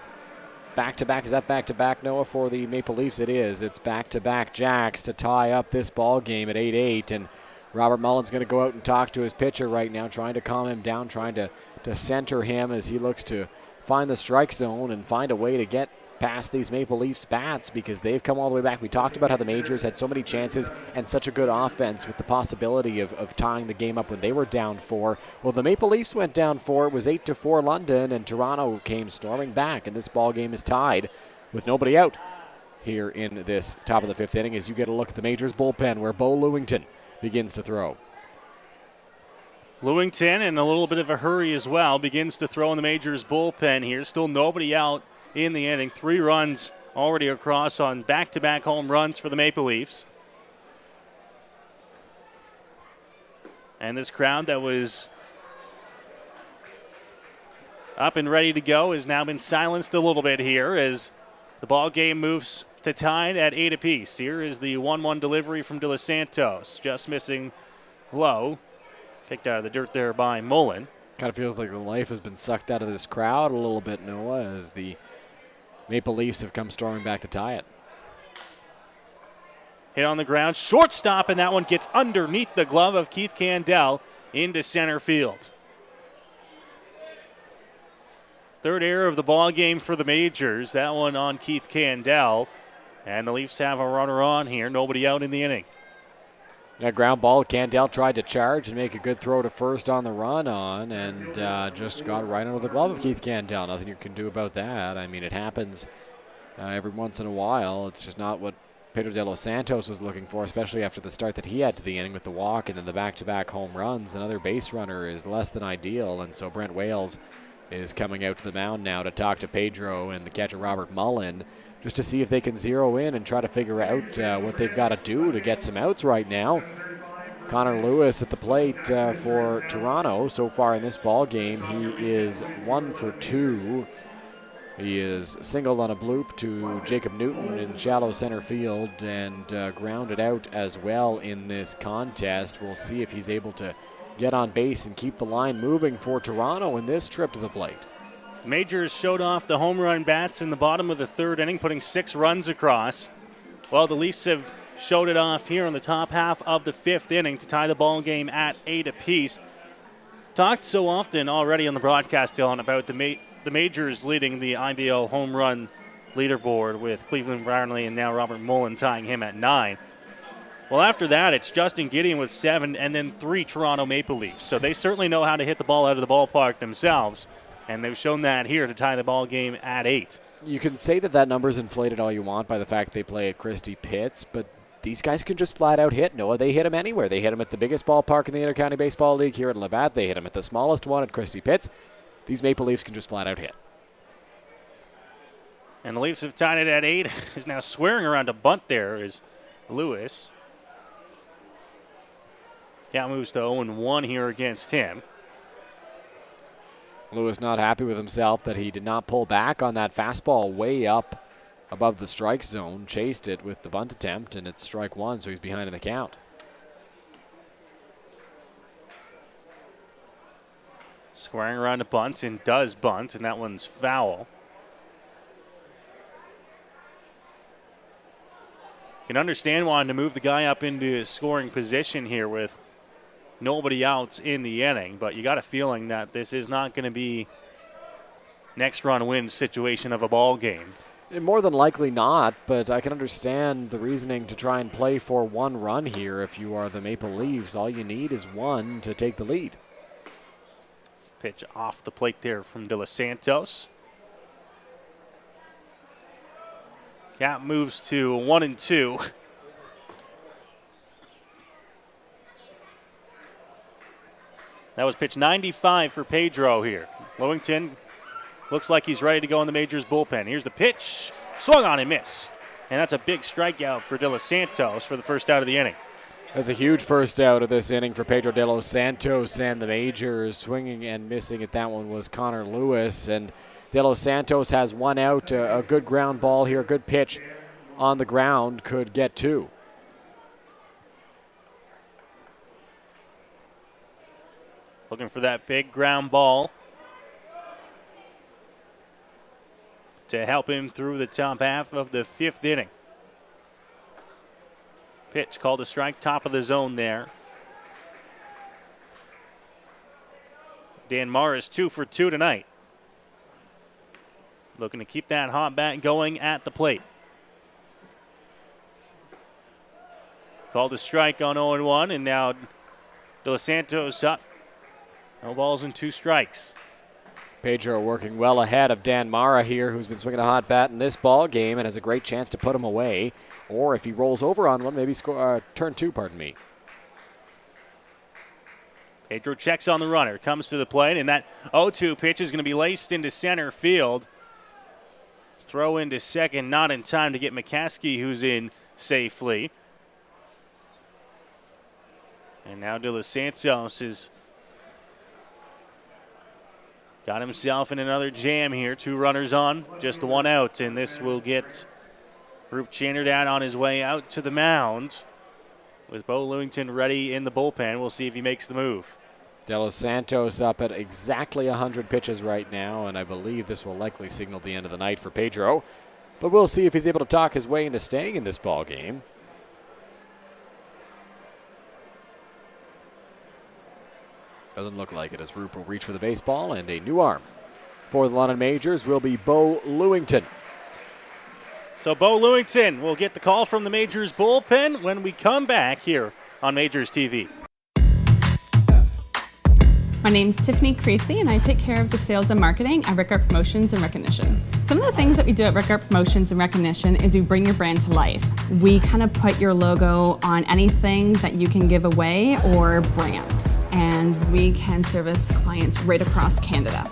back-to-back. Is that back-to-back, Noah, for the Maple Leafs? It is. It's back-to-back jacks to tie up this ball game at 8-8, and Robert Mullen's going to go out and talk to his pitcher right now, trying to calm him down, trying to center him as he looks to find the strike zone and find a way to get past these Maple Leafs bats because they've come all the way back. We talked about how the Majors had so many chances and such a good offense with the possibility of tying the game up when they were down 4. Well, the Maple Leafs went down 4. It was 8-4 London, and Toronto came storming back, and this ball game is tied with nobody out here in this top of the 5th inning as you get a look at the Majors bullpen where Bo Lewington begins to throw. Lewington, in a little bit of a hurry as well, begins to throw in the Majors bullpen here. Still nobody out in the inning. 3 runs already across on back-to-back home runs for the Maple Leafs. And this crowd that was up and ready to go has now been silenced a little bit here as the ball game moves to tied at 8 apiece. Here is the 1-1 delivery from De Los Santos. Just missing low. Picked out of the dirt there by Mullen. Kind of feels like the life has been sucked out of this crowd a little bit, Noah, as the Maple Leafs have come storming back to tie it. Hit on the ground, shortstop, and that one gets underneath the glove of Keith Candell into center field. 3rd error of the ball game for the Majors. That one on Keith Candell. And the Leafs have a runner on here. Nobody out in the inning. That ground ball, Candell tried to charge and make a good throw to first on the run on and just got right under the glove of Keith Candell. Nothing you can do about that. I mean, it happens every once in a while. It's just not what Pedro de los Santos was looking for, especially after the start that he had to the inning with the walk and then the back-to-back home runs. Another base runner is less than ideal, and so Brent Wales is coming out to the mound now to talk to Pedro and the catcher Robert Mullen just to see if they can zero in and try to figure out what they've got to do to get some outs right now. Connor Lewis at the plate for Toronto. So far in this ball game, he is 1 for 2. He is singled on a bloop to Jacob Newton in shallow center field and grounded out as well in this contest. We'll see if he's able to get on base and keep the line moving for Toronto in this trip to the plate. Majors showed off the home run bats in the bottom of the 3rd inning, putting 6 runs across. Well, the Leafs have showed it off here in the top half of the 5th inning to tie the ball game at 8 apiece. Talked so often already on the broadcast, Dylan, about the Majors leading the IBL home run leaderboard with Cleveland Brownlee and now Robert Mullen tying him at 9. Well, after that, it's Justin Gideon with 7 and then 3 Toronto Maple Leafs. So they certainly know how to hit the ball out of the ballpark themselves. And they've shown that here to tie the ball game at 8. You can say that number's inflated all you want by the fact they play at Christie Pitts, but these guys can just flat out hit. Noah, they hit him anywhere. They hit him at the biggest ballpark in the Intercounty Baseball League here in Labatt. They hit him at the smallest one at Christie Pitts. These Maple Leafs can just flat out hit. And the Leafs have tied it at 8. Is now swearing around a bunt there is Lewis. Count moves to 0-1 here against him. Lewis not happy with himself that he did not pull back on that fastball way up above the strike zone. Chased it with the bunt attempt, and it's strike one, so he's behind in the count. Squaring around a bunt and does bunt, and that one's foul. Can understand wanting to move the guy up into scoring position here with nobody else in the inning, but you got a feeling that this is not going to be next run wins situation of a ball game. More than likely not, but I can understand the reasoning to try and play for one run here. If you are the Maple Leafs, all you need is one to take the lead. Pitch off the plate there from De Los Santos. Count moves to 1-2. That was pitch 95 for Pedro here. Lewington looks like he's ready to go in the Majors bullpen. Here's the pitch. Swung on and missed. And that's a big strikeout for De Los Santos for the first out of the inning. That's a huge first out of this inning for Pedro De Los Santos and the Majors. Swinging and missing at that one was Connor Lewis. And De Los Santos has one out. A good ground ball here, a good pitch on the ground could get two. Looking for that big ground ball to help him through the top half of the 5th inning. Pitch called a strike, top of the zone there. Dan Morris 2 for 2 tonight. Looking to keep that hot bat going at the plate. Called a strike on 0-1, and now De Los Santos up. No balls and 2 strikes. Pedro working well ahead of Dan Mara here, who's been swinging a hot bat in this ball game and has a great chance to put him away. Or if he rolls over on one, maybe score turn 2, pardon me. Pedro checks on the runner, comes to the plate, and that 0-2 pitch is going to be laced into center field. Throw into second, not in time to get McCaskey, who's in safely. And now De Los Santos has got himself in another jam here. 2 runners on, just the 1 out, and this will get Roop Chanderdad on his way out to the mound with Bo Lewington ready in the bullpen. We'll see if he makes the move. De Los Santos up at exactly 100 pitches right now, and I believe this will likely signal the end of the night for Pedro. But we'll see if he's able to talk his way into staying in this ball game. Doesn't look like it, as Roop will reach for the baseball, and a new arm for the London Majors will be Bo Lewington. So Bo Lewington will get the call from the Majors bullpen when we come back here on Majors TV. My name's Tiffany Creasy, and I take care of the sales and marketing at Rickard Promotions and Recognition. Some of the things that we do at Rickard Promotions and Recognition is we bring your brand to life. We kind of put your logo on anything that you can give away or brand, and we can service clients right across Canada.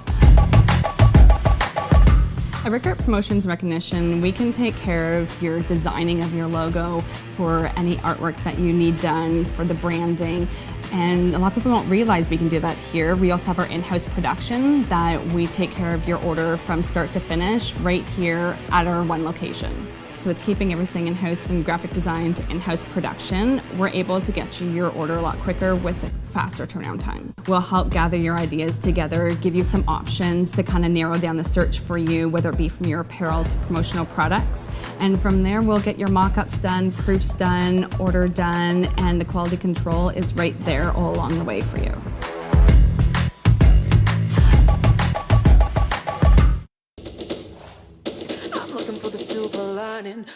At Rickard Promotions Recognition, we can take care of your designing of your logo for any artwork that you need done for the branding. And a lot of people don't realize we can do that here. We also have our in-house production that we take care of your order from start to finish right here at our one location. So with keeping everything in-house from graphic design to in-house production, we're able to get you your order a lot quicker with a faster turnaround time. We'll help gather your ideas together, give you some options to kind of narrow down the search for you, whether it be from your apparel to promotional products. And from there, we'll get your mock-ups done, proofs done, order done, and the quality control is right there all along the way for you.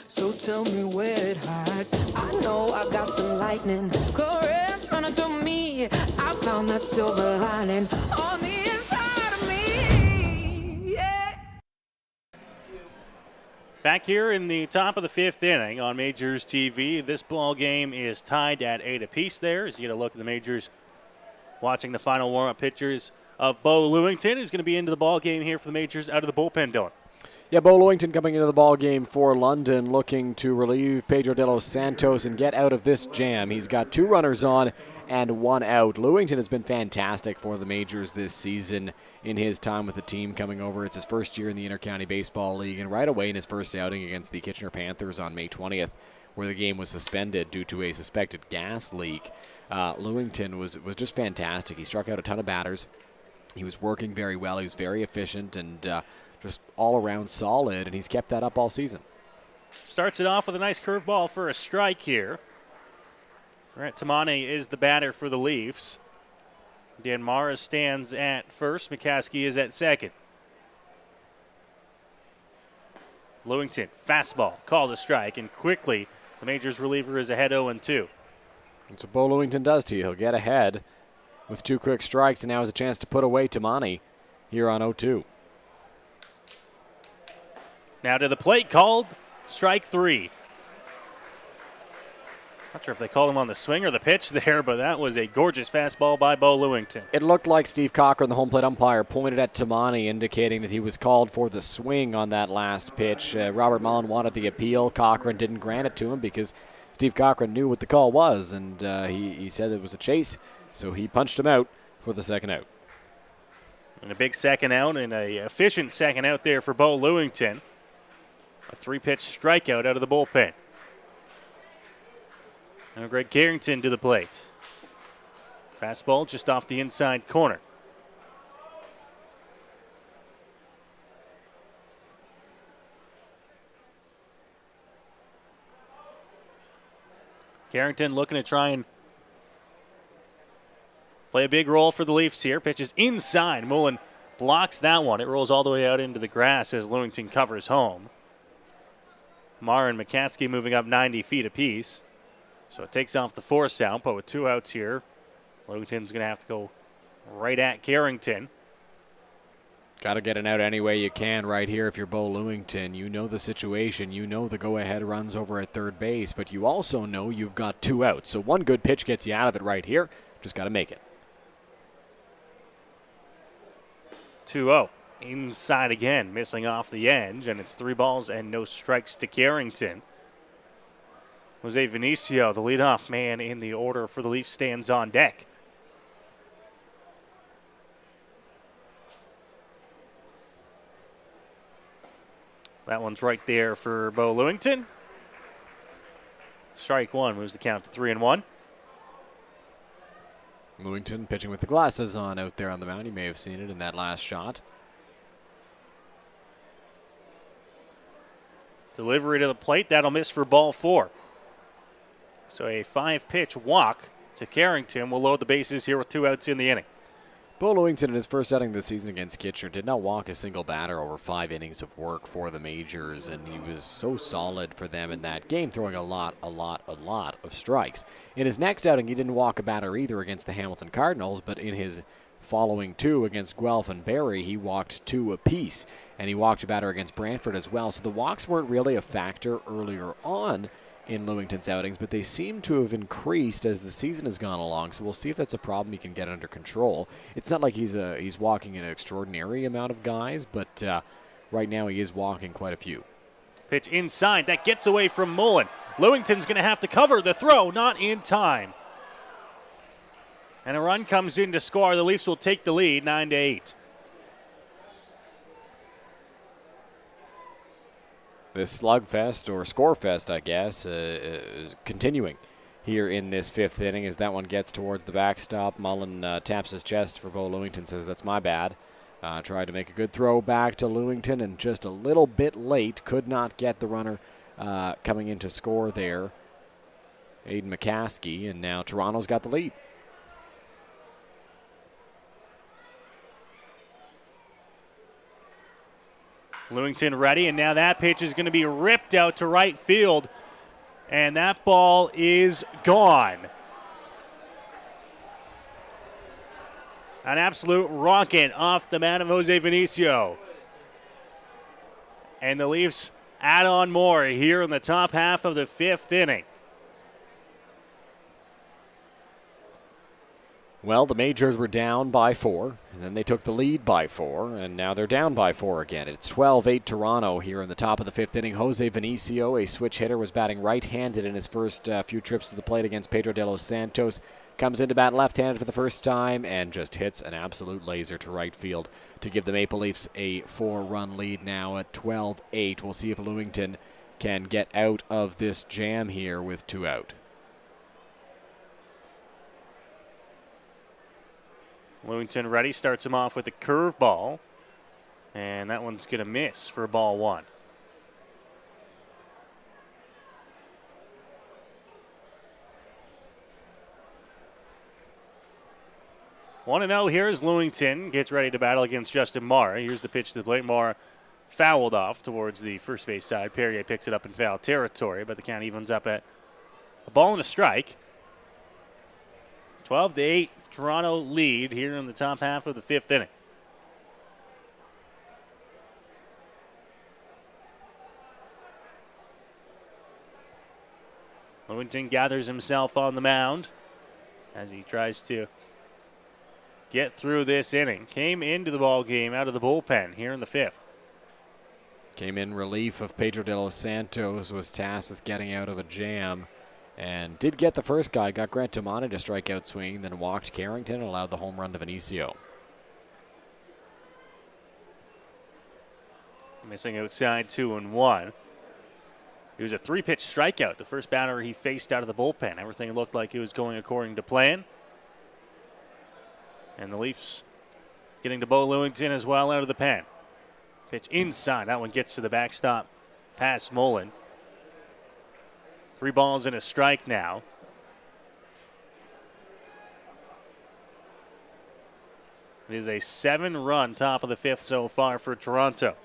So tell me where it hides. I know I got some lightning currents running through me. I found that silver lining on the inside of me. Yeah. Back here in the top of the fifth inning on Majors TV, this ball game is tied at 8 apiece there. As you get a look at the Majors watching the final warm-up pitchers of Bo Lewington, who's going to be into the ball game here for the Majors out of the bullpen, Dylan. Yeah, Bo Lewington coming into the ball game for London, looking to relieve Pedro de los Santos and get out of this jam. He's got 2 runners on and 1 out. Lewington has been fantastic for the Majors this season in his time with the team coming over. It's his first year in the Intercounty Baseball League, and right away in his first outing against the Kitchener Panthers on May 20th, where the game was suspended due to a suspected gas leak, Lewington was just fantastic. He struck out a ton of batters. He was working very well. He was very efficient and just all around solid, and he's kept that up all season. Starts it off with a nice curveball for a strike here. Grant Tamane is the batter for the Leafs. Dan Mara stands at first. McCaskey is at second. Lewington, fastball, called a strike, and quickly the Majors reliever is ahead 0-2. That's what Bo Lewington does to you. He'll get ahead with 2 quick strikes, and now has a chance to put away Tamane here on 0-2. Now to the plate, called strike 3. Not sure if they called him on the swing or the pitch there, but that was a gorgeous fastball by Bo Lewington. It looked like Steve Cochran, the home plate umpire, pointed at Tamane, indicating that he was called for the swing on that last pitch. Robert Mullen wanted the appeal. Cochran didn't grant it to him because Steve Cochran knew what the call was, and he said it was a chase, so he punched him out for the second out. And a big second out and an efficient second out there for Bo Lewington. A 3-pitch strikeout out of the bullpen. Now Greg Carrington to the plate. Fastball just off the inside corner. Carrington looking to try and play a big role for the Leafs here. Pitches inside. Mullen blocks that one. It rolls all the way out into the grass as Lewington covers home. Marr and McCaskey moving up 90 feet apiece. So it takes off the force out, but with 2 outs here, Lewington's going to have to go right at Carrington. Got to get an out any way you can right here if you're Bo Lewington. You know the situation. You know the go-ahead runs over at third base, but you also know you've got 2 outs. So 1 good pitch gets you out of it right here. Just got to make it. 2-0. Inside again, missing off the edge, and it's 3 balls and no strikes to Carrington. Jose Vinicio, the leadoff man in the order for the Leafs, stands on deck. That one's right there for Bo Lewington. Strike 1 moves the count to 3-1. Lewington pitching with the glasses on out there on the mound. You may have seen it in that last shot. Delivery to the plate, that'll miss for ball 4. So a 5-pitch walk to Carrington will load the bases here with 2 outs in the inning. Bo Lewington in his first outing this season against Kitchener did not walk a single batter over 5 innings of work for the Majors, and he was so solid for them in that game, throwing a lot of strikes. In his next outing, he didn't walk a batter either against the Hamilton Cardinals, but in his following 2 against Guelph and Barrie, he walked 2 apiece, and he walked a batter against Brantford as well. So the walks weren't really a factor earlier on in Lewington's outings, but they seem to have increased as the season has gone along. So we'll see if that's a problem he can get under control. It's not like he's walking an extraordinary amount of guys, but right now he is walking quite a few. Pitch inside, that gets away from Mullen. Lewington's going to have to cover the throw, not in time. And a run comes in to score. The Leafs will take the lead, 9-8. This slugfest, or scorefest, I guess, is continuing here in this 5th inning as that one gets towards the backstop. Mullen taps his chest for Bo Lewington, says, "That's my bad." Tried to make a good throw back to Lewington, and just a little bit late. Could not get the runner coming in to score there. Aiden McCaskey, and now Toronto's got the lead. Lewington ready, and now that pitch is going to be ripped out to right field, and that ball is gone. An absolute rocket off the man of Jose Vinicio. And the Leafs add on more here in the top half of the 5th inning. Well, the Majors were down by 4, and then they took the lead by 4, and now they're down by 4 again. It's 12-8 Toronto here in the top of the 5th inning. Jose Vinicio, a switch hitter, was batting right-handed in his first few trips to the plate against Pedro de los Santos. Comes into bat left-handed for the first time and just hits an absolute laser to right field to give the Maple Leafs a 4-run lead now at 12-8. We'll see if Lewington can get out of this jam here with 2 out. Lewington ready, starts him off with a curveball, and that one's going to miss for ball 1. Want to know here as Lewington gets ready to battle against Justin Marr. Here's the pitch to the plate. Marr fouled off towards the first base side. Perrier picks it up in foul territory, but the count evens up at a ball and a strike. 12-8 Toronto lead here in the top half of the 5th inning. Lewington gathers himself on the mound as he tries to get through this inning. Came into the ball game out of the bullpen here in the 5th. Came in relief of Pedro de los Santos, was tasked with getting out of a jam. And did get the first guy, got Grant Tamani to strikeout swing, then walked Carrington and allowed the home run to Vinicio. Missing outside 2-1. It was a 3-pitch strikeout, the first batter he faced out of the bullpen. Everything looked like it was going according to plan. And the Leafs getting to Bo Lewington as well out of the pen. Pitch inside, that one gets to the backstop past Mullen. 3 balls and a strike now. It is a 7-run top of the 5th so far for Toronto.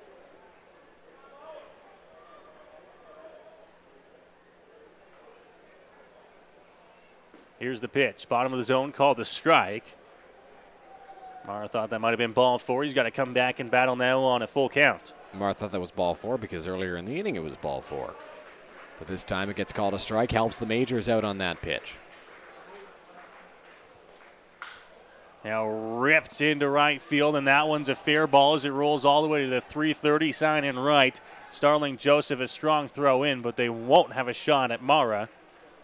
Here's the pitch. Bottom of the zone called a strike. Marr thought that might have been ball 4. He's got to come back and battle now on a full count. Marr thought that was ball 4 because earlier in the inning it was ball 4. But this time it gets called a strike, helps the Majors out on that pitch. Now ripped into right field, and that one's a fair ball as it rolls all the way to the 330 sign in right. Starling Joseph, a strong throw in, but they won't have a shot at Mara,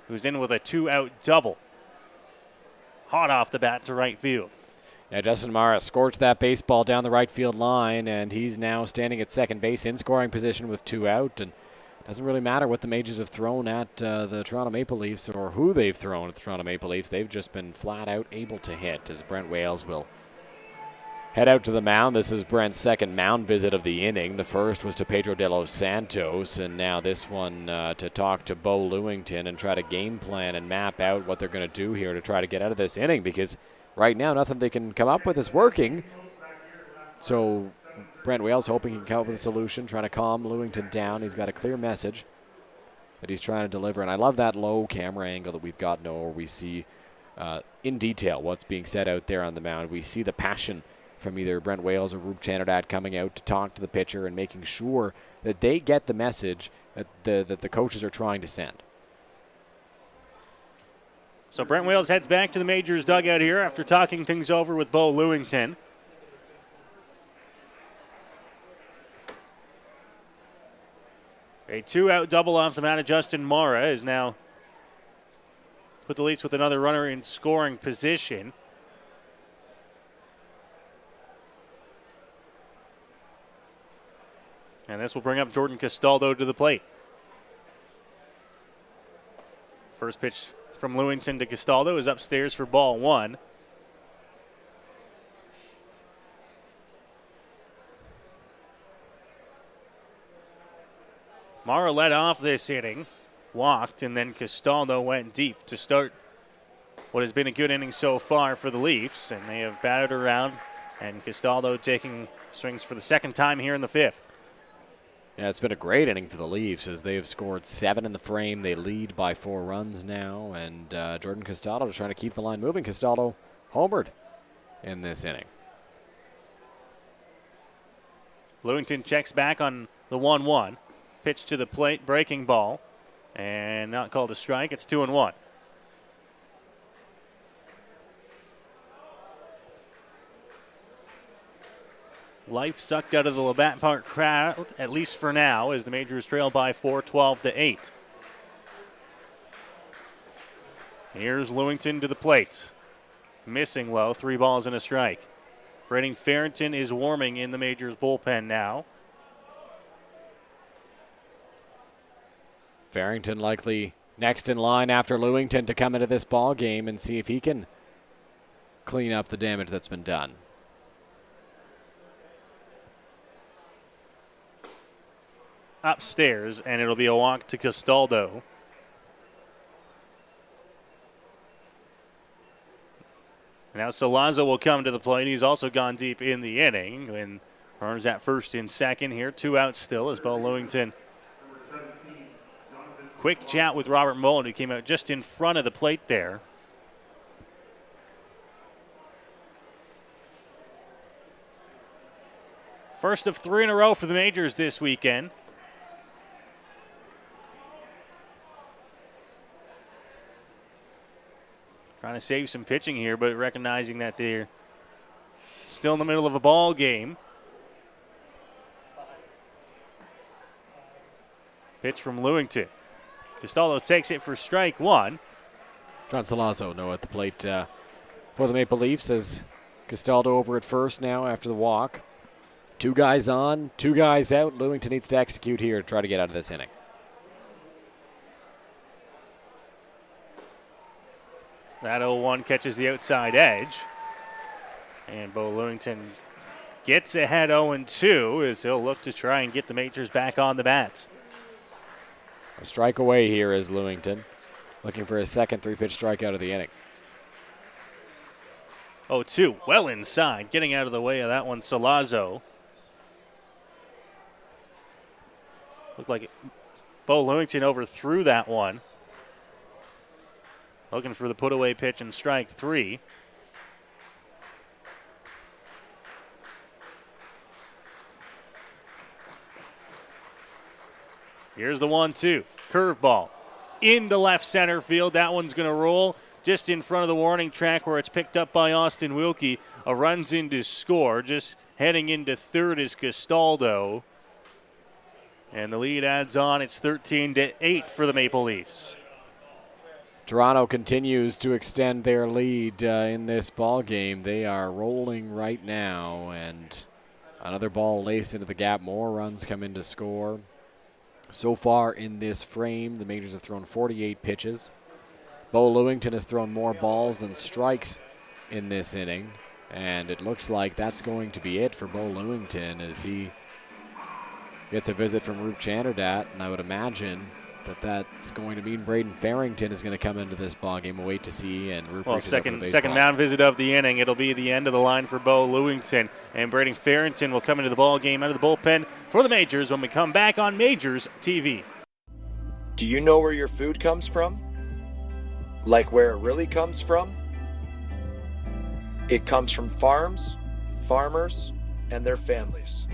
who's in with a 2-out double. Hot off the bat to right field. Yeah, Justin Mara scorched that baseball down the right field line, and he's now standing at second base in scoring position with 2 out. And doesn't really matter what the Majors have thrown at the Toronto Maple Leafs or who they've thrown at the Toronto Maple Leafs. They've just been flat out able to hit as Brent Wales will head out to the mound. This is Brent's second mound visit of the inning. The first was to Pedro de los Santos, and now this one to talk to Bo Lewington and try to game plan and map out what they're going to do here to try to get out of this inning, because right now nothing they can come up with is working. So Brent Wales hoping he can come up with a solution, trying to calm Lewington down. He's got a clear message that he's trying to deliver. And I love that low camera angle that we've got, Noah, where we see in detail what's being said out there on the mound. We see the passion from either Brent Wales or Roop Chanderdat coming out to talk to the pitcher and making sure that they get the message that the coaches are trying to send. So Brent Wales heads back to the Majors dugout here after talking things over with Bo Lewington. A 2-out double off the mound of Justin Mara is now put the Leafs with another runner in scoring position. And this will bring up Jordan Castaldo to the plate. First pitch from Lewington to Castaldo is upstairs for ball 1. Mara led off this inning, walked, and then Castaldo went deep to start what has been a good inning so far for the Leafs, and they have batted around, and Castaldo taking swings for the second time here in the 5th. Yeah, it's been a great inning for the Leafs as they've scored 7 in the frame. They lead by 4 runs now, and Jordan Castaldo is trying to keep the line moving. Castaldo homered in this inning. Lewington checks back on the 1-1. Pitch to the plate, breaking ball, and not called a strike. It's 2-1. Life sucked out of the Labatt Park crowd, at least for now, as the Majors trail by 4, 12-8. Here's Lewington to the plate. Missing low, 3 balls and a strike. Braden Farrington is warming in the Majors bullpen now. Farrington likely next in line after Lewington to come into this ball game and see if he can clean up the damage that's been done. Upstairs, and it'll be a walk to Castaldo. Now Salazzo will come to the plate. He's also gone deep in the inning and runners at first and second here. 2 outs still as Bo Lewington. Quick chat with Robert Mullen, who came out just in front of the plate there. First of 3 in a row for the Majors this weekend. Trying to save some pitching here, but recognizing that they're still in the middle of a ball game. Pitch from Lewington. Castaldo takes it for strike 1. John Salazzo now at the plate for the Maple Leafs as Castaldo over at first now after the walk. 2 guys on, 2 guys out. Lewington needs to execute here to try to get out of this inning. That 0-1 catches the outside edge. And Bo Lewington gets ahead 0-2 as he'll look to try and get the Majors back on the bats. A strike away here is Lewington, looking for his second 3-pitch strikeout of the inning. 0-2, well inside, getting out of the way of that one, Salazzo. Looked like Bo Lewington overthrew that one. Looking for the put-away pitch and strike 3. Here's the 1-2. Curveball into left center field. That one's going to roll just in front of the warning track where it's picked up by Austin Wilkie. A run's in to score. Just heading into third is Castaldo. And the lead adds on. It's 13-8 for the Maple Leafs. Toronto continues to extend their lead in this ball game. They are rolling right now, and another ball laced into the gap. More runs come in to score. So far in this frame, the Majors have thrown 48 pitches. Bo Lewington has thrown more balls than strikes in this inning, and it looks like that's going to be it for Bo Lewington as he gets a visit from Roop Chanderdat, and I would imagine that's going to mean Braden Farrington is going to come into this ball game. We'll wait to see. And Rupert second mound visit of the inning. It'll be the end of the line for Bo Lewington. And Braden Farrington will come into the ball game out of the bullpen for the Majors when we come back on Majors TV. Do you know where your food comes from? Like where it really comes from? It comes from farms, farmers, and their families.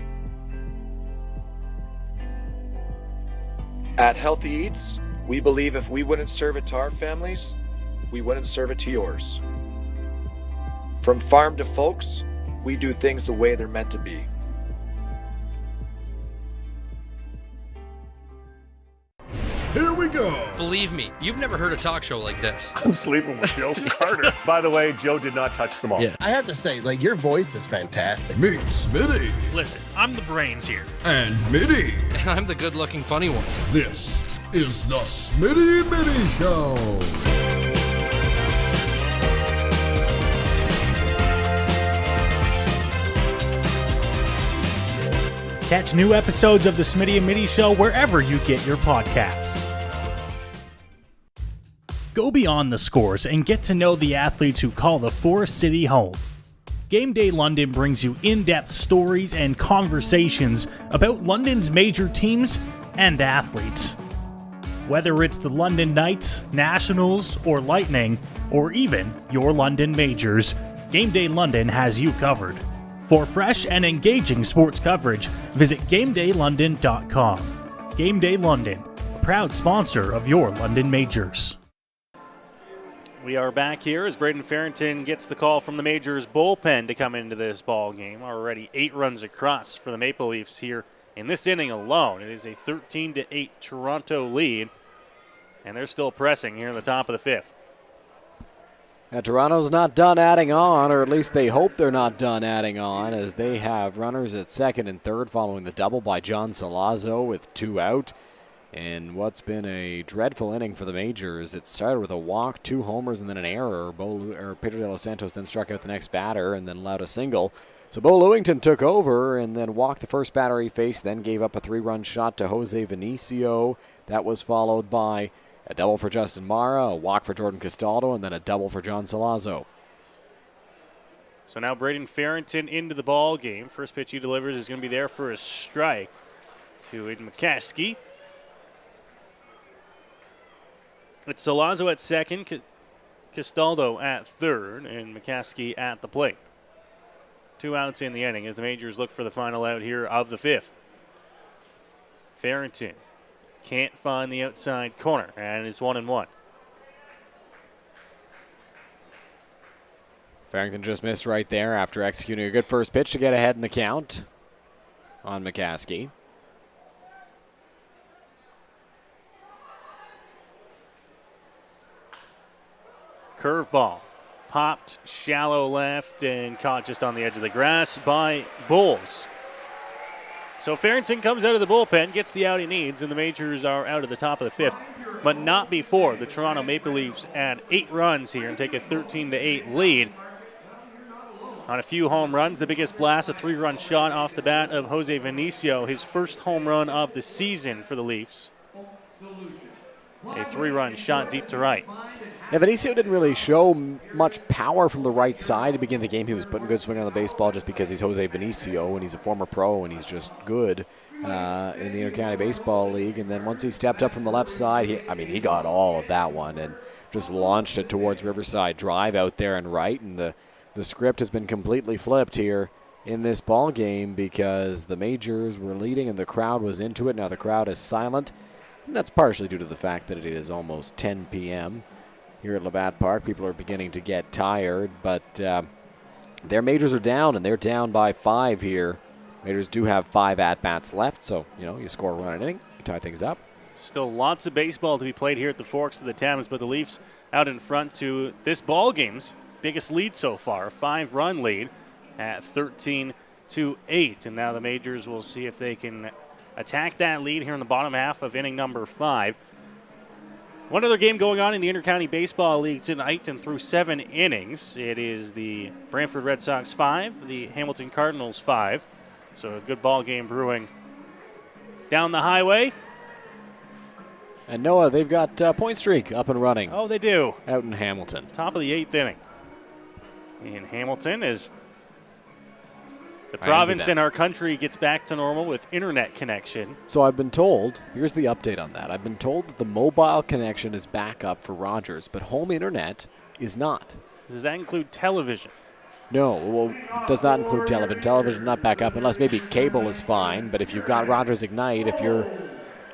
At Healthy Eats, we believe if we wouldn't serve it to our families, we wouldn't serve it to yours. From farm to folks, we do things the way they're meant to be. Here we go. Believe me, you've never heard a talk show like this. I'm sleeping with Joe Carter. By the way, Joe did not touch them all. Yeah, I have to say, your voice is fantastic. Meet Smitty. Listen, I'm the brains here. And Mitty. And I'm the good-looking funny one. This is the Smitty Mitty Show. Catch new episodes of the Smitty and Mitty Show wherever you get your podcasts. Go beyond the scores and get to know the athletes who call the Forest City home. Game Day London brings you in-depth stories and conversations about London's major teams and athletes. Whether it's the London Knights, Nationals, or Lightning, or even your London Majors, Game Day London has you covered. For fresh and engaging sports coverage, visit GameDayLondon.com. Game Day London, a proud sponsor of your London Majors. We are back here as Braden Farrington gets the call from the Majors bullpen to come into this ball game. Already 8 runs across for the Maple Leafs here in this inning alone. It is a 13-8 Toronto lead, and they're still pressing here in the top of the 5th. Now, Toronto's not done adding on, or at least they hope they're not done adding on, as they have runners at second and third following the double by John Salazzo with 2 out. And what's been a dreadful inning for the Majors. It started with a walk, 2 homers, and then an error. Pedro de los Santos then struck out the next batter and then allowed a single. So Bo Lewington took over and then walked the first batter he faced, then gave up a 3-run shot to Jose Vinicio. That was followed by a double for Justin Mara, a walk for Jordan Castaldo, and then a double for John Salazzo. So now Braden Farrington into the ball game. First pitch he delivers is going to be there for a strike to Aiden McCaskey. It's Salazzo at second, Castaldo at third, and McCaskey at the plate. 2 outs in the inning as the Majors look for the final out here of the 5th. Farrington can't find the outside corner, and it's 1-1. Farrington just missed right there after executing a good first pitch to get ahead in the count on McCaskey. Curveball popped shallow left and caught just on the edge of the grass by Bulls. So Farrington comes out of the bullpen, gets the out he needs, and the Majors are out at the top of the 5th, but not before the Toronto Maple Leafs add 8 runs here and take a 13-8 lead on a few home runs. The biggest blast, a 3-run shot off the bat of Jose Vinicio, his first home run of the season for the Leafs. A 3-run shot deep to right. Yeah, Vinicio didn't really show much power from the right side to begin the game. He was putting good swing on the baseball just because he's Jose Vinicio and he's a former pro and he's just good in the Intercounty Baseball League. And then once he stepped up from the left side, he got all of that one and just launched it towards Riverside Drive out there and right. And the script has been completely flipped here in this ball game because the Majors were leading and the crowd was into it. Now the crowd is silent. And that's partially due to the fact that it is almost 10 p.m. here at Labatt Park. People are beginning to get tired, but their Majors are down, and they're down by 5 here. Majors do have 5 at-bats left, so, you score a run an inning, you tie things up. Still lots of baseball to be played here at the Forks of the Thames, but the Leafs out in front to this ball game's biggest lead so far, a 5-run lead at 13-8. And now the Majors will see if they can attack that lead here in the bottom half of inning number 5. One other game going on in the Intercounty Baseball League tonight, and through 7 innings, it is the Brantford Red Sox 5, the Hamilton Cardinals 5. So a good ball game brewing down the highway. And Noah, they've got Point Streak up and running. Oh, they do. Out in Hamilton. Top of the 8th inning. In Hamilton is the province and our country gets back to normal with internet connection. So I've been told, here's the update on that. I've been told that the mobile connection is back up for Rogers, but home internet is not. Does that include television? No, well, it does not include television. Television not back up unless maybe cable is fine, but if you've got Rogers Ignite, if you're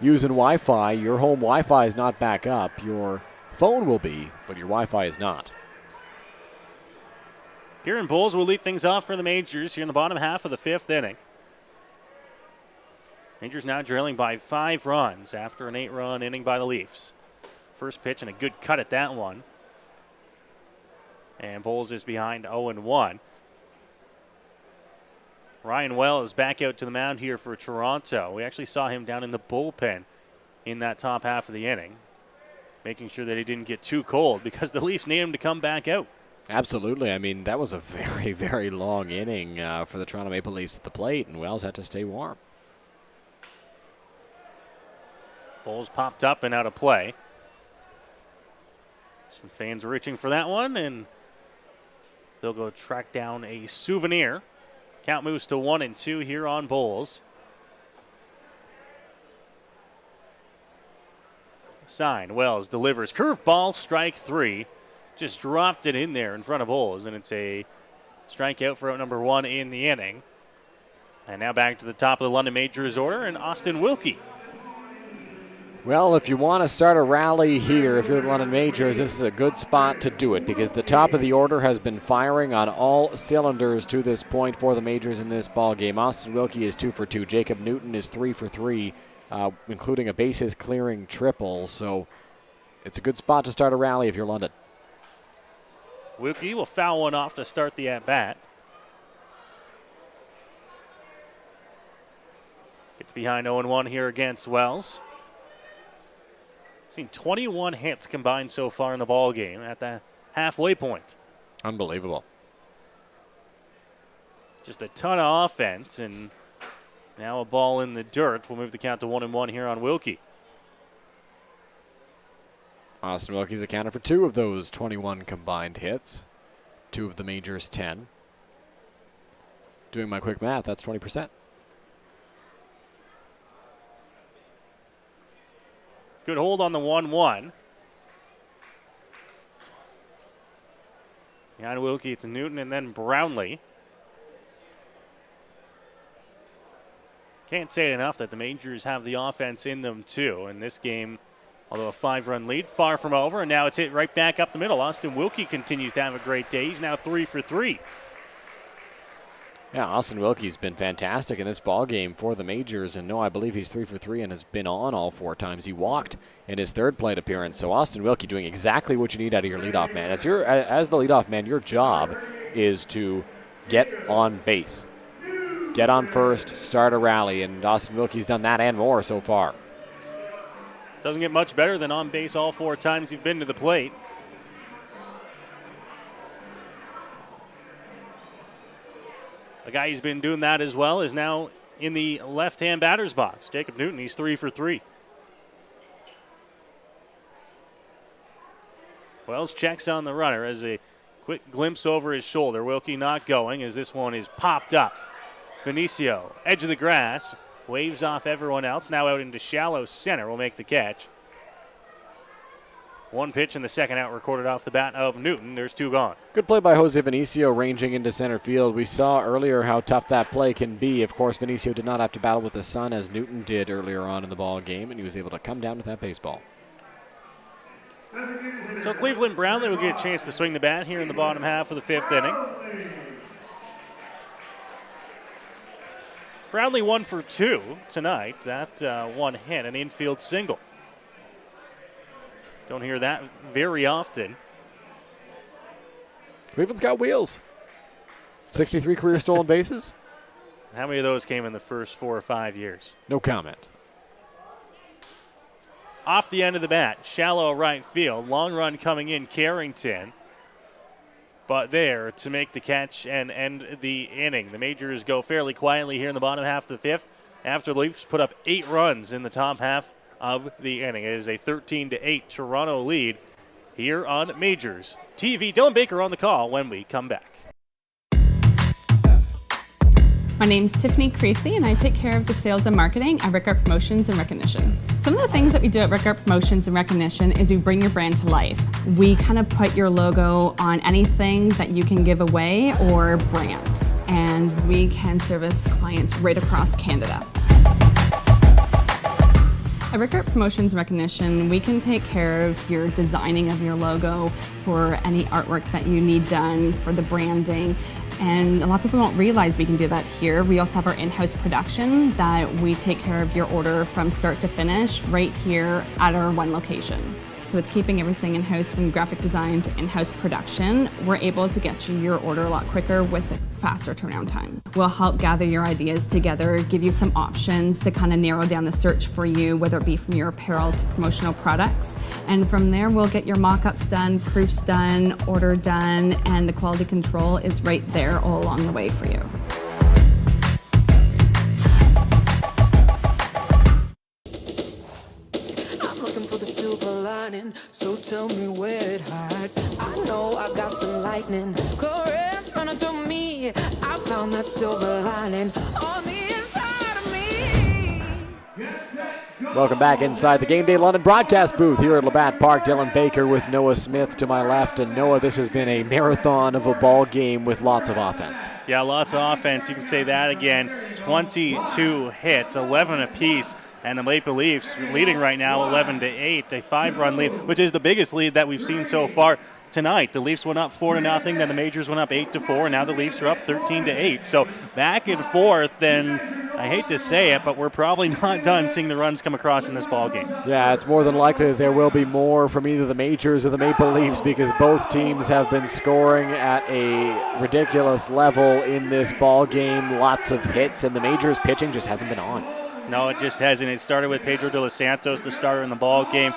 using Wi-Fi, your home Wi-Fi is not back up. Your phone will be, but your Wi-Fi is not. Kieran Bulls will lead things off for the Majors here in the bottom half of the 5th inning. Majors now trailing by 5 runs after an 8-run inning by the Leafs. First pitch and a good cut at that one. And Bulls is behind 0-1. Ryan Wells back out to the mound here for Toronto. We actually saw him down in the bullpen in that top half of the inning, making sure that he didn't get too cold because the Leafs need him to come back out. Absolutely. I mean, that was a very, very long inning for the Toronto Maple Leafs at the plate, and Wells had to stay warm. Bulls popped up and out of play. Some fans reaching for that one, and they'll go track down a souvenir. Count moves to 1-2 here on Bulls. Sign. Wells delivers. Curveball, strike 3. Just dropped it in there in front of Bulls, and it's a strikeout for out number 1 in the inning. And now back to the top of the London Majors order, and Austin Wilkie Well, if you want to start a rally here, if you're the London Majors, this is a good spot to do it because the top of the order has been firing on all cylinders to this point for the Majors in this ball game. Austin Wilkie is 2 for 2. Jacob Newton is 3 for 3, including a bases clearing triple. So it's a good spot to start a rally if you're London. Wilkie will foul one off to start the at-bat. Gets behind 0-1 here against Wells. Seen 21 hits combined so far in the ball game at the halfway point. Unbelievable. Just a ton of offense, and now a ball in the dirt. We'll move the count to 1-1 here on Wilkie. Austin Wilkie's accounted for 2 of those 21 combined hits. 2 of the Majors' 10. Doing my quick math, that's 20%. Good hold on the 1-1. Behind Wilkie to Newton and then Brownlee. Can't say it enough that the Majors have the offense in them too. In this game, although a 5-run lead, far from over, and now it's hit right back up the middle. Austin Wilkie continues to have a great day. He's now 3 for 3. Yeah, Austin Wilkie's been fantastic in this ball game for the Majors, and no, I believe he's 3 for 3 and has been on all 4 times. He walked in his third plate appearance, so Austin Wilkie doing exactly what you need out of your leadoff man. As the leadoff man, your job is to get on base, get on first, start a rally, and Austin Wilkie's done that and more so far. Doesn't get much better than on base all 4 times you've been to the plate. A guy who's been doing that as well is now in the left-hand batter's box. Jacob Newton, he's 3 for 3. Wells checks on the runner as a quick glimpse over his shoulder. Wilkie not going as this one is popped up. Vinicio, edge of the grass, waves off everyone else. Now out into shallow center will make the catch. 1 pitch in the second out recorded off the bat of Newton. There's 2 gone. Good play by Jose Vinicio ranging into center field. We saw earlier how tough that play can be. Of course, Vinicio did not have to battle with the sun as Newton did earlier on in the ball game, and he was able to come down with that baseball. So Cleveland Brownlee will get a chance to swing the bat here in the bottom half of the 5th inning. Brownlee 1 for 2 tonight. That 1 hit, an infield single. Don't hear that very often. Cleveland's got wheels. 63 career stolen bases. How many of those came in the first 4 or 5 years? No comment. Off the end of the bat, shallow right field. Long run coming in, Carrington. But there to make the catch and end the inning. The Majors go fairly quietly here in the bottom half of the 5th after the Leafs put up 8 runs in the top half of the inning. It is a 13-8 Toronto lead here on Majors TV. Dylan Baker on the call when we come back. My name's Tiffany Creasy, and I take care of the sales and marketing at Rickard Promotions and Recognition. Some of the things that we do at Rickard Promotions and Recognition is we bring your brand to life. We kind of put your logo on anything that you can give away or brand, and we can service clients right across Canada. At Rickard Promotions Recognition, we can take care of your designing of your logo for any artwork that you need done for the branding. And a lot of people don't realize we can do that here. We also have our in-house production that we take care of your order from start to finish right here at our one location. So with keeping everything in-house from graphic design to in-house production, we're able to get you your order a lot quicker with a faster turnaround time. We'll help gather your ideas together, give you some options to kind of narrow down the search for you, whether it be from your apparel to promotional products. And from there, we'll get your mock-ups done, proofs done, order done, and the quality control is right there all along the way for you. So tell me where it hides. I know I got some lightning currents running through me. I found that silver lining on the inside of me. Welcome back inside the Game Day London broadcast booth here at Labatt Park. Dylan Baker with Noah Smith to my left. And Noah, this has been a marathon of a ball game with lots of offense. Yeah, lots of offense. You can say that again. 22 hits, 11 apiece. And the Maple Leafs leading right now 11-8, a 5-run lead, which is the biggest lead that we've seen so far tonight. The Leafs went up 4-0, then the Majors went up 8-4, and now the Leafs are up 13-8. So back and forth, and I hate to say it, but we're probably not done seeing the runs come across in this ball game. Yeah, it's more than likely that there will be more from either the Majors or the Maple Leafs because both teams have been scoring at a ridiculous level in this ball game. Lots of hits, and the Majors pitching just hasn't been on. No, it just hasn't. It started with Pedro de los Santos, the starter in the ball game.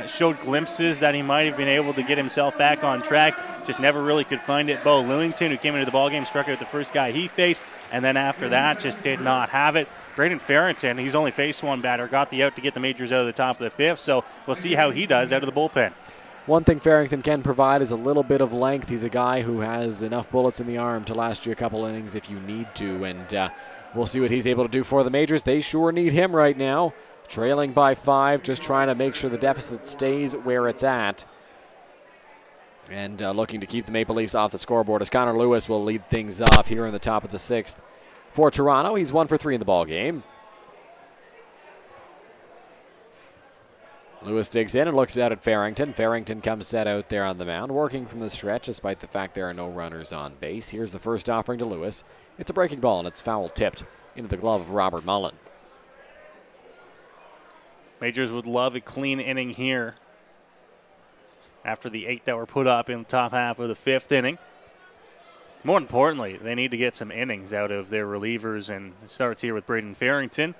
Showed glimpses that he might have been able to get himself back on track. Just never really could find it. Bo Lewington, who came into the ball game, struck out the first guy he faced, and then after that just did not have it. Braden Farrington, he's only faced one batter, got the out to get the Majors out of the top of the fifth, so we'll see how he does out of the bullpen. One thing Farrington can provide is a little bit of length. He's a guy who has enough bullets in the arm to last you a couple innings if you need to, and we'll see what he's able to do for the Majors. They sure need him right now. Trailing by 5, just trying to make sure the deficit stays where it's at. And looking to keep the Maple Leafs off the scoreboard as Connor Lewis will lead things off here in the top of the 6th. For Toronto, he's 1 for 3 in the ball game. Lewis digs in and looks out at Farrington. Farrington comes set out there on the mound, working from the stretch despite the fact there are no runners on base. Here's the first offering to Lewis. It's a breaking ball, and it's foul tipped into the glove of Robert Mullen. Majors would love a clean inning here after the 8 that were put up in the top half of the 5th inning. More importantly, they need to get some innings out of their relievers, and it starts here with Braden Farrington.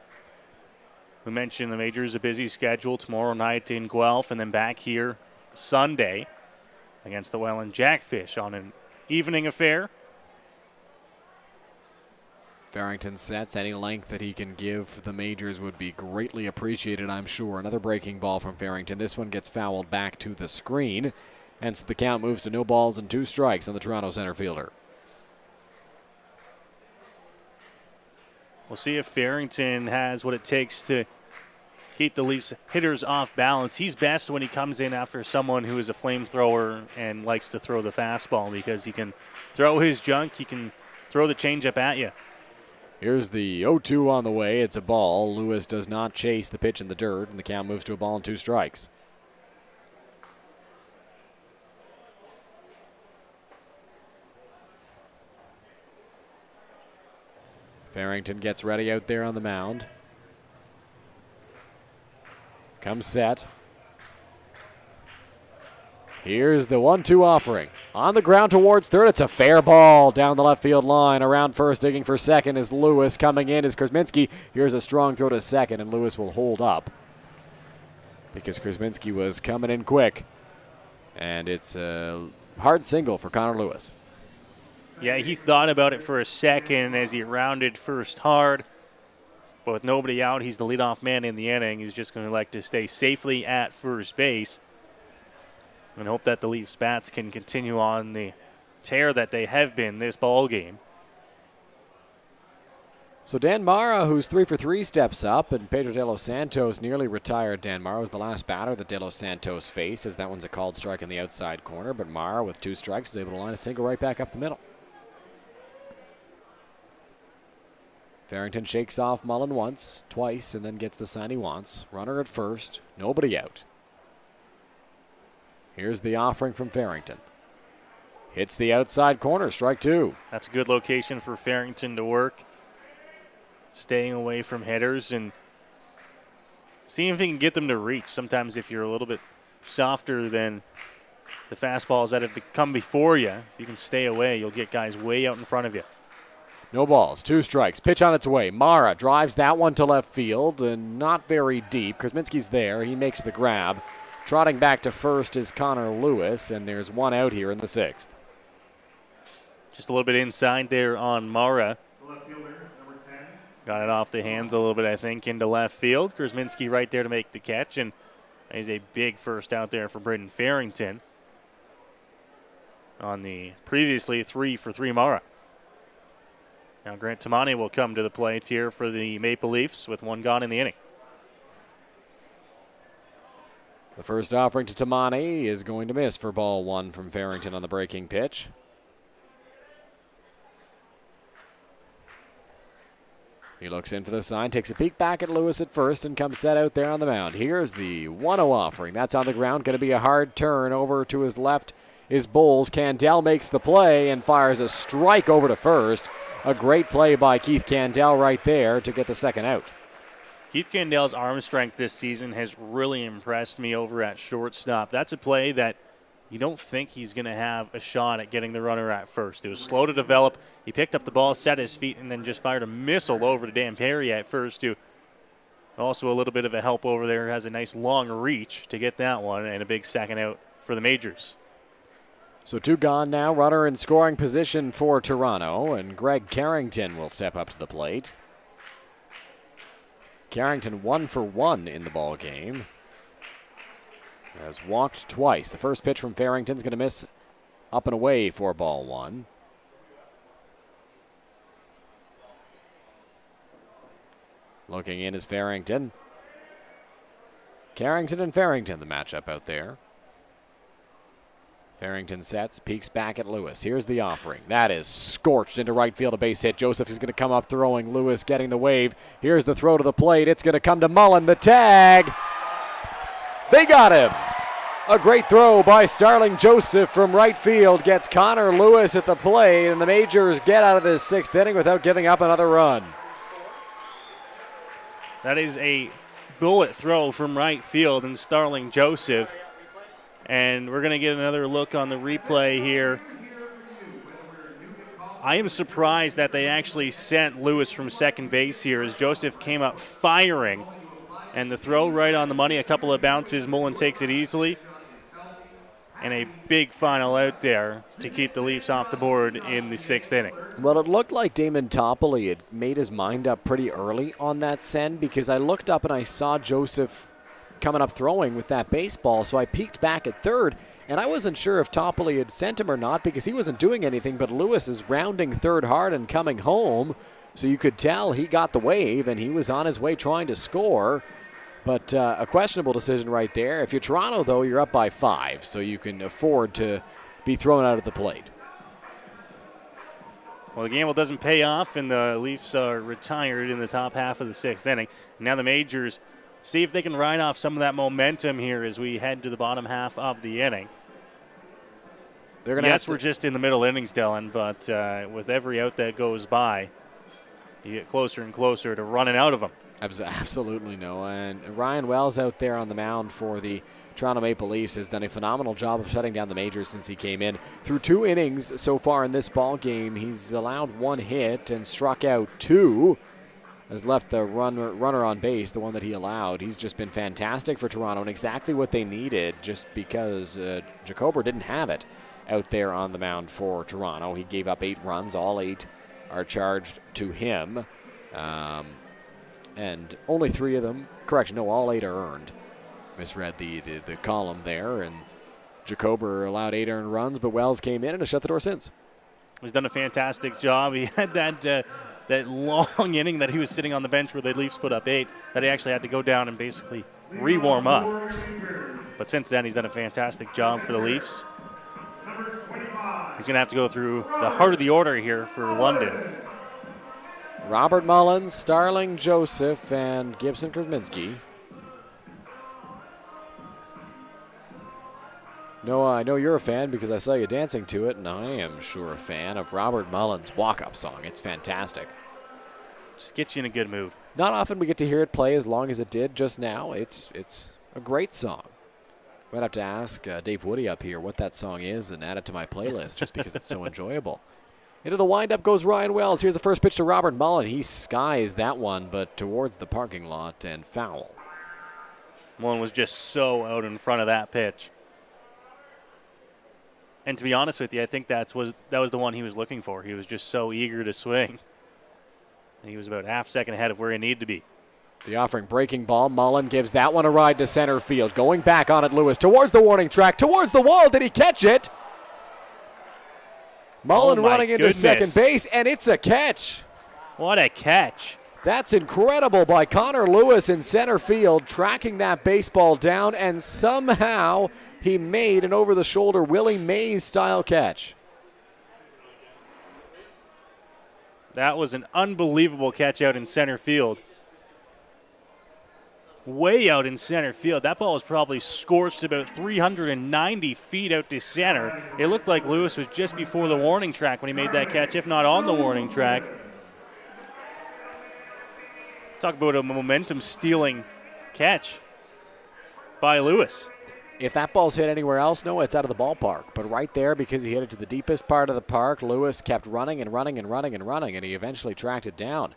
We mentioned the Majors a busy schedule tomorrow night in Guelph and then back here Sunday against the Welland Jackfish on an evening affair. Farrington sets. Any length that he can give the Majors would be greatly appreciated, I'm sure. Another breaking ball from Farrington. This one gets fouled back to the screen. Hence the count moves to no balls and 2 strikes on the Toronto center fielder. We'll see if Farrington has what it takes to keep the Leafs hitters off balance. He's best when he comes in after someone who is a flamethrower and likes to throw the fastball because he can throw his junk, he can throw the changeup at you. Here's the 0-2 on the way. It's a ball. Lewis does not chase the pitch in the dirt, and the count moves to a ball and 2 strikes. Farrington gets ready out there on the mound. Comes set. Here's the 1-2 offering. On the ground towards third. It's a fair ball down the left field line. Around first, digging for second is Lewis. Coming in is Krasminski. Here's a strong throw to second, and Lewis will hold up because Krasminski was coming in quick. And it's a hard single for Connor Lewis. Yeah, he thought about it for a second as he rounded first hard. But with nobody out, he's the leadoff man in the inning. He's just going to like to stay safely at first base and hope that the Leafs bats can continue on the tear that they have been this ball game. So Dan Mara, who's 3 for 3, steps up, and Pedro de los Santos nearly retired. Dan Mara was the last batter that de los Santos faced, as that one's a called strike in the outside corner, but Mara with 2 strikes is able to line a single right back up the middle. Farrington shakes off Mullen once, twice, and then gets the sign he wants. Runner at first, nobody out. Here's the offering from Farrington. Hits the outside corner, strike 2. That's a good location for Farrington to work. Staying away from hitters and seeing if he can get them to reach. Sometimes if you're a little bit softer than the fastballs that have come before you, if you can stay away, you'll get guys way out in front of you. No balls, 2 strikes. Pitch on its way. Mara drives that one to left field and not very deep. Krasminski's there. He makes the grab. Trotting back to first is Connor Lewis, and there's 1 out here in the 6th. Just a little bit inside there on Mara. Got it off the hands a little bit, I think, into left field. Krasminski right there to make the catch, and he's a big first out there for Braden Farrington on the previously 3 for 3 Mara. Now Grant Tamani will come to the plate here for the Maple Leafs with 1 gone in the inning. The first offering to Tamani is going to miss for ball 1 from Farrington on the breaking pitch. He looks in for the sign, takes a peek back at Lewis at first, and comes set out there on the mound. Here's the 1-0 offering. That's on the ground. Going to be a hard turn. Over to his left is Bowles. Candell makes the play and fires a strike over to first. A great play by Keith Candell right there to get the second out. Keith Candell's arm strength this season has really impressed me over at shortstop. That's a play that you don't think he's going to have a shot at getting the runner at first. It was slow to develop. He picked up the ball, set his feet, and then just fired a missile over to Dan Perry at first, too. Also a little bit of a help over there. Has a nice long reach to get that one, and a big second out for the Majors. So 2 gone now. Runner in scoring position for Toronto, and Greg Carrington will step up to the plate. Carrington 1 for 1 in the ball game. Has walked twice. The first pitch from Farrington's going to miss up and away for ball 1. Looking in is Farrington. Carrington and Farrington, the matchup out there. Farrington sets, peeks back at Lewis. Here's the offering. That is scorched into right field, a base hit. Joseph is going to come up throwing. Lewis getting the wave. Here's the throw to the plate. It's going to come to Mullen. The tag. They got him. A great throw by Starling Joseph from right field gets Connor Lewis at the plate, and the Majors get out of this 6th inning without giving up another run. That is a bullet throw from right field and Starling Joseph. And we're going to get another look on the replay here. I am surprised that they actually sent Lewis from second base here as Joseph came up firing. And the throw right on the money, a couple of bounces, Mullen takes it easily. And a big final out there to keep the Leafs off the board in the 6th inning. Well, it looked like Damon Toppoli had made his mind up pretty early on that send because I looked up and I saw Joseph coming up throwing with that baseball, so I peeked back at third, and I wasn't sure if Toppoli had sent him or not because he wasn't doing anything, but Lewis is rounding third hard and coming home, so you could tell he got the wave and he was on his way trying to score. But a questionable decision right there. If you're Toronto, though, you're up by 5, so you can afford to be thrown out at the plate. Well, the gamble doesn't pay off, and the Leafs are retired in the top half of the 6th inning. Now the Majors see if they can ride off some of that momentum here as we head to the bottom half of the inning. Yes, we're just in the middle innings, Dylan, but with every out that goes by, you get closer and closer to running out of them. Absolutely no. And Ryan Wells out there on the mound for the Toronto Maple Leafs has done a phenomenal job of shutting down the Majors since he came in. Through 2 innings so far in this ball game, he's allowed 1 hit and struck out 2. Has left the runner on base, the one that he allowed. He's just been fantastic for Toronto and exactly what they needed just because Jacober didn't have it out there on the mound for Toronto. He gave up 8 runs. All 8 are charged to him. And only 3 of them, all 8 are earned. Misread the column there, and Jacober allowed 8 earned runs, but Wells came in and has shut the door since. He's done a fantastic job. He had that long inning that he was sitting on the bench where the Leafs put up 8 that he actually had to go down and basically re-warm up. But since then, he's done a fantastic job for the Leafs. He's going to have to go through the heart of the order here for London. Robert Mullins, Starling Joseph, and Gibson Kuzminski. No, I know you're a fan because I saw you dancing to it, and I am sure a fan of Robert Mullins' walk-up song. It's fantastic. Just gets you in a good mood. Not often we get to hear it play as long as it did just now. It's a great song. Might have to ask Dave Woody up here what that song is and add it to my playlist just because it's so enjoyable. Into the windup goes Ryan Wells. Here's the first pitch to Robert Mullen. He skies that one, but towards the parking lot and foul. Mullen was just so out in front of that pitch. And to be honest with you, I think that was the one he was looking for. He was just so eager to swing. And he was about half second ahead of where he needed to be. The offering breaking ball. Mullen gives that one a ride to center field. Going back on it, Lewis towards the warning track, towards the wall. Did he catch it? Mullen running into second base, and it's a catch. What a catch. That's incredible by Connor Lewis in center field, tracking that baseball down, and somehow he made an over-the-shoulder Willie Mays-style catch. That was an unbelievable catch out in center field. Way out in center field. That ball was probably scorched about 390 feet out to center. It looked like Lewis was just before the warning track when he made that catch, if not on the warning track. Talk about a momentum-stealing catch by Lewis. If that ball's hit anywhere else, no, it's out of the ballpark. But right there, because he hit it to the deepest part of the park, Lewis kept running and running and running and running, and he eventually tracked it down.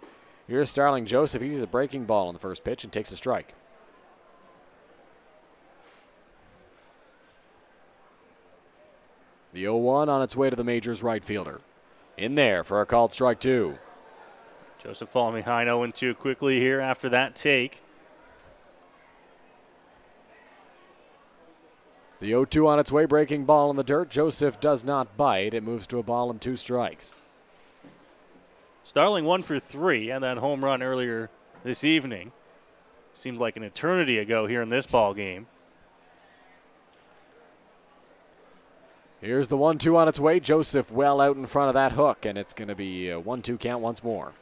Here's Starling Joseph. He sees a breaking ball on the first pitch and takes a strike. The 0-1 on its way to the Majors right fielder. In there for a called strike 2. Joseph falling behind 0-2 quickly here after that take. The 0-2 on its way, breaking ball in the dirt. Joseph does not bite. It moves to a ball and 2 strikes. Starling 1 for 3 and that home run earlier this evening. Seemed like an eternity ago here in this ball game. Here's the 1-2 on its way. Joseph well out in front of that hook, and it's going to be a 1-2 count once more.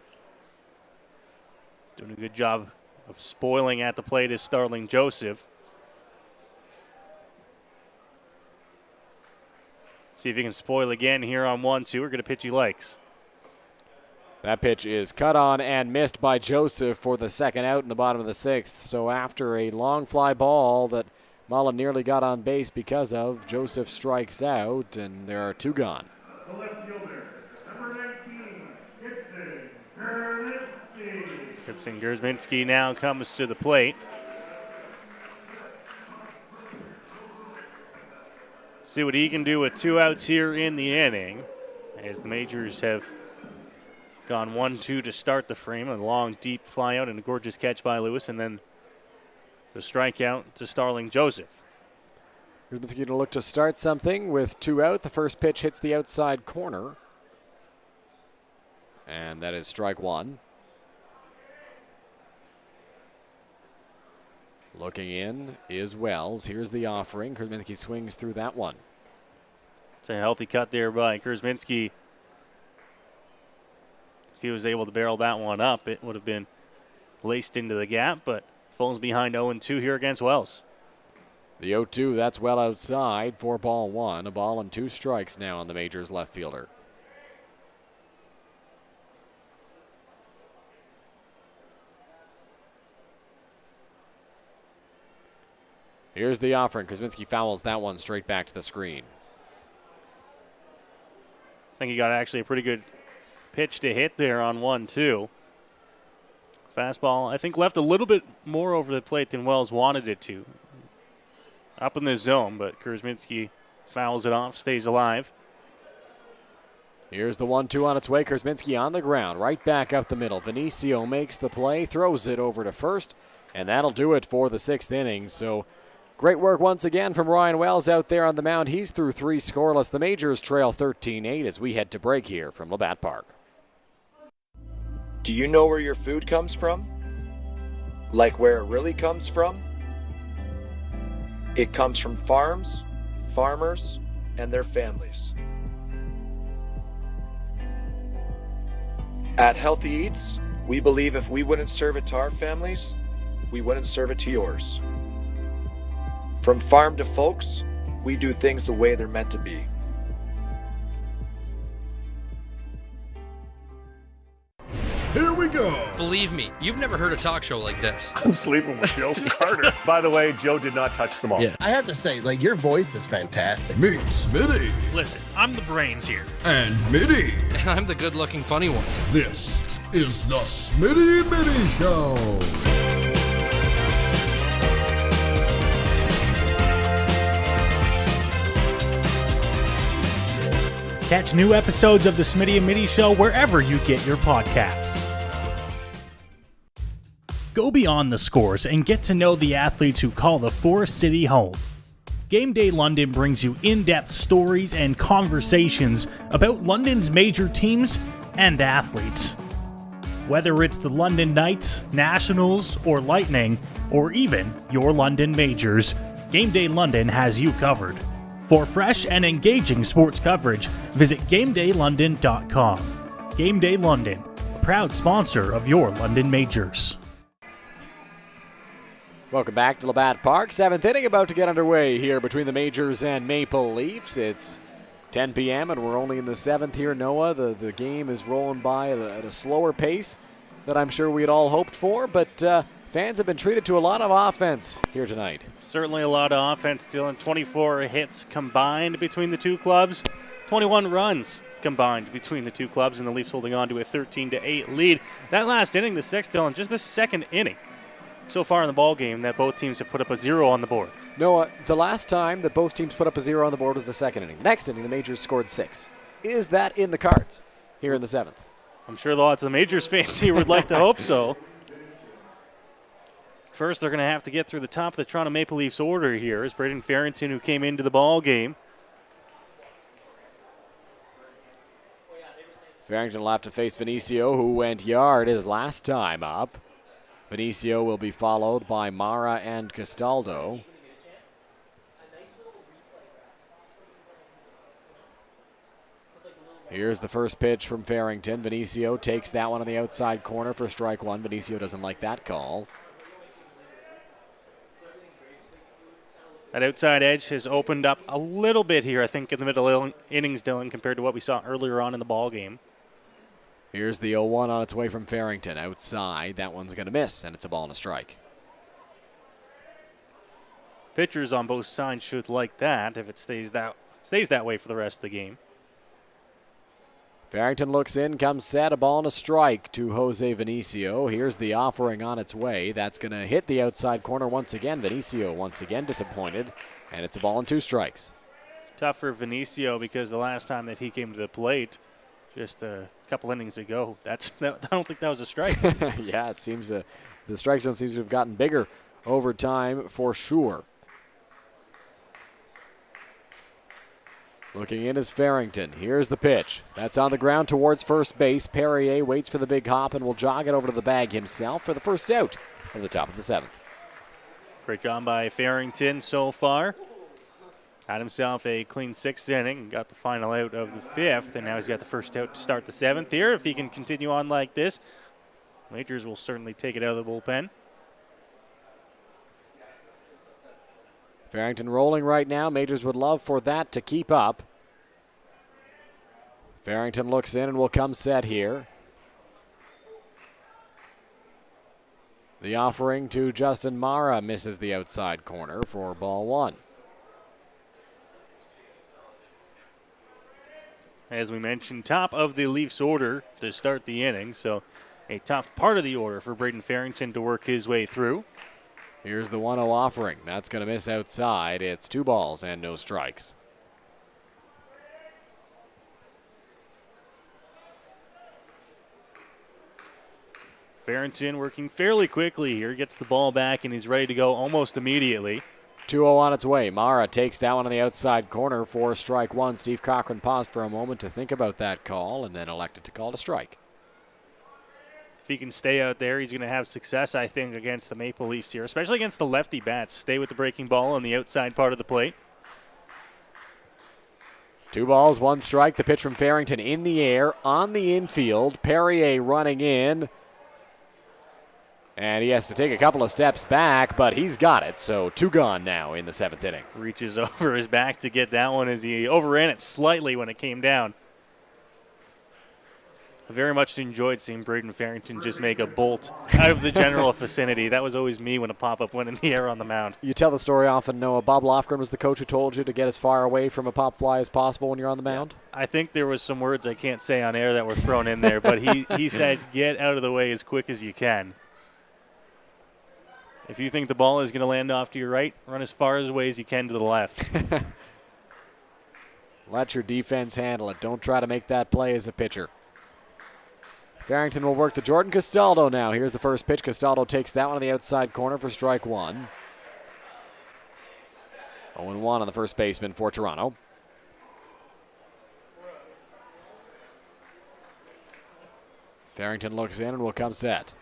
Doing a good job of spoiling at the plate is Starling Joseph. See if he can spoil again here on 1-2. We're going to pitch he likes. That pitch is cut on and missed by Joseph for the second out in the bottom of the 6th. So after a long fly ball that Mullen nearly got on base because of, Joseph strikes out, and there are 2 gone. The left fielder, number 19, Gibson Grzminski. Gibson Grzminski now comes to the plate. See what he can do with 2 outs here in the inning, as the Majors have gone 1-2 to start the frame. A long, deep fly out and a gorgeous catch by Lewis, and then the strikeout to Starling Joseph. Grzminski going to look to start something with 2 out. The first pitch hits the outside corner, and that is strike 1. Looking in is Wells. Here's the offering. Grzminski swings through that one. It's a healthy cut there by Grzminski. If he was able to barrel that one up, it would have been laced into the gap, but falls behind 0-2 here against Wells. The 0-2, that's well outside for ball 1. A ball and 2 strikes now on the Majors left fielder. Here's the offering. Grzminski fouls that one straight back to the screen. I think he got actually a pretty good pitch to hit there on 1-2. Fastball, I think, left a little bit more over the plate than Wells wanted it to. Up in the zone, but Grzminski fouls it off, stays alive. Here's the 1-2 on its way. Grzminski on the ground, right back up the middle. Vinicio makes the play, throws it over to first, and that'll do it for the 6th inning. So great work once again from Ryan Wells out there on the mound. He's through 3 scoreless. The Majors trail 13-8 as we head to break here from Labatt Park. Do you know where your food comes from? Like where it really comes from? It comes from farms, farmers, and their families. At Healthy Eats, we believe if we wouldn't serve it to our families, we wouldn't serve it to yours. From farm to folks, we do things the way they're meant to be. Here we go. Believe me, you've never heard a talk show like this. I'm sleeping with Joe Carter. By the way, Joe did not touch the ball. Yeah, I have to say, like, your voice is fantastic. Meet Smitty Listen, I'm the brains here, and Mitty. and I'm the good-looking funny one. This is the Smitty Mitty Show. Catch new episodes of the Smitty and Mitty Show wherever you get your podcasts. Go beyond the scores and get to know the athletes who call the Forest City home. Game Day London brings you in-depth stories and conversations about London's major teams and athletes. Whether it's the London Knights, Nationals, or Lightning, or even your London Majors, Game Day London has you covered. For fresh and engaging sports coverage, visit GameDayLondon.com. Game Day London, proud sponsor of your London Majors. Welcome back to Labatt Park. 7th inning about to get underway here between the Majors and Maple Leafs. It's 10 p.m. and we're only in the 7th here, Noah. The game is rolling by at a slower pace than I'm sure we had all hoped for, but fans have been treated to a lot of offense here tonight. Certainly a lot of offense, Dylan. 24 hits combined between the two clubs, 21 runs combined between the two clubs, and the Leafs holding on to a 13-8 lead. That last inning, the 6th, Dylan, just the second inning so far in the ball game that both teams have put up a 0 on the board. Noah, the last time that both teams put up a 0 on the board was the 2nd inning. The next inning, the Majors scored 6. Is that in the cards here in the 7th? I'm sure lots of the Majors fans here would like to hope so. First, they're going to have to get through the top of the Toronto Maple Leafs order here. Is Braden Farrington, who came into the ball game. Farrington will have to face Vinicio, who went yard his last time up. Vinicio will be followed by Mara and Castaldo. Here's the first pitch from Farrington. Vinicio takes that one on the outside corner for strike one. Vinicio doesn't like that call. That outside edge has opened up a little bit here, I think, in the middle innings, Dylan, compared to what we saw earlier on in the ball game. Here's the 0-1 on its way from Farrington. Outside, that one's going to miss, and it's a ball and a strike. Pitchers on both sides should like that if it stays that way for the rest of the game. Farrington looks in, comes set, a ball and a strike to Jose Vinicio. Here's the offering on its way. That's going to hit the outside corner once again. Vinicio once again disappointed, and it's a ball and 2 strikes. Tough for Vinicio because the last time that he came to the plate, just a couple innings ago, I don't think that was a strike. Yeah, it seems the strike zone seems to have gotten bigger over time for sure. Looking in is Farrington. Here's the pitch. That's on the ground towards first base. Perrier waits for the big hop and will jog it over to the bag himself for the first out of the top of the 7th. Great job by Farrington so far. Had himself a clean 6th inning, got the final out of the 5th, and now he's got the first out to start the 7th here. If he can continue on like this, Majors will certainly take it out of the bullpen. Farrington rolling right now. Majors would love for that to keep up. Farrington looks in and will come set here. The offering to Justin Mara misses the outside corner for ball 1. As we mentioned, top of the Leafs order to start the inning, so a tough part of the order for Braden Farrington to work his way through. Here's the 1-0 offering. That's going to miss outside. It's 2 balls and no strikes. Farrington working fairly quickly here, gets the ball back, and he's ready to go almost immediately. 2-0 on its way. Mara takes that one on the outside corner for strike 1. Steve Cochran paused for a moment to think about that call and then elected to call it a strike. If he can stay out there, he's going to have success, I think, against the Maple Leafs here, especially against the lefty bats. Stay with the breaking ball on the outside part of the plate. 2 balls, 1 strike. The pitch from Farrington in the air, on the infield. Perrier running in. And he has to take a couple of steps back, but he's got it. So 2 gone now in the 7th inning. Reaches over his back to get that one as he overran it slightly when it came down. I very much enjoyed seeing Braden Farrington just make a bolt out of the general vicinity. That was always me when a pop-up went in the air on the mound. You tell the story often, Noah. Bob Lofgren was the coach who told you to get as far away from a pop fly as possible when you're on the mound? I think there was some words I can't say on air that were thrown in there, but he said, get out of the way as quick as you can. If you think the ball is going to land off to your right, run as far away as you can to the left. Let your defense handle it. Don't try to make that play as a pitcher. Farrington will work to Jordan Castaldo now. Here's the first pitch. Castaldo takes that one on the outside corner for strike 1. 0-1 on the first baseman for Toronto. Farrington looks in and will come set.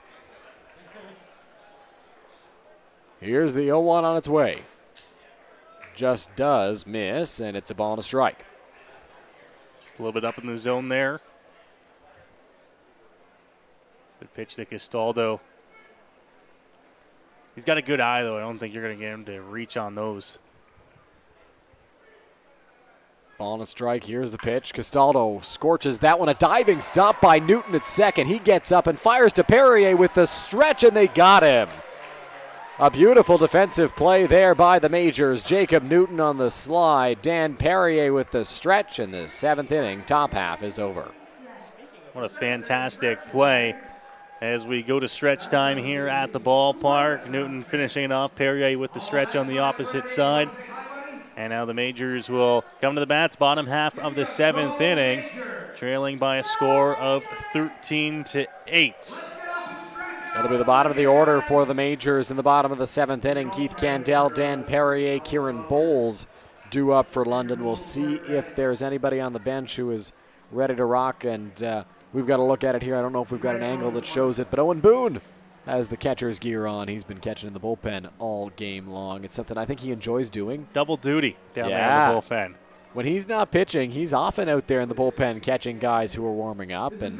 Here's the 0-1 on its way. Just does miss, and it's a ball and a strike. Just a little bit up in the zone there. Pitch to Castaldo. He's got a good eye, though. I don't think you're going to get him to reach on those. Ball and a strike. Here's the pitch. Castaldo scorches that one. A diving stop by Newton at second. He gets up and fires to Perrier with the stretch, and they got him. A beautiful defensive play there by the Majors. Jacob Newton on the slide. Dan Perrier with the stretch, and the 7th inning, top half, is over. What a fantastic play as we go to stretch time here at the ballpark. Newton finishing it off. Perrier with the stretch on the opposite side. And now the Majors will come to the bats, bottom half of the 7th inning, trailing by a score of 13-8. That'll be the bottom of the order for the Majors in the bottom of the 7th inning. Keith Candell, Dan Perrier, Kieran Bowles due up for London. We'll see if there's anybody on the bench who is ready to rock, and we've got to look at it here. I don't know if we've got an angle that shows it, but Owen Boone has the catcher's gear on. He's been catching in the bullpen all game long. It's something I think he enjoys doing. Double duty down there in the bullpen. When he's not pitching, he's often out there in the bullpen catching guys who are warming up, and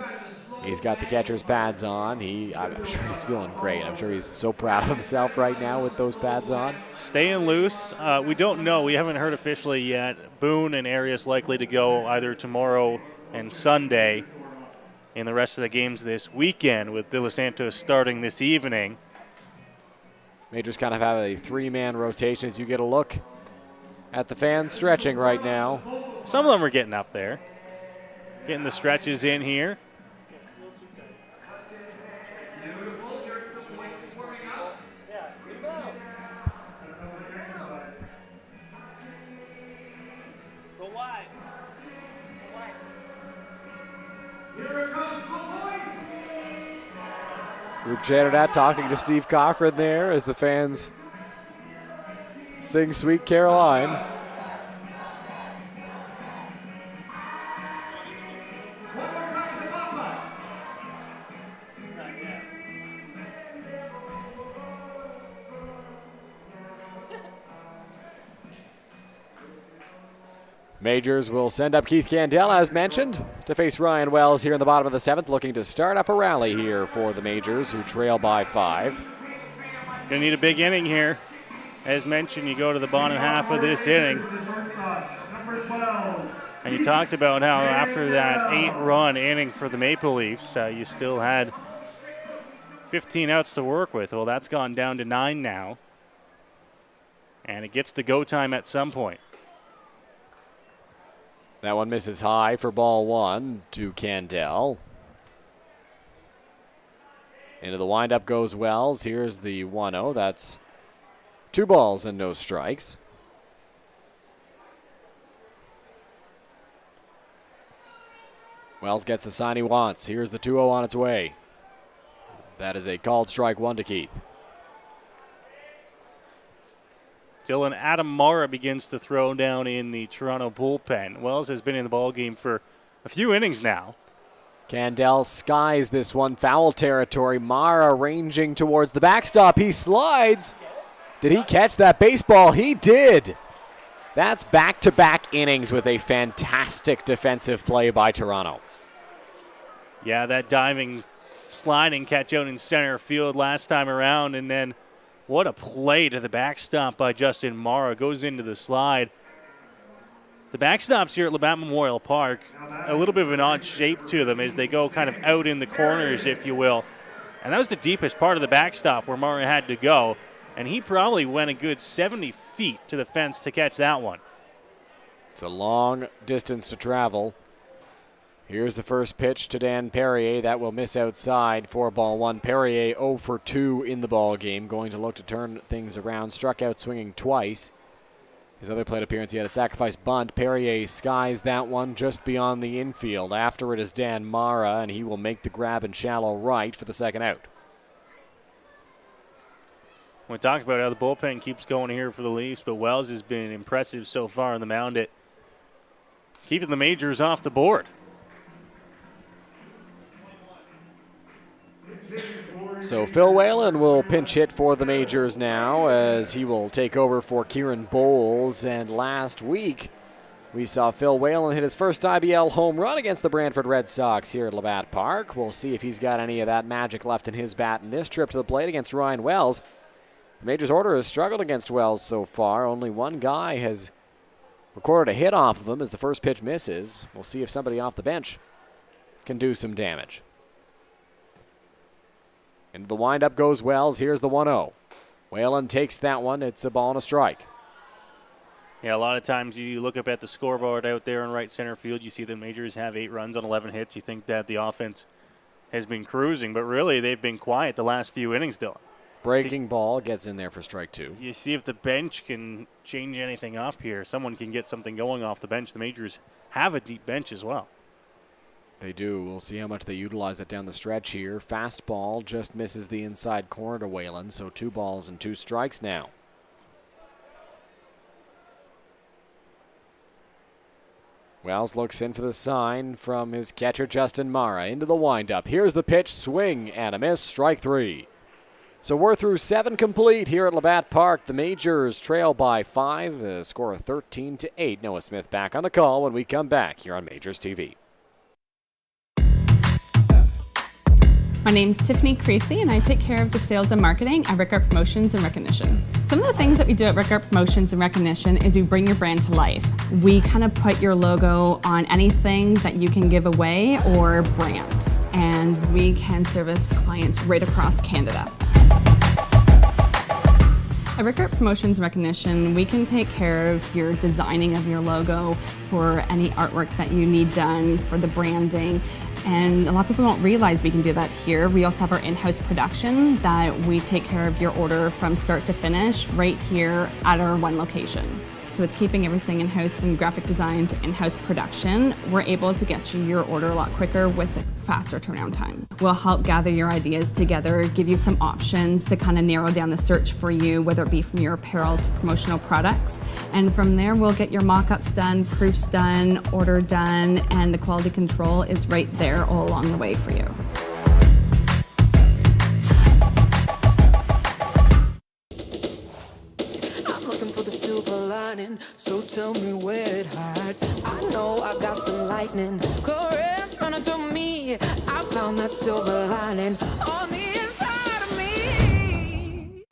he's got the catcher's pads on. I'm sure he's feeling great. I'm sure he's so proud of himself right now with those pads on. Staying loose. We don't know. We haven't heard officially yet. Boone and Arias likely to go either tomorrow and Sunday in the rest of the games this weekend, with De Los Santos starting this evening. Majors kind of have a 3-man rotation as you get a look at the fans stretching right now. Some of them are getting up there, getting the stretches in here. Group chatted at talking to Steve Cochran there as the fans sing Sweet Caroline. Majors will send up Keith Candell, as mentioned, to face Ryan Wells here in the bottom of the 7th, looking to start up a rally here for the Majors, who trail by 5. Gonna need a big inning here. As mentioned, you go to the bottom half of this inning. And you talked about how after that 8-run inning for the Maple Leafs, you still had 15 outs to work with. Well, that's gone down to 9 now. And it gets to go time at some point. That one misses high for ball 1 to Candell. Into the windup goes Wells. Here's the 1-0. That's 2 balls and no strikes. Wells gets the sign he wants. Here's the 2-0 on its way. That is a called strike 1 to Keith. Dylan Adam Mara begins to throw down in the Toronto bullpen. Wells has been in the ballgame for a few innings now. Candell skies this one, foul territory. Mara ranging towards the backstop. He slides. Did he catch that baseball? He did. That's back-to-back innings with a fantastic defensive play by Toronto. Yeah, that diving, sliding catch out in center field last time around, and then what a play to the backstop by Justin Mara. Goes into the slide. The backstops here at Labatt Memorial Park, a little bit of an odd shape to them as they go kind of out in the corners, if you will. And that was the deepest part of the backstop where Mara had to go. And he probably went a good 70 feet to the fence to catch that one. It's a long distance to travel. Here's the first pitch to Dan Perrier. That will miss outside for ball 1. Perrier 0 for 2 in the ball game, going to look to turn things around. Struck out swinging twice. His other plate appearance, he had a sacrifice bunt. Perrier skies that one just beyond the infield. After it is Dan Mara, and he will make the grab in shallow right for the second out. We talked about how the bullpen keeps going here for the Leafs, but Wells has been impressive so far on the mound at keeping the Majors off the board. So Phil Whalen will pinch hit for the Majors now as he will take over for Kieran Bowles. And last week, We saw Phil Whalen hit his first IBL home run against the Brantford Red Sox here at Labatt Park. We'll see if he's got any of that magic left in his bat in this trip to the plate against Ryan Wells. The Majors order has struggled against Wells so far. Only one guy has recorded a hit off of him as the first pitch misses. We'll see if somebody off the bench can do some damage. Into the windup goes Wells. Here's the 1-0. Whalen takes that one. It's a ball and a strike. Yeah, a lot of times you look up at the scoreboard out there in right center field, you see the Majors have 8 runs on 11 hits. You think that the offense has been cruising, but really they've been quiet the last few innings, Dylan. Breaking ball gets in there for strike 2. You see if the bench can change anything up here. Someone can get something going off the bench. The Majors have a deep bench as well. They do. We'll see how much they utilize it down the stretch here. Fastball just misses the inside corner to Whalen, so 2 balls and 2 strikes now. Wells looks in for the sign from his catcher, Justin Mara. Into the windup. Here's the pitch. Swing and a miss. Strike 3. So we're through 7 complete here at Labatt Park. The Majors trail by 5, a score of 13-8. Noah Smith back on the call when we come back here on Majors TV. My name's Tiffany Creasy, and I take care of the sales and marketing at Rickard Promotions and Recognition. Some of the things that we do at Rickard Promotions and Recognition is we bring your brand to life. We kind of put your logo on anything that you can give away or brand, and we can service clients right across Canada. At Rickard Promotions and Recognition, we can take care of your designing of your logo for any artwork that you need done for the branding. And a lot of people don't realize we can do that here. We also have our in-house production that we take care of your order from start to finish right here at our one location. So with keeping everything in-house from graphic design to in-house production, we're able to get you your order a lot quicker with a faster turnaround time. We'll help gather your ideas together, give you some options to kind of narrow down the search for you, whether it be from your apparel to promotional products. And from there, we'll get your mock-ups done, proofs done, order done, and the quality control is right there all along the way for you. So tell me where it hides. I know I got some lightning. Currents running through me. I found that silver lining on the inside of me.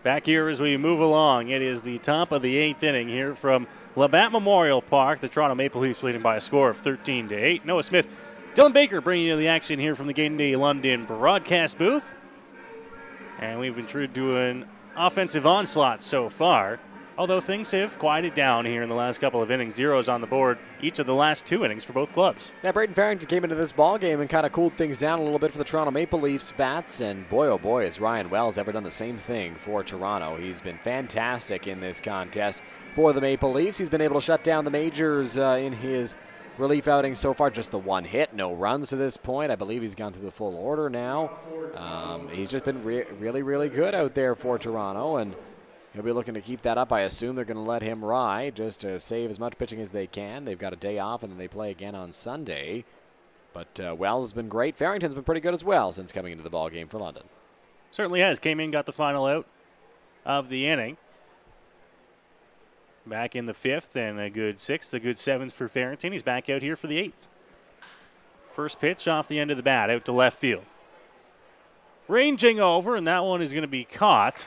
Back here as we move along, it is the top of the 8th inning here from Labatt Memorial Park. The Toronto Maple Leafs leading by a score of 13-8. Noah Smith, Dylan Baker bringing you the action here from the Game Day London broadcast booth. And we've been true to an offensive onslaught so far. Although things have quieted down here in the last couple of innings. Zeros on the board each of the last 2 innings for both clubs. Yeah, Braden Farrington came into this ball game and kind of cooled things down a little bit for the Toronto Maple Leafs bats. And boy, oh boy, has Ryan Wells ever done the same thing for Toronto. He's been fantastic in this contest for the Maple Leafs. He's been able to shut down the Majors in his relief outing so far. Just the 1 hit, no runs to this point. I believe he's gone through the full order now. He's just been really, really good out there for Toronto. And he'll be looking to keep that up. I assume they're going to let him ride just to save as much pitching as they can. They've got a day off, and then they play again on Sunday. But Wells has been great. Farrington's been pretty good as well since coming into the ball game for London. Certainly has. Came in, got the final out of the inning. Back in the 5th and a good 6th, a good 7th for Farrington. He's back out here for the 8th. First pitch off the end of the bat, out to left field. Ranging over, and that one is going to be caught.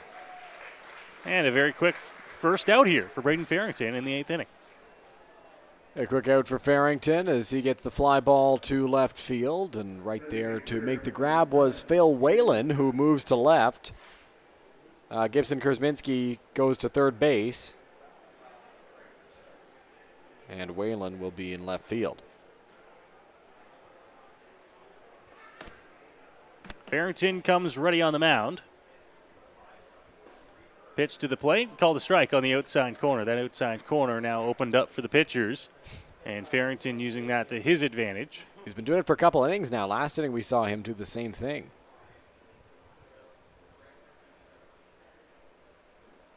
And a very quick first out here for Braden Farrington in the 8th inning. A quick out for Farrington as he gets the fly ball to left field. And right there to make the grab was Phil Whalen, who moves to left. Gibson Kurzminski goes to third base. And Whalen will be in left field. Farrington comes ready on the mound. Pitch to the plate, called a strike on the outside corner. That outside corner now opened up for the pitchers, and Farrington using that to his advantage. He's been doing it for a couple innings now. Last inning we saw him do the same thing.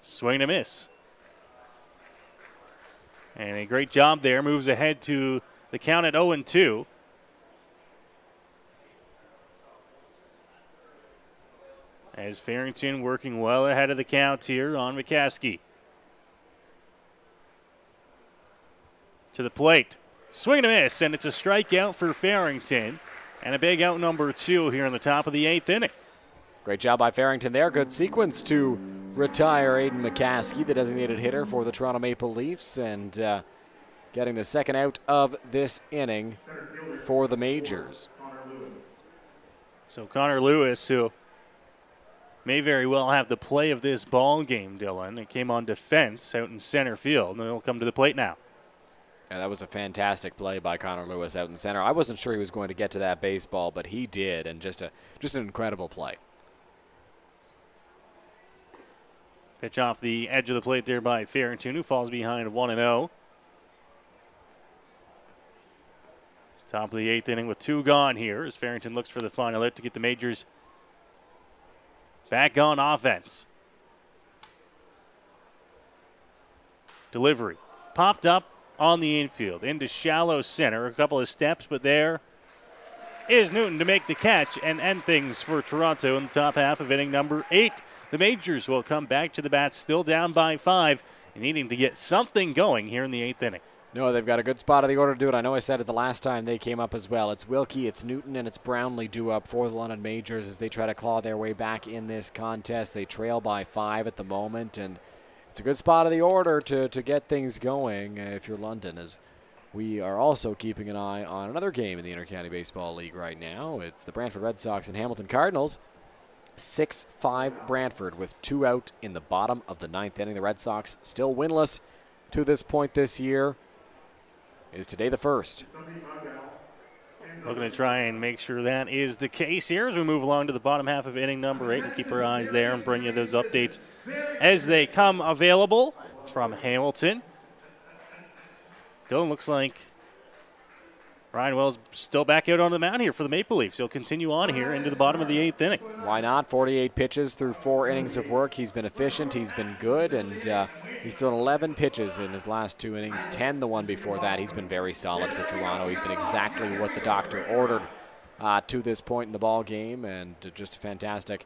Swing and a miss. And a great job there. Moves ahead to the count at 0-2. As Farrington working well ahead of the count here on McCaskey. to the plate. Swing and a miss, and it's a strikeout for Farrington. And a big out number 2 here in the top of the 8th inning. Great job by Farrington there. Good sequence to retire Aiden McCaskey, the designated hitter for the Toronto Maple Leafs, and getting the second out of this inning for the Majors. So Connor Lewis, who may very well have the play of this ball game, Dylan. It came on defense out in center field, and he'll come to the plate now. Yeah, that was a fantastic play by Connor Lewis out in center. I wasn't sure he was going to get to that baseball, but he did, and just an incredible play. Pitch off the edge of the plate there by Farrington, who falls behind 1-0. Top of the 8th inning with 2 gone here as Farrington looks for the final hit to get the Majors back on offense. Delivery popped up on the infield into shallow center. A couple of steps, but there is Newton to make the catch and end things for Toronto in the top half of inning number 8. The Majors will come back to the bat still down by 5 and needing to get something going here in the 8th inning. No, they've got a good spot of the order to do it. I know I said it the last time they came up as well. It's Wilkie, it's Newton, and it's Brownlee due up for the London Majors as they try to claw their way back in this contest. They trail by 5 at the moment, and it's a good spot of the order to get things going if you're London, as we are also keeping an eye on another game in the Intercounty Baseball League right now. It's the Brantford Red Sox and Hamilton Cardinals. 6-5 Brantford with 2 out in the bottom of the 9th inning. The Red Sox still winless to this point this year. Is today the first. Looking to try and make sure that is the case here as we move along to the bottom half of inning number 8 and keep our eyes there and bring you those updates as they come available from Hamilton. Dylan, looks like Ryan Wells still back out on the mound here for the Maple Leafs. He'll continue on here into the bottom of the 8th inning. Why not? 48 pitches through 4 innings of work. He's been efficient. He's been good, and he's thrown 11 pitches in his last 2 innings, 10 the one before that. He's been very solid for Toronto. He's been exactly what the doctor ordered to this point in the ball game, and just fantastic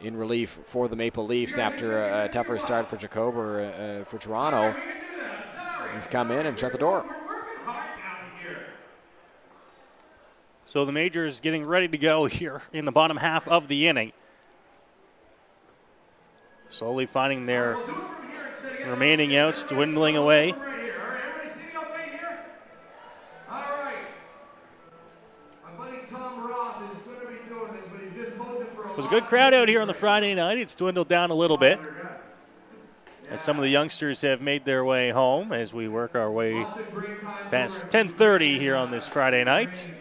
in relief for the Maple Leafs after a tougher start for Jacob or for Toronto. He's come in and shut the door. So the Majors getting ready to go here in the bottom half of the inning. Slowly finding their remaining outs, dwindling away. It was a good crowd out here on the Friday night. It's dwindled down a little bit as some of the youngsters have made their way home as we work our way past 10:30 here on this Friday night.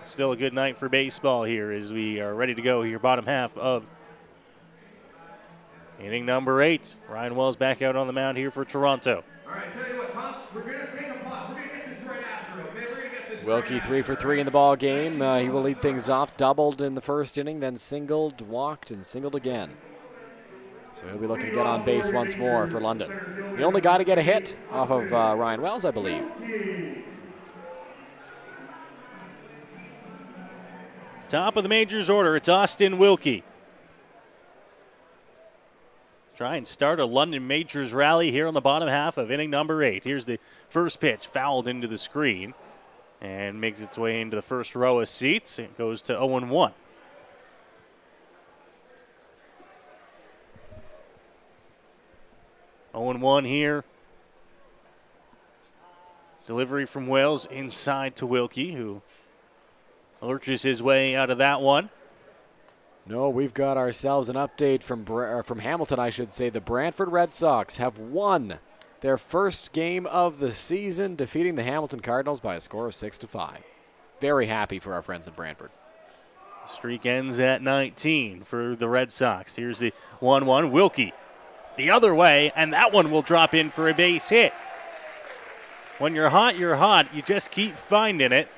Still a good night for baseball here as we are ready to go here, bottom half of inning number 8. Ryan Wells back out on the mound here for Toronto. All right, tell you what, Tom, we're going to take a punt. We're going to get this right after, okay? We're going to get this Wilkie 3 for 3 in the ball game. He will lead things off. Doubled in the first inning, then singled, walked, and singled again. So he'll be looking to get on base once more for London. The only guy to get a hit off of Ryan Wells, I believe. Top of the Majors order, it's Austin Wilkie. Try and start a London Majors rally here on the bottom half of inning number 8. Here's the first pitch, fouled into the screen and makes its way into the first row of seats. It goes to 0-1. Here. Delivery from Wells inside to Wilkie, who lurches his way out of that one. No, we've got ourselves an update from Hamilton, I should say. The Brantford Red Sox have won their first game of the season, defeating the Hamilton Cardinals by a score of 6-5. Very happy for our friends in Brantford. The streak ends at 19 for the Red Sox. Here's the 1-1. Wilkie the other way, and that one will drop in for a base hit. When you're hot, you're hot. You just keep finding it.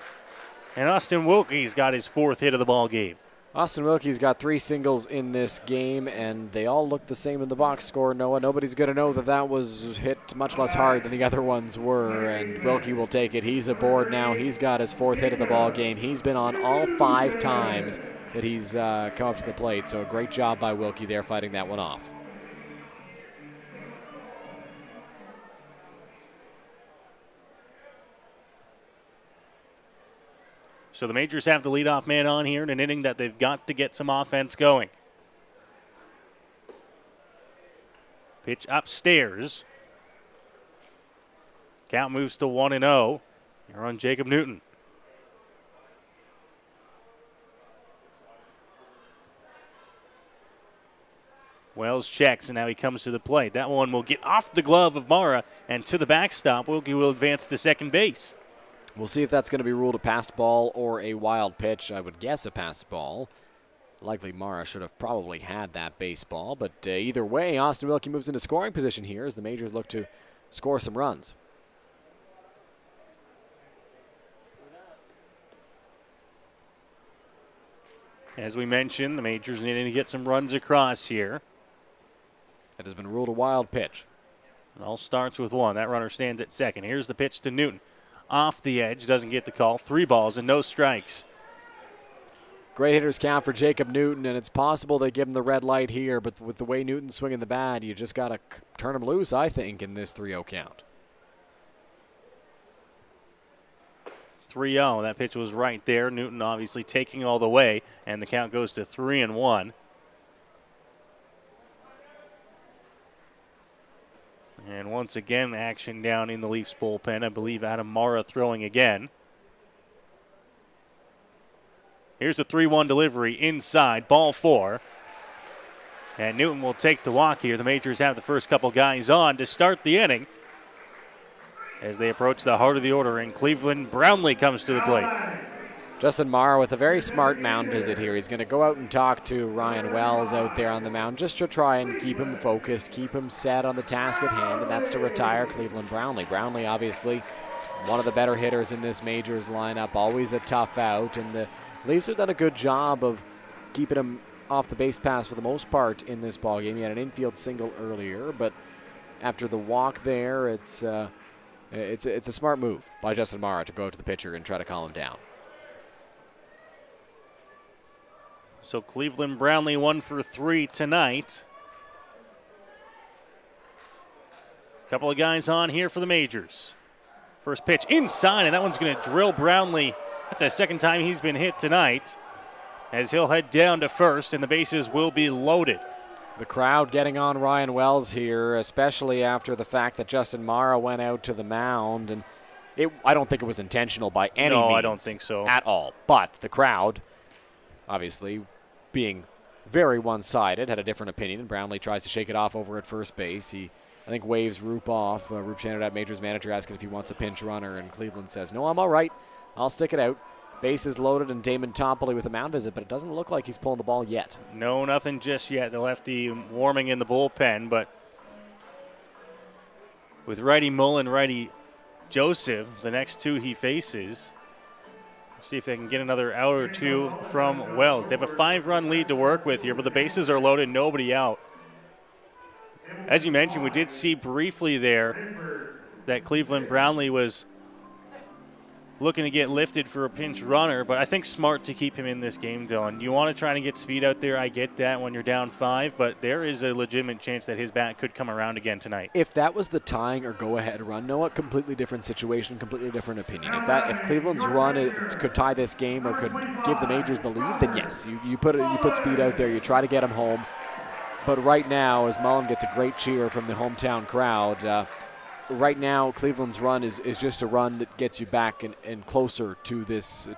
And Austin Wilkie's got his 4th hit of the ball game. Austin Wilkie's got 3 singles in this game, and they all look the same in the box score, Noah. Nobody's going to know that that was hit much less hard than the other ones were, and Wilkie will take it. He's aboard now. He's got his 4th hit of the ball game. He's been on all 5 times that he's come up to the plate, so a great job by Wilkie there fighting that one off. So the Majors have the leadoff man on here in an inning that they've got to get some offense going. Pitch upstairs. Count moves to 1-0. You're on Jacob Newton. Wells checks, and now he comes to the plate. That one will get off the glove of Mara and to the backstop. Wilkie will advance to second base. We'll see if that's going to be ruled a passed ball or a wild pitch. I would guess a passed ball. Likely Mara should have probably had that baseball, but either way, Austin Wilkie moves into scoring position here as the Majors look to score some runs. As we mentioned, the Majors needing to get some runs across here. It has been ruled a wild pitch. It all starts with one. That runner stands at second. Here's the pitch to Newton. Off the edge, doesn't get the call. 3 balls and no strikes. Great hitter's count for Jacob Newton, and it's possible they give him the red light here, but with the way Newton's swinging the bat, you just got to turn him loose, I think, in this 3-0 count. 3-0. That pitch was right there. Newton obviously taking all the way, and the count goes to 3-1. And once again, action down in the Leafs bullpen. I believe Adam Mara throwing again. Here's the 3-1 delivery inside, ball 4. And Newton will take the walk here. The Majors have the first couple guys on to start the inning as they approach the heart of the order, and Cleveland Brownlee comes to the plate. Justin Mara with a very smart mound visit here. He's going to go out and talk to Ryan Wells out there on the mound just to try and keep him focused, keep him set on the task at hand, and that's to retire Cleveland Brownlee. Brownlee, obviously, one of the better hitters in this Majors lineup, always a tough out, and the Leafs have done a good job of keeping him off the base pass for the most part in this ballgame. He had an infield single earlier, but after the walk there, it's a smart move by Justin Mara to go out to the pitcher and try to calm him down. So Cleveland Brownlee 1 for 3 tonight. Couple of guys on here for the Majors. First pitch inside, and that one's going to drill Brownlee. That's the second time he's been hit tonight, as he'll head down to first, and the bases will be loaded. The crowd getting on Ryan Wells here, especially after the fact that Justin Mara went out to the mound, and I don't think it was intentional by any means. No, I don't think so. At all. But the crowd, obviously, being very one-sided, had a different opinion, and Brownlee tries to shake it off over at first base. He, I think, waves Roop off. Roop Chanadad, Majors manager, asking if he wants a pinch runner, and Cleveland says, no, I'm all right. I'll stick it out. Bases loaded, and Damon Toppoli with a mound visit, but it doesn't look like he's pulling the ball yet. No, nothing just yet. The lefty warming in the bullpen, but with righty Mullen, righty Joseph, the next two he faces, see if they can get another out or two from Wells. They have a 5-run lead to work with here, but the bases are loaded, nobody out. As you mentioned, we did see briefly there that Cleveland Brownlee was looking to get lifted for a pinch runner, but I think smart to keep him in this game, Dylan. You want to try to get speed out there. I get that when you're down 5, but there is a legitimate chance that his bat could come around again tonight. If that was the tying or go-ahead run, no, a completely different situation, completely different opinion. If Cleveland's run could tie this game or could give the Majors the lead, then yes, you put speed out there, you try to get him home. But right now, as Mullen gets a great cheer from the hometown crowd, right now, Cleveland's run is just a run that gets you back and closer to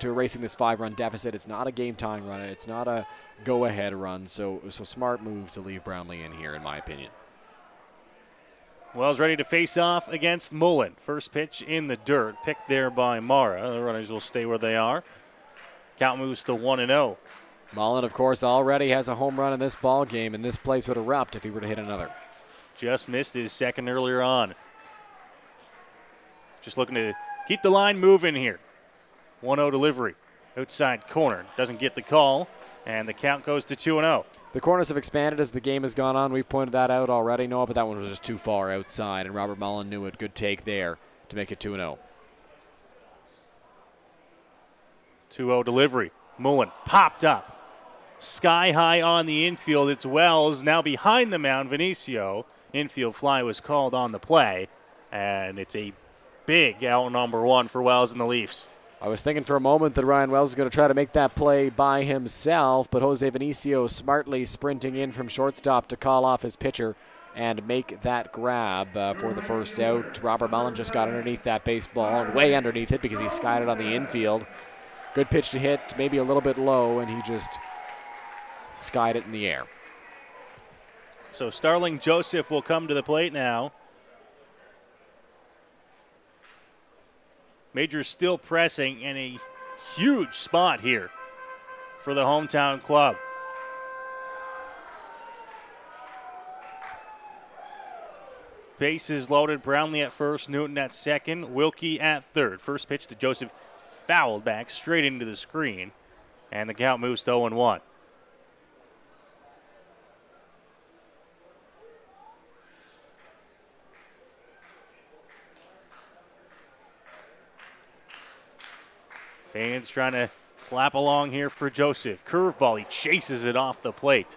erasing this 5-run deficit. It's not a game-tying run. It's not a go-ahead run. So smart move to leave Brownlee in here, in my opinion. Wells ready to face off against Mullen. First pitch in the dirt, picked there by Mara. The runners will stay where they are. Count moves to 1-0. Mullen, of course, already has a home run in this ball game, and this place would erupt if he were to hit another. Just missed his second earlier on. Just looking to keep the line moving here. 1-0 delivery. Outside corner. Doesn't get the call, and the count goes to 2-0. The corners have expanded as the game has gone on. We've pointed that out already, Noah, but that one was just too far outside, and Robert Mullen knew it. Good take there to make it 2-0. 2-0 delivery. Mullen popped up. Sky high on the infield. It's Wells now behind the mound. Vinicio. Infield fly was called on the play, and it's a big out number 1 for Wells and the Leafs. I was thinking for a moment that Ryan Wells was going to try to make that play by himself, but Jose Vinicio smartly sprinting in from shortstop to call off his pitcher and make that grab for the first out. Robert Mullen just got underneath that baseball, and way underneath it because he skied it on the infield. Good pitch to hit, maybe a little bit low, and he just skied it in the air. So Starling Joseph will come to the plate now. Majors still pressing in a huge spot here for the hometown club. Bases loaded. Brownlee at first, Newton at second, Wilkie at third. First pitch to Joseph, fouled back straight into the screen, and the count moves to 0-1. Fans trying to clap along here for Joseph. Curveball, he chases it off the plate.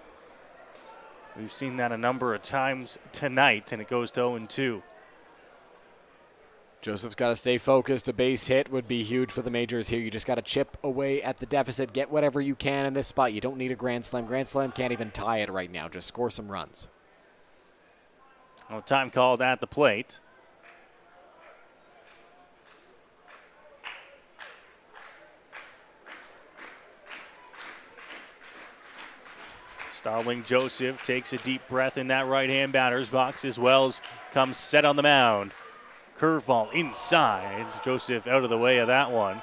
We've seen that a number of times tonight, and it goes to 0-2. Joseph's got to stay focused. A base hit would be huge for the Majors here. You just got to chip away at the deficit, get whatever you can in this spot. You don't need a grand slam. Grand slam can't even tie it right now. Just score some runs. Well, time called at the plate. Starling Joseph takes a deep breath in that right-hand batter's box as Wells comes set on the mound. Curveball inside. Joseph out of the way of that one.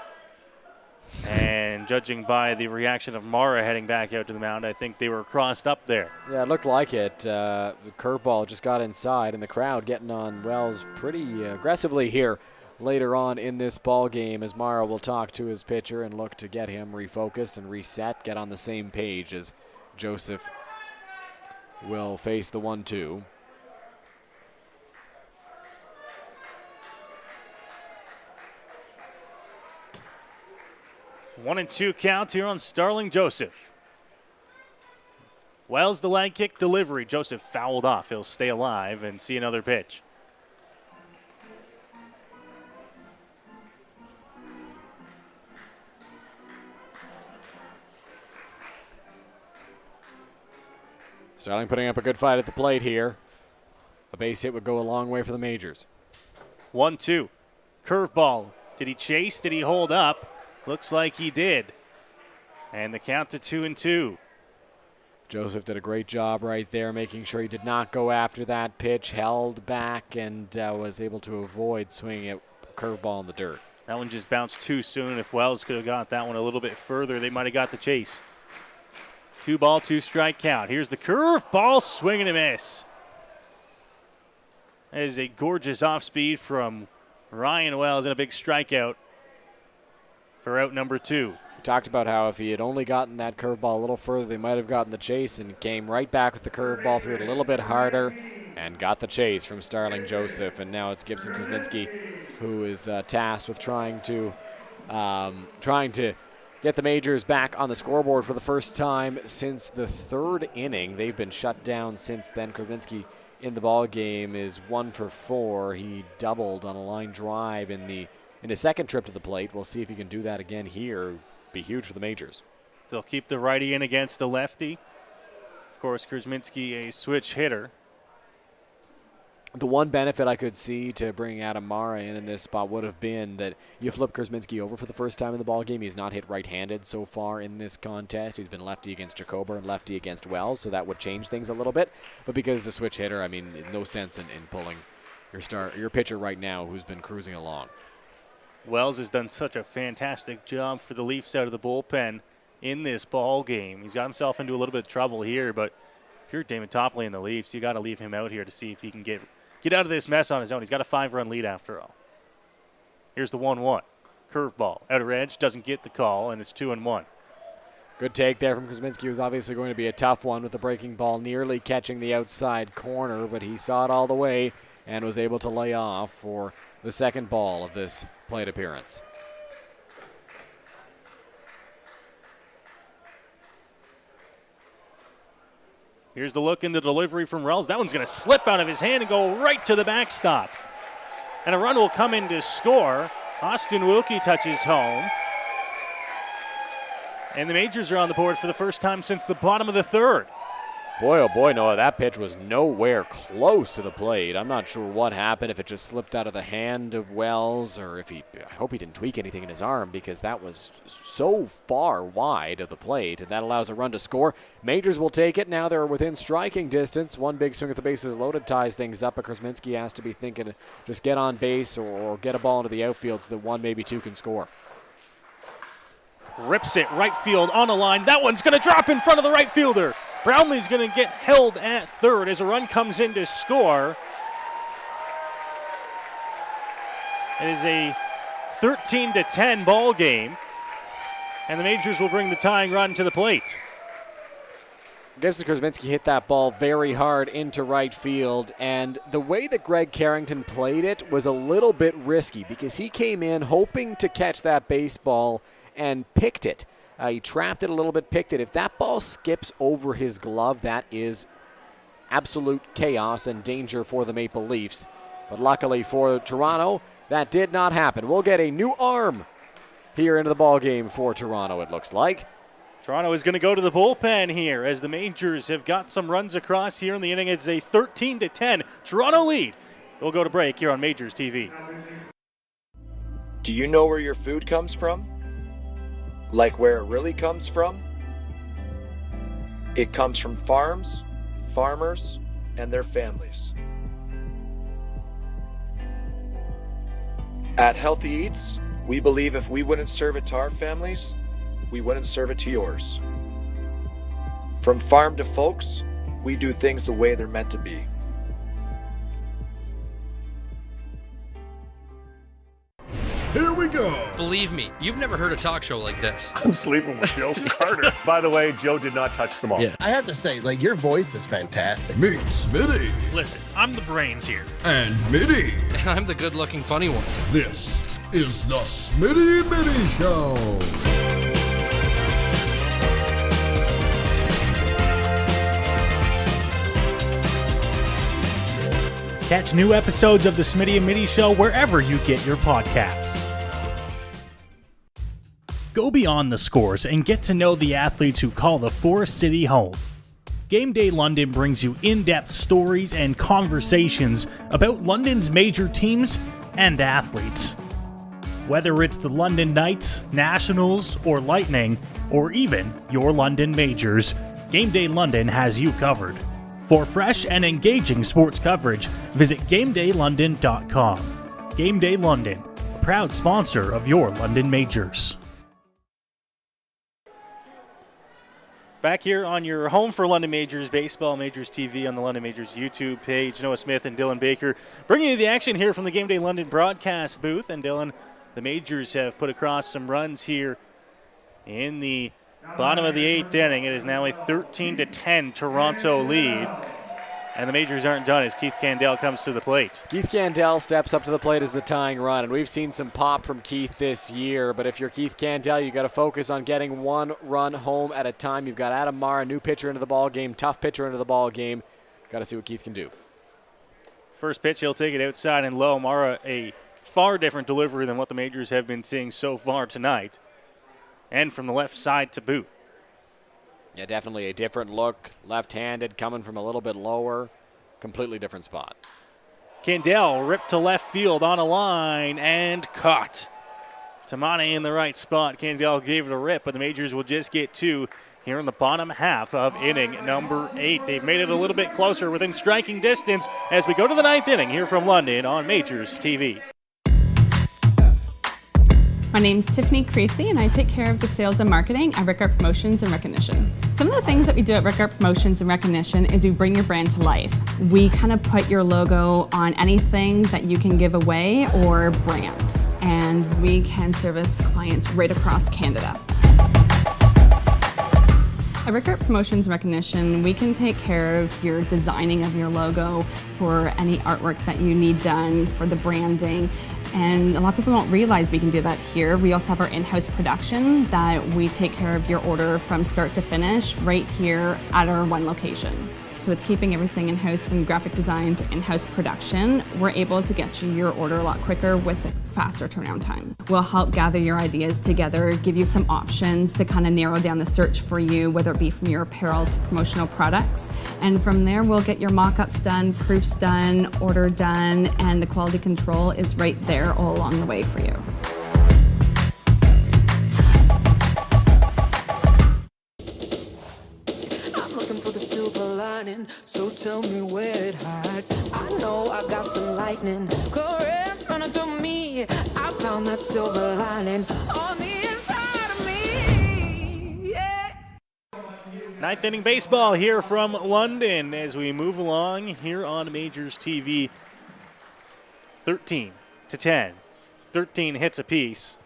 And judging by the reaction of Mara heading back out to the mound, I think they were crossed up there. Yeah, it looked like it. The curveball just got inside, and the crowd getting on Wells pretty aggressively here later on in this ball game, as Mara will talk to his pitcher and look to get him refocused and reset, get on the same page as Joseph will face the 1-2. One and two count here on Starling Joseph. Wells the leg kick delivery. Joseph fouled off. He'll stay alive and see another pitch. Starling putting up a good fight at the plate here. A base hit would go a long way for the Majors. 1-2. Curveball. Did he chase? Did he hold up? Looks like he did. And the count to 2-2. Joseph did a great job right there, making sure he did not go after that pitch, held back, and was able to avoid swinging a curveball in the dirt. That one just bounced too soon. If Wells could have got that one a little bit further, they might have got the chase. 2-ball, 2-strike count. Here's the curveball, swing and a miss. That is a gorgeous off-speed from Ryan Wells and a big strikeout for out number 2. We talked about how if he had only gotten that curveball a little further, they might have gotten the chase, and came right back with the curveball, threw it a little bit harder, and got the chase from Starling Joseph. And now it's Gibson Kuzminski who is tasked with trying to get the Majors back on the scoreboard for the first time since the third inning. They've been shut down since then. Kuzminski in the ball game is 1 for 4. He doubled on a line drive in his second trip to the plate. We'll see if he can do that again here. Be huge for the Majors. They'll keep the righty in against the lefty. Of course, Kuzminski a switch hitter. The one benefit I could see to bring Adam Mara in this spot would have been that you flip Kuzminski over for the first time in the ballgame. He's not hit right-handed so far in this contest. He's been lefty against Jacober and lefty against Wells, so that would change things a little bit. But because he's a switch hitter, I mean, no sense in pulling your pitcher right now who's been cruising along. Wells has done such a fantastic job for the Leafs out of the bullpen in this ball game. He's got himself into a little bit of trouble here, but if you're Damon Topley and the Leafs, you got to leave him out here to see if he can get out of this mess on his own. He's got a 5-run lead after all. Here's the 1-1. Curveball. Outer edge, doesn't get the call, and it's 2-1. Good take there from Kuzminski. It was obviously going to be a tough one with the breaking ball nearly catching the outside corner, but he saw it all the way and was able to lay off for the second ball of this plate appearance. Here's the look in the delivery from Wells. That one's going to slip out of his hand and go right to the backstop. And a run will come in to score Austin Wilkie touches home. And the Majors are on the board for the first time since the bottom of the third. Boy, oh boy, Noah, that pitch was nowhere close to the plate. I'm not sure what happened, if it just slipped out of the hand of Wells, or if I hope he didn't tweak anything in his arm, because that was so far wide of the plate, and that allows a run to score. Majors will take it. Now they're within striking distance. One big swing at the bases loaded ties things up, but Krasminski has to be thinking just get on base or get a ball into the outfield so that one, maybe two can score. Rips it right field on a line. That one's going to drop in front of the right fielder. Brownlee's going to get held at third as a run comes in to score. It is a 13-10 ball game, and the Majors will bring the tying run to the plate. Gibson Krasminski hit that ball very hard into right field, and the way that Greg Carrington played it was a little bit risky because he came in hoping to catch that baseball and picked it. He trapped it a little bit, picked it. If that ball skips over his glove, that is absolute chaos and danger for the Maple Leafs. But luckily for Toronto, that did not happen. We'll get a new arm here into the ballgame for Toronto, it looks like. Toronto is going to go to the bullpen here as the Majors have got some runs across here in the inning. It's a 13-10 Toronto lead. We'll go to break here on Majors TV. Do you know where your food comes from? Like where it really comes from? It comes from farms, farmers, and their families. At Healthy Eats, we believe if we wouldn't serve it to our families, we wouldn't serve it to yours. From farm to folks, we do things the way they're meant to be. Here we go. Believe me, you've never heard a talk show like this. I'm sleeping with Joe Carter. By the way, Joe did not touch them all. Yeah, I have to say, like, your voice is fantastic. Meet Smitty. Listen, I'm the brains here. And Mitty. And I'm the good-looking funny one. This is the Smitty Mitty Show. Catch new episodes of the Smitty and Mitty Show wherever you get your podcasts. Go beyond the scores and get to know the athletes who call the Forest City home. Game Day London brings you in-depth stories and conversations about London's major teams and athletes. Whether it's the London Knights, Nationals, or Lightning, or even your London Majors, Game Day London has you covered. For fresh and engaging sports coverage, visit GameDayLondon.com. Game Day London, a proud sponsor of your London Majors. Back here on your home for London Majors Baseball, Majors TV on the London Majors YouTube page. Noah Smith and Dylan Baker bringing you the action here from the Game Day London broadcast booth. And Dylan, the Majors have put across some runs here in the bottom of the eighth inning. It is now a 13-10 Toronto lead. And the Majors aren't done as Keith Candell comes to the plate. Keith Candell steps up to the plate as the tying run, and we've seen some pop from Keith this year, but if you're Keith Candell, you got to focus on getting one run home at a time. You've got Adam Mara, new pitcher into the ball game, tough pitcher into the ball game. Got to see what Keith can do. First pitch, he'll take it outside and low. Mara, a far different delivery than what the Majors have been seeing so far tonight. And from the left side to boot. Yeah, definitely a different look. Left-handed, coming from a little bit lower. Completely different spot. Candell ripped to left field on a line and caught. Tamane in the right spot. Candell gave it a rip, but the Majors will just get two here in the bottom half of inning number 8. They've made it a little bit closer within striking distance as we go to the ninth inning here from London on Majors TV. My name's Tiffany Creasy, and I take care of the sales and marketing at Rickard Promotions and Recognition. Some of the things that we do at Rickard Promotions and Recognition is we bring your brand to life. We kind of put your logo on anything that you can give away or brand, and we can service clients right across Canada. At Rickard Promotions and Recognition, we can take care of your designing of your logo for any artwork that you need done for the branding. And a lot of people don't realize we can do that here. We also have our in-house production that we take care of your order from start to finish right here at our one location. So with keeping everything in-house from graphic design to in-house production, we're able to get you your order a lot quicker with faster turnaround time. We'll help gather your ideas together, give you some options to kind of narrow down the search for you, whether it be from your apparel to promotional products. And from there, we'll get your mock-ups done, proofs done, order done, and the quality control is right there all along the way for you. I'm looking for the silver lining, so tell me where it hides. I know I got some lightning, currents running through me. I found that silver lining on the inside of me. Yeah. Ninth inning baseball here from London as we move along here on Majors TV. 13-10. 13 hits apiece.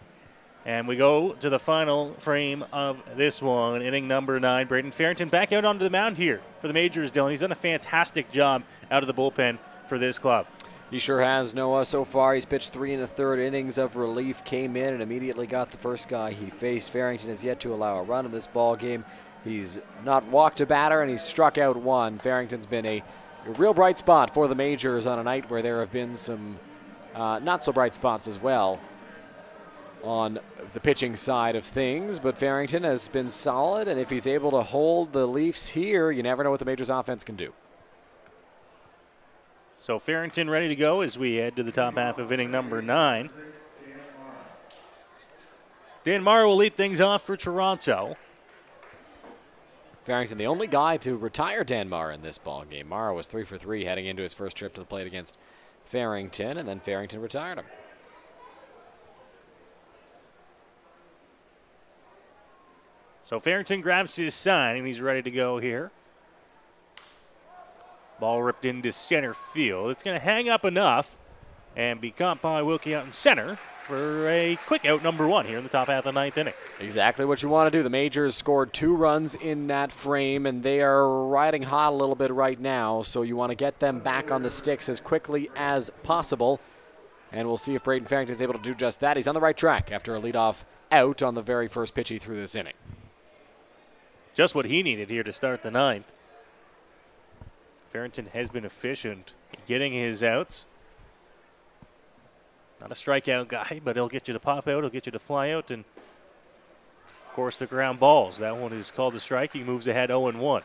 And we go to the final frame of this one, inning number 9. Braden Farrington back out onto the mound here for the Majors, Dylan. He's done a fantastic job out of the bullpen for this club. He sure has, Noah. So far, he's pitched 3 1/3 innings of relief, came in and immediately got the first guy he faced. Farrington has yet to allow a run in this ball game. He's not walked a batter, and he's struck out 1. Farrington's been a real bright spot for the Majors on a night where there have been some not-so-bright spots as well on the pitching side of things, but Farrington has been solid, and if he's able to hold the Leafs here, you never know what the Majors offense can do. So Farrington ready to go as we head to the top half of inning number 9. Dan Morrow will lead things off for Toronto. Farrington, the only guy to retire Dan Marr in this ball game. Morrow was 3 for 3 heading into his first trip to the plate against Farrington, and then Farrington retired him. So Farrington grabs his sign, and he's ready to go here. Ball ripped into center field. It's going to hang up enough and be caught by Wilkie out in center for a quick out number 1 here in the top half of the 9th inning. Exactly what you want to do. The Majors scored 2 runs in that frame, and they are riding hot a little bit right now, so you want to get them back on the sticks as quickly as possible. And we'll see if Braden Farrington is able to do just that. He's on the right track after a leadoff out on the very first pitch he threw this inning. Just what he needed here to start the 9th. Farrington has been efficient in getting his outs. Not a strikeout guy, but he'll get you to pop out, he'll get you to fly out, and of course the ground balls. That one is called a strike. He moves ahead 0-1.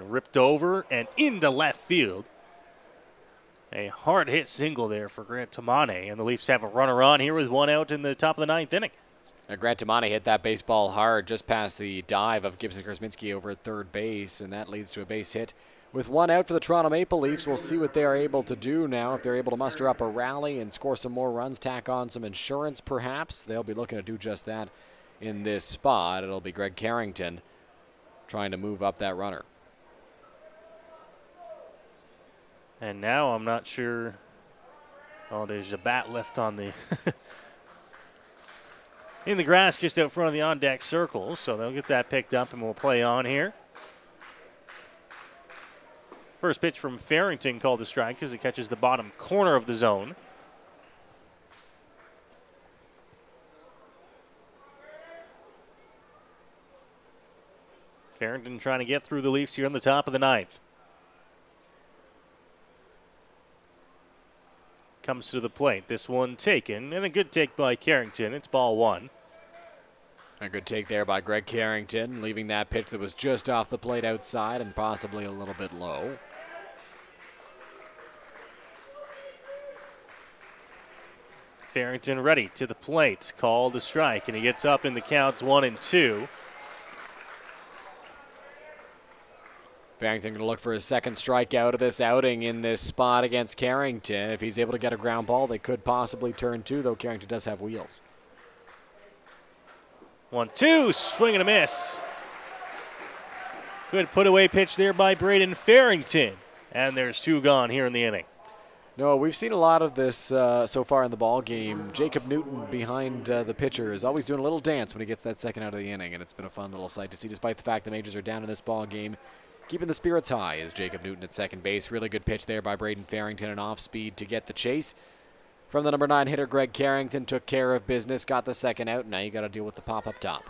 Ripped over and into left field. A hard hit single there for Grant Tamane, and the Leafs have a runner on here with 1 out in the top of the 9th inning. Now, Grant Tamane hit that baseball hard just past the dive of Gibson Krasminski over at third base, and that leads to a base hit. With 1 out for the Toronto Maple Leafs, we'll see what they are able to do now. If they're able to muster up a rally and score some more runs, tack on some insurance perhaps, they'll be looking to do just that in this spot. It'll be Greg Carrington trying to move up that runner. And now I'm not sure. Oh, there's a bat left on the in the grass just out front of the on-deck circle, so they'll get that picked up and we'll play on here. First pitch from Farrington called a strike because it catches the bottom corner of the zone. Farrington trying to get through the Leafs here on the top of the 9th. Comes to the plate. This one taken, and a good take by Carrington. It's ball 1. A good take there by Greg Carrington, leaving that pitch that was just off the plate outside and possibly a little bit low. Farrington ready to the plate. Called a strike, and he gets up in the counts 1-2. Farrington going to look for his second strikeout of this outing in this spot against Carrington. If he's able to get a ground ball, they could possibly turn 2, though Carrington does have wheels. 1-2, swing and a miss. Good put away pitch there by Braden Farrington. And there's 2 gone here in the inning. No, we've seen a lot of this so far in the ball game. Jacob Newton behind the pitcher is always doing a little dance when he gets that second out of the inning, and it's been a fun little sight to see despite the fact the Majors are down in this ball game. Keeping the spirits high is Jacob Newton at second base. Really good pitch there by Braden Farrington and off speed to get the chase. From the number 9 hitter, Greg Carrington took care of business, got the second out. Now you got to deal with the pop up top.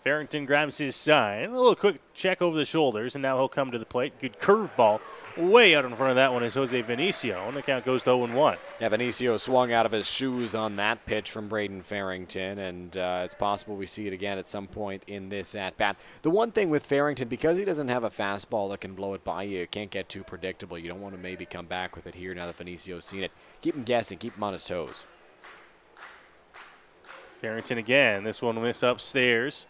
Farrington grabs his sign. A little quick check over the shoulders, and now he'll come to the plate. Good curveball. Way out in front of that one is Jose Vinicio, and the count goes to 0-1. Yeah, Vinicio swung out of his shoes on that pitch from Braden Farrington, and it's possible we see it again at some point in this at-bat. The one thing with Farrington, because he doesn't have a fastball that can blow it by you, it can't get too predictable. You don't want to maybe come back with it here now that Vinicio's seen it. Keep him guessing. Keep him on his toes. Farrington again. This one will miss upstairs.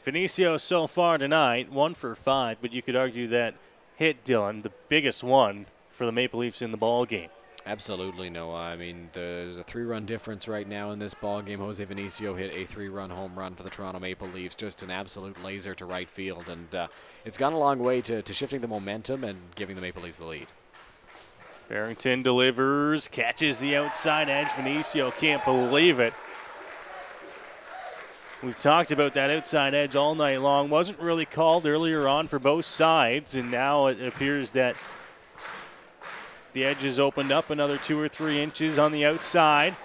Vinicio so far tonight, 1 for 5, but you could argue that hit, Dylan, the biggest one for the Maple Leafs in the ball game. Absolutely, Noah. I mean, there's a 3-run difference right now in this ball game. Jose Vinicio hit a 3-run home run for the Toronto Maple Leafs, just an absolute laser to right field, and it's gone a long way to shifting the momentum and giving the Maple Leafs the lead. Farrington delivers, catches the outside edge. Vinicio can't believe it. We've talked about that outside edge all night long. Wasn't really called earlier on for both sides, and now it appears that the edge is opened up another 2 or 3 inches on the outside.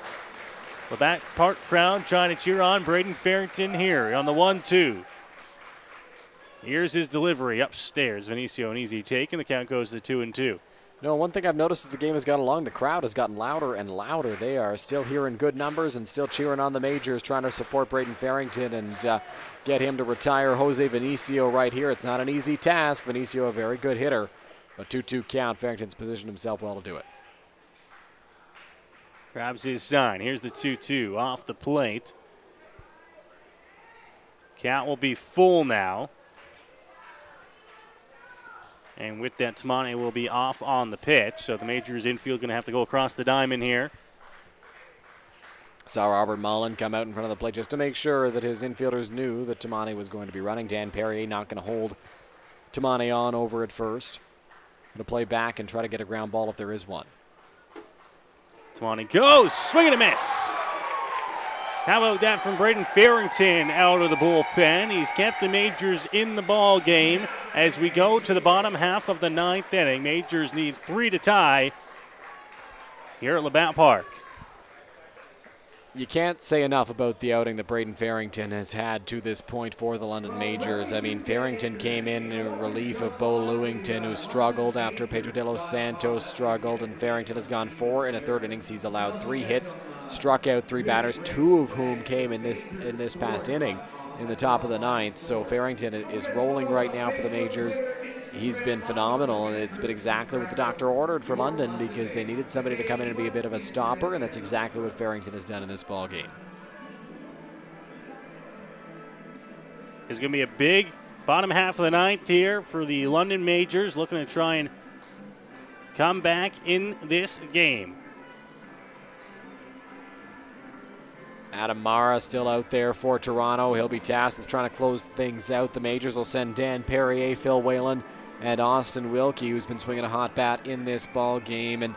The back park crowd trying to cheer on Braden Farrington here on the 1-2. Here's his delivery upstairs. Vinicio an easy take, and the count goes to 2-2. No, one thing I've noticed as the game has gone along, the crowd has gotten louder and louder. They are still here in good numbers and still cheering on the Majors, trying to support Braden Farrington and get him to retire Jose Vinicio right here. It's not an easy task. Vinicio, a very good hitter, but 2-2 count. Farrington's positioned himself well to do it. Grabs his sign. Here's the 2-2 off the plate. Count will be full now. And with that, Tamane will be off on the pitch. So the Majors infield going to have to go across the diamond here. Saw Robert Mullen come out in front of the plate just to make sure that his infielders knew that Tamane was going to be running. Dan Perrier not going to hold Tamane on over at first. Going to play back and try to get a ground ball if there is one. Tamane goes, swing and a miss. How about that from Braden Farrington out of the bullpen? He's kept the Majors in the ball game as we go to the bottom half of the 9th inning. Majors need 3 to tie here at Labatt Park. You can't say enough about the outing that Braden Farrington has had to this point for the London Majors. I mean, Farrington came in relief of Bo Lewington, who struggled after Pedro de los Santos struggled, and Farrington has gone 4 1/3 innings. He's allowed 3 hits, struck out 3 batters, 2 of whom came in this past inning in the top of the 9th. So Farrington is rolling right now for the Majors. He's been phenomenal, and it's been exactly what the doctor ordered for London because they needed somebody to come in and be a bit of a stopper, and that's exactly what Farrington has done in this ball game. It's going to be a big bottom half of the 9th here for the London Majors, looking to try and come back in this game. Adam Mara still out there for Toronto. He'll be tasked with trying to close things out. The Majors will send Dan Perrier, Phil Whalen, and Austin Wilkie, who's been swinging a hot bat in this ball game. And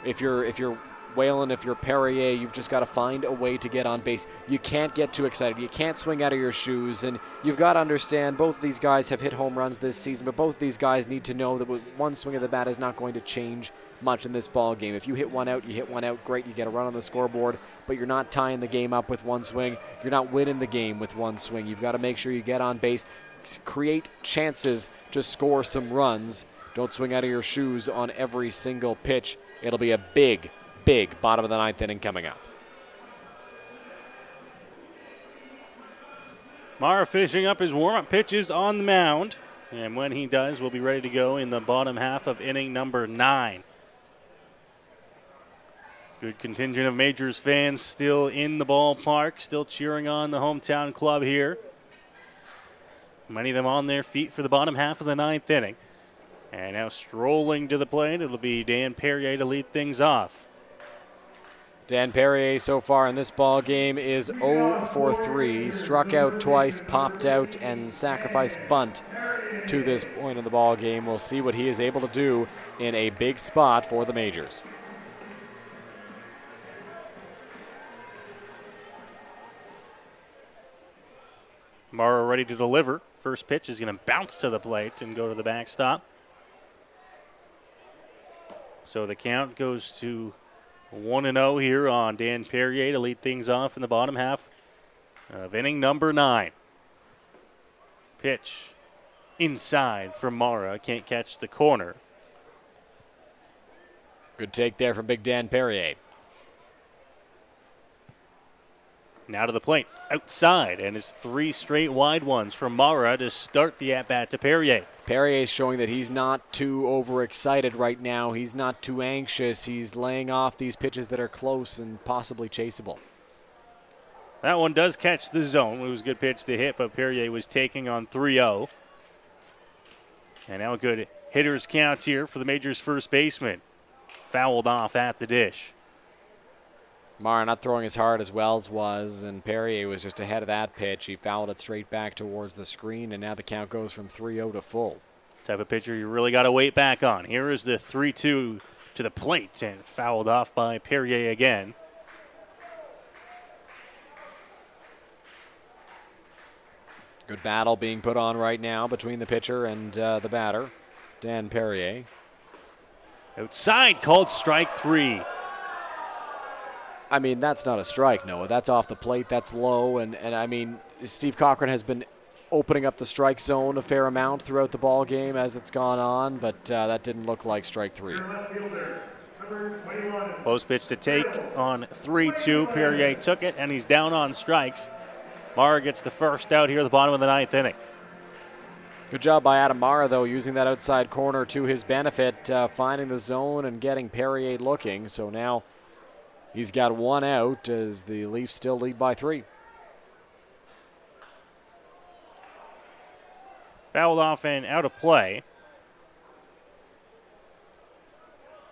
if you're Whalen, if you're Perrier, you've just got to find a way to get on base. You can't get too excited. You can't swing out of your shoes. And you've got to understand both of these guys have hit home runs this season, but both of these guys need to know that with one swing of the bat is not going to change much in this ball game. If you hit one out, you hit one out, great, you get a run on the scoreboard, but you're not tying the game up with one swing. You're not winning the game with one swing. You've got to make sure you get on base, create chances to score some runs. Don't swing out of your shoes on every single pitch. It'll be a big bottom of the 9th inning coming up. Mara finishing up his warm-up pitches on the mound, and when he does, we'll be ready to go in the bottom half of inning number 9. Good contingent of Majors fans still in the ballpark, still cheering on the hometown club here. Many of them on their feet for the bottom half of the 9th inning. And now strolling to the plate, it'll be Dan Perrier to lead things off. Dan Perrier so far in this ball game is 0 for 3. Struck out twice, popped out, and sacrificed bunt to this point in the ball game. We'll see what he is able to do in a big spot for the Majors. Mara ready to deliver. First pitch is going to bounce to the plate and go to the backstop. So the count goes to 1-0 here on Dan Perrier to lead things off in the bottom half of inning number 9. Pitch inside from Mara. Can't catch the corner. Good take there from Big Dan Perrier. Now to the plate, outside, and it's 3 straight wide ones from Mara to start the at-bat to Perrier. Perrier is showing that he's not too overexcited right now. He's not too anxious. He's laying off these pitches that are close and possibly chaseable. That one does catch the zone. It was a good pitch to hit, but Perrier was taking on 3-0. And now a good hitter's count here for the Majors' first baseman. Fouled off at the dish. Mara not throwing as hard as Wells was, and Perrier was just ahead of that pitch. He fouled it straight back towards the screen, and now the count goes from 3-0 to full. Type of pitcher you really got to wait back on. Here is the 3-2 to the plate, and fouled off by Perrier again. Good battle being put on right now between the pitcher and the batter, Dan Perrier. Outside, called strike 3. I mean, that's not a strike, Noah. That's off the plate. That's low. And I mean, Steve Cochran has been opening up the strike zone a fair amount throughout the ball game as it's gone on, but that didn't look like strike 3. Close pitch to take on 3-2. Perrier took it, and he's down on strikes. Mara gets the first out here at the bottom of the 9th inning. Good job by Adam Mara, though, using that outside corner to his benefit, finding the zone and getting Perrier looking. So now he's got 1 out as the Leafs still lead by 3. Fouled off and out of play.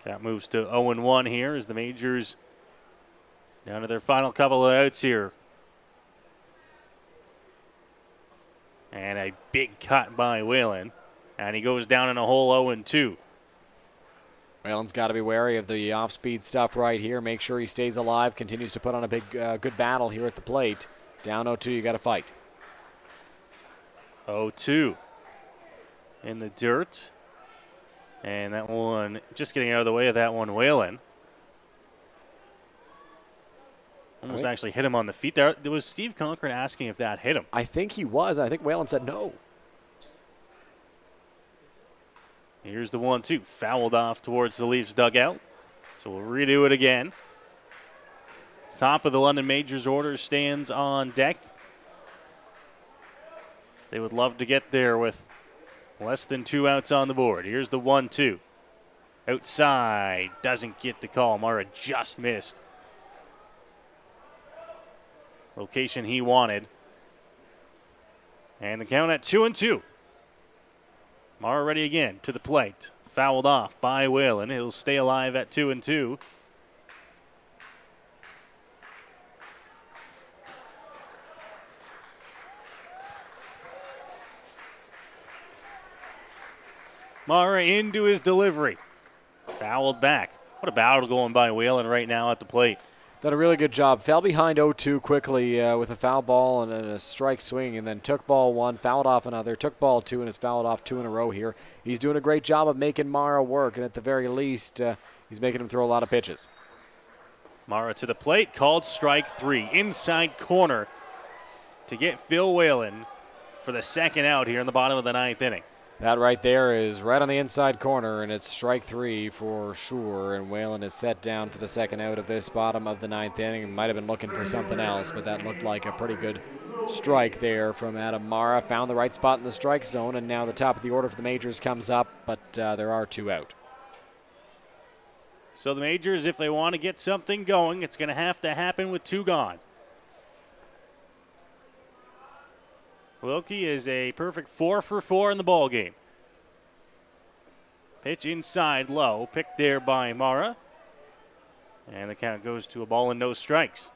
That moves to 0-1 here as the Majors down to their final couple of outs here. And a big cut by Whalen. And he goes down in a hole 0-2. Whalen's got to be wary of the off-speed stuff right here. Make sure he stays alive. Continues to put on a big, good battle here at the plate. Down 0-2, you got to fight. 0-2 in the dirt. And that one, just getting out of the way of that one, Whalen. Almost actually hit him on the feet there. Was Steve Cochran asking if that hit him? I think he was. I think Whalen said no. Here's the 1-2. Fouled off towards the Leafs dugout. So we'll redo it again. Top of the London Majors order stands on deck. They would love to get there with less than 2 outs on the board. Here's the 1-2. Outside. Doesn't get the call. Mara just missed. Location he wanted. And the count at 2-2. Mara ready again to the plate. Fouled off by Whalen. He'll stay alive at 2-2. Mara into his delivery. Fouled back. What a battle going by Whalen right now at the plate. Done a really good job. Fell behind 0-2 quickly with a foul ball and a strike swing, and then took ball 1, fouled off another, took ball 2, and has fouled off 2 in a row here. He's doing a great job of making Mara work, and at the very least, he's making him throw a lot of pitches. Mara to the plate, called strike 3. Inside corner to get Phil Whalen for the second out here in the bottom of the 9th inning. That right there is right on the inside corner, and it's strike 3 for sure. And Whalen is set down for the second out of this bottom of the 9th inning. Might have been looking for something else, but that looked like a pretty good strike there from Adam Mara. Found the right spot in the strike zone, and now the top of the order for the Majors comes up, but there are 2 out. So the Majors, if they want to get something going, it's going to have to happen with 2 gone. Wilkie is a perfect 4 for 4 in the ball game. Pitch inside low, picked there by Mara. And the count goes to a ball and no strikes.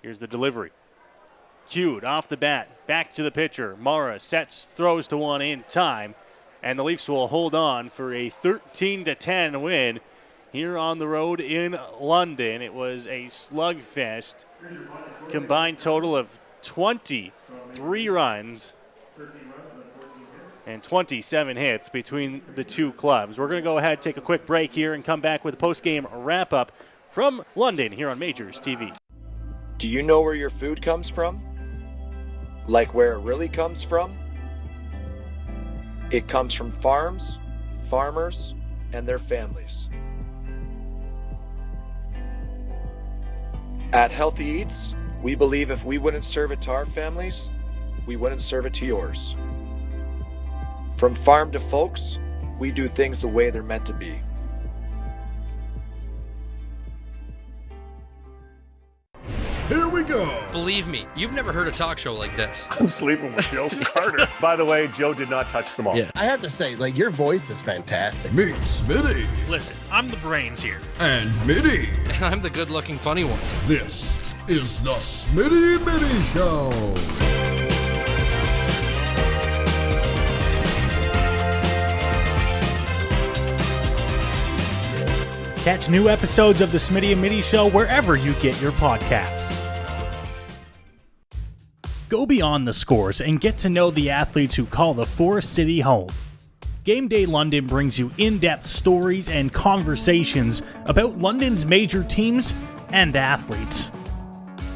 Here's the delivery. Cued off the bat, back to the pitcher. Mara sets, throws to one in time. And the Leafs will hold on for a 13-10 win here on the road in London. It was a slugfest. Combined total of 23 runs. and 27 hits between the two clubs. We're going to go ahead, take a quick break here, and come back with a post-game wrap-up from London here on Majors TV. Do you know where your food comes from? Like where it really comes from? It comes from farms, farmers, and their families. At Healthy Eats, we believe if we wouldn't serve it to our families, we wouldn't serve it to yours. From farm to folks, we do things the way they're meant to be. Here we go. Believe me, you've never heard a talk show like this. I'm sleeping with Joe Carter. By the way, Joe did not touch them all. Yeah, I have to say, like, your voice is fantastic. Meet Smitty Listen, I'm the brains here. and Mitty. And I'm the good looking funny one. This is the Smitty Mitty Show. Catch new episodes of the Smitty and Mitty Show wherever you get your podcasts. Go beyond the scores and get to know the athletes who call the Forest City home. Game Day London brings you in-depth stories and conversations about London's major teams and athletes.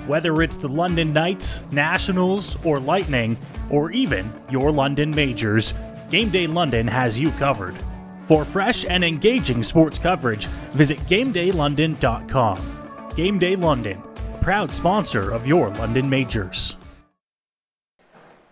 Whether it's the London Knights, Nationals, or Lightning, or even your London Majors, Game Day London has you covered. For fresh and engaging sports coverage, visit GameDayLondon.com. Game Day London, a proud sponsor of your London Majors.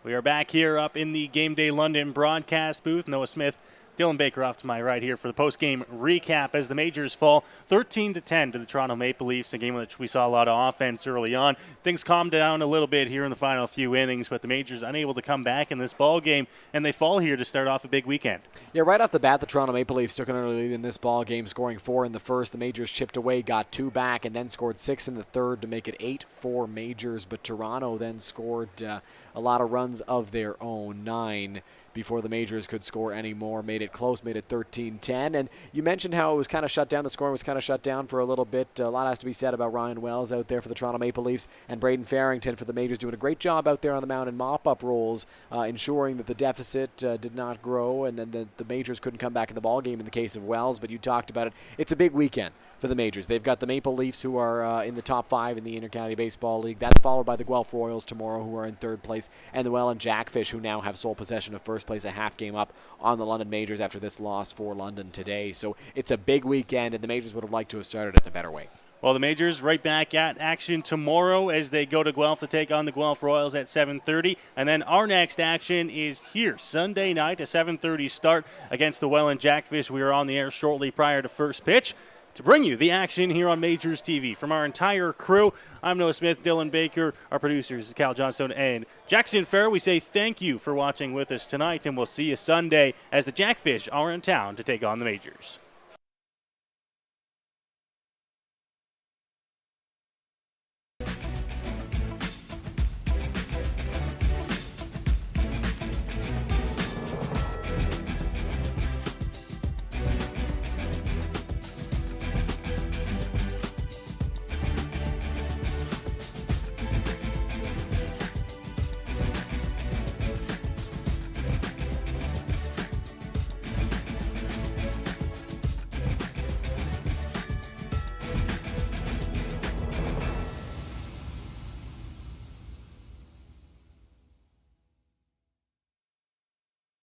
We are back here up in the Game Day London broadcast booth. Noah Smith, Dylan Baker off to my right here for the post-game recap as the Majors fall 13-10 to the Toronto Maple Leafs, a game in which we saw a lot of offense early on. Things calmed down a little bit here in the final few innings, but the Majors unable to come back in this ball game, and they fall here to start off a big weekend. Yeah, right off the bat, the Toronto Maple Leafs took an early lead in this ball game, scoring 4 in the first. The Majors chipped away, got 2 back, and then scored 6 in the third to make it 8-4 Majors. But Toronto then scored a lot of runs of their own, 9, before the Majors could score any more. Made it close, made it 13-10. And you mentioned how it was kind of shut down. The scoring was kind of shut down for a little bit. A lot has to be said about Ryan Wells out there for the Toronto Maple Leafs and Braden Farrington for the Majors, doing a great job out there on the mound in mop-up roles, ensuring that the deficit did not grow and then the Majors couldn't come back in the ball game in the case of Wells. But you talked about it. It's a big weekend for the Majors. They've got the Maple Leafs, who are in the top 5 in the Intercounty Baseball League. That's followed by the Guelph Royals tomorrow, who are in 3rd place, and the Welland Jackfish, who now have sole possession of 1st place, a half game up on the London Majors after this loss for London today. So it's a big weekend, and the Majors would have liked to have started it in a better way. Well, the Majors right back at action tomorrow as they go to Guelph to take on the Guelph Royals at 7:30. And then our next action is here Sunday night, a 7:30 start against the Welland Jackfish. We are on the air shortly prior to first pitch to bring you the action here on Majors TV. From our entire crew, I'm Noah Smith, Dylan Baker, our producers, Cal Johnstone, and Jackson Farrell. We say thank you for watching with us tonight, and we'll see you Sunday as the Jackfish are in town to take on the Majors.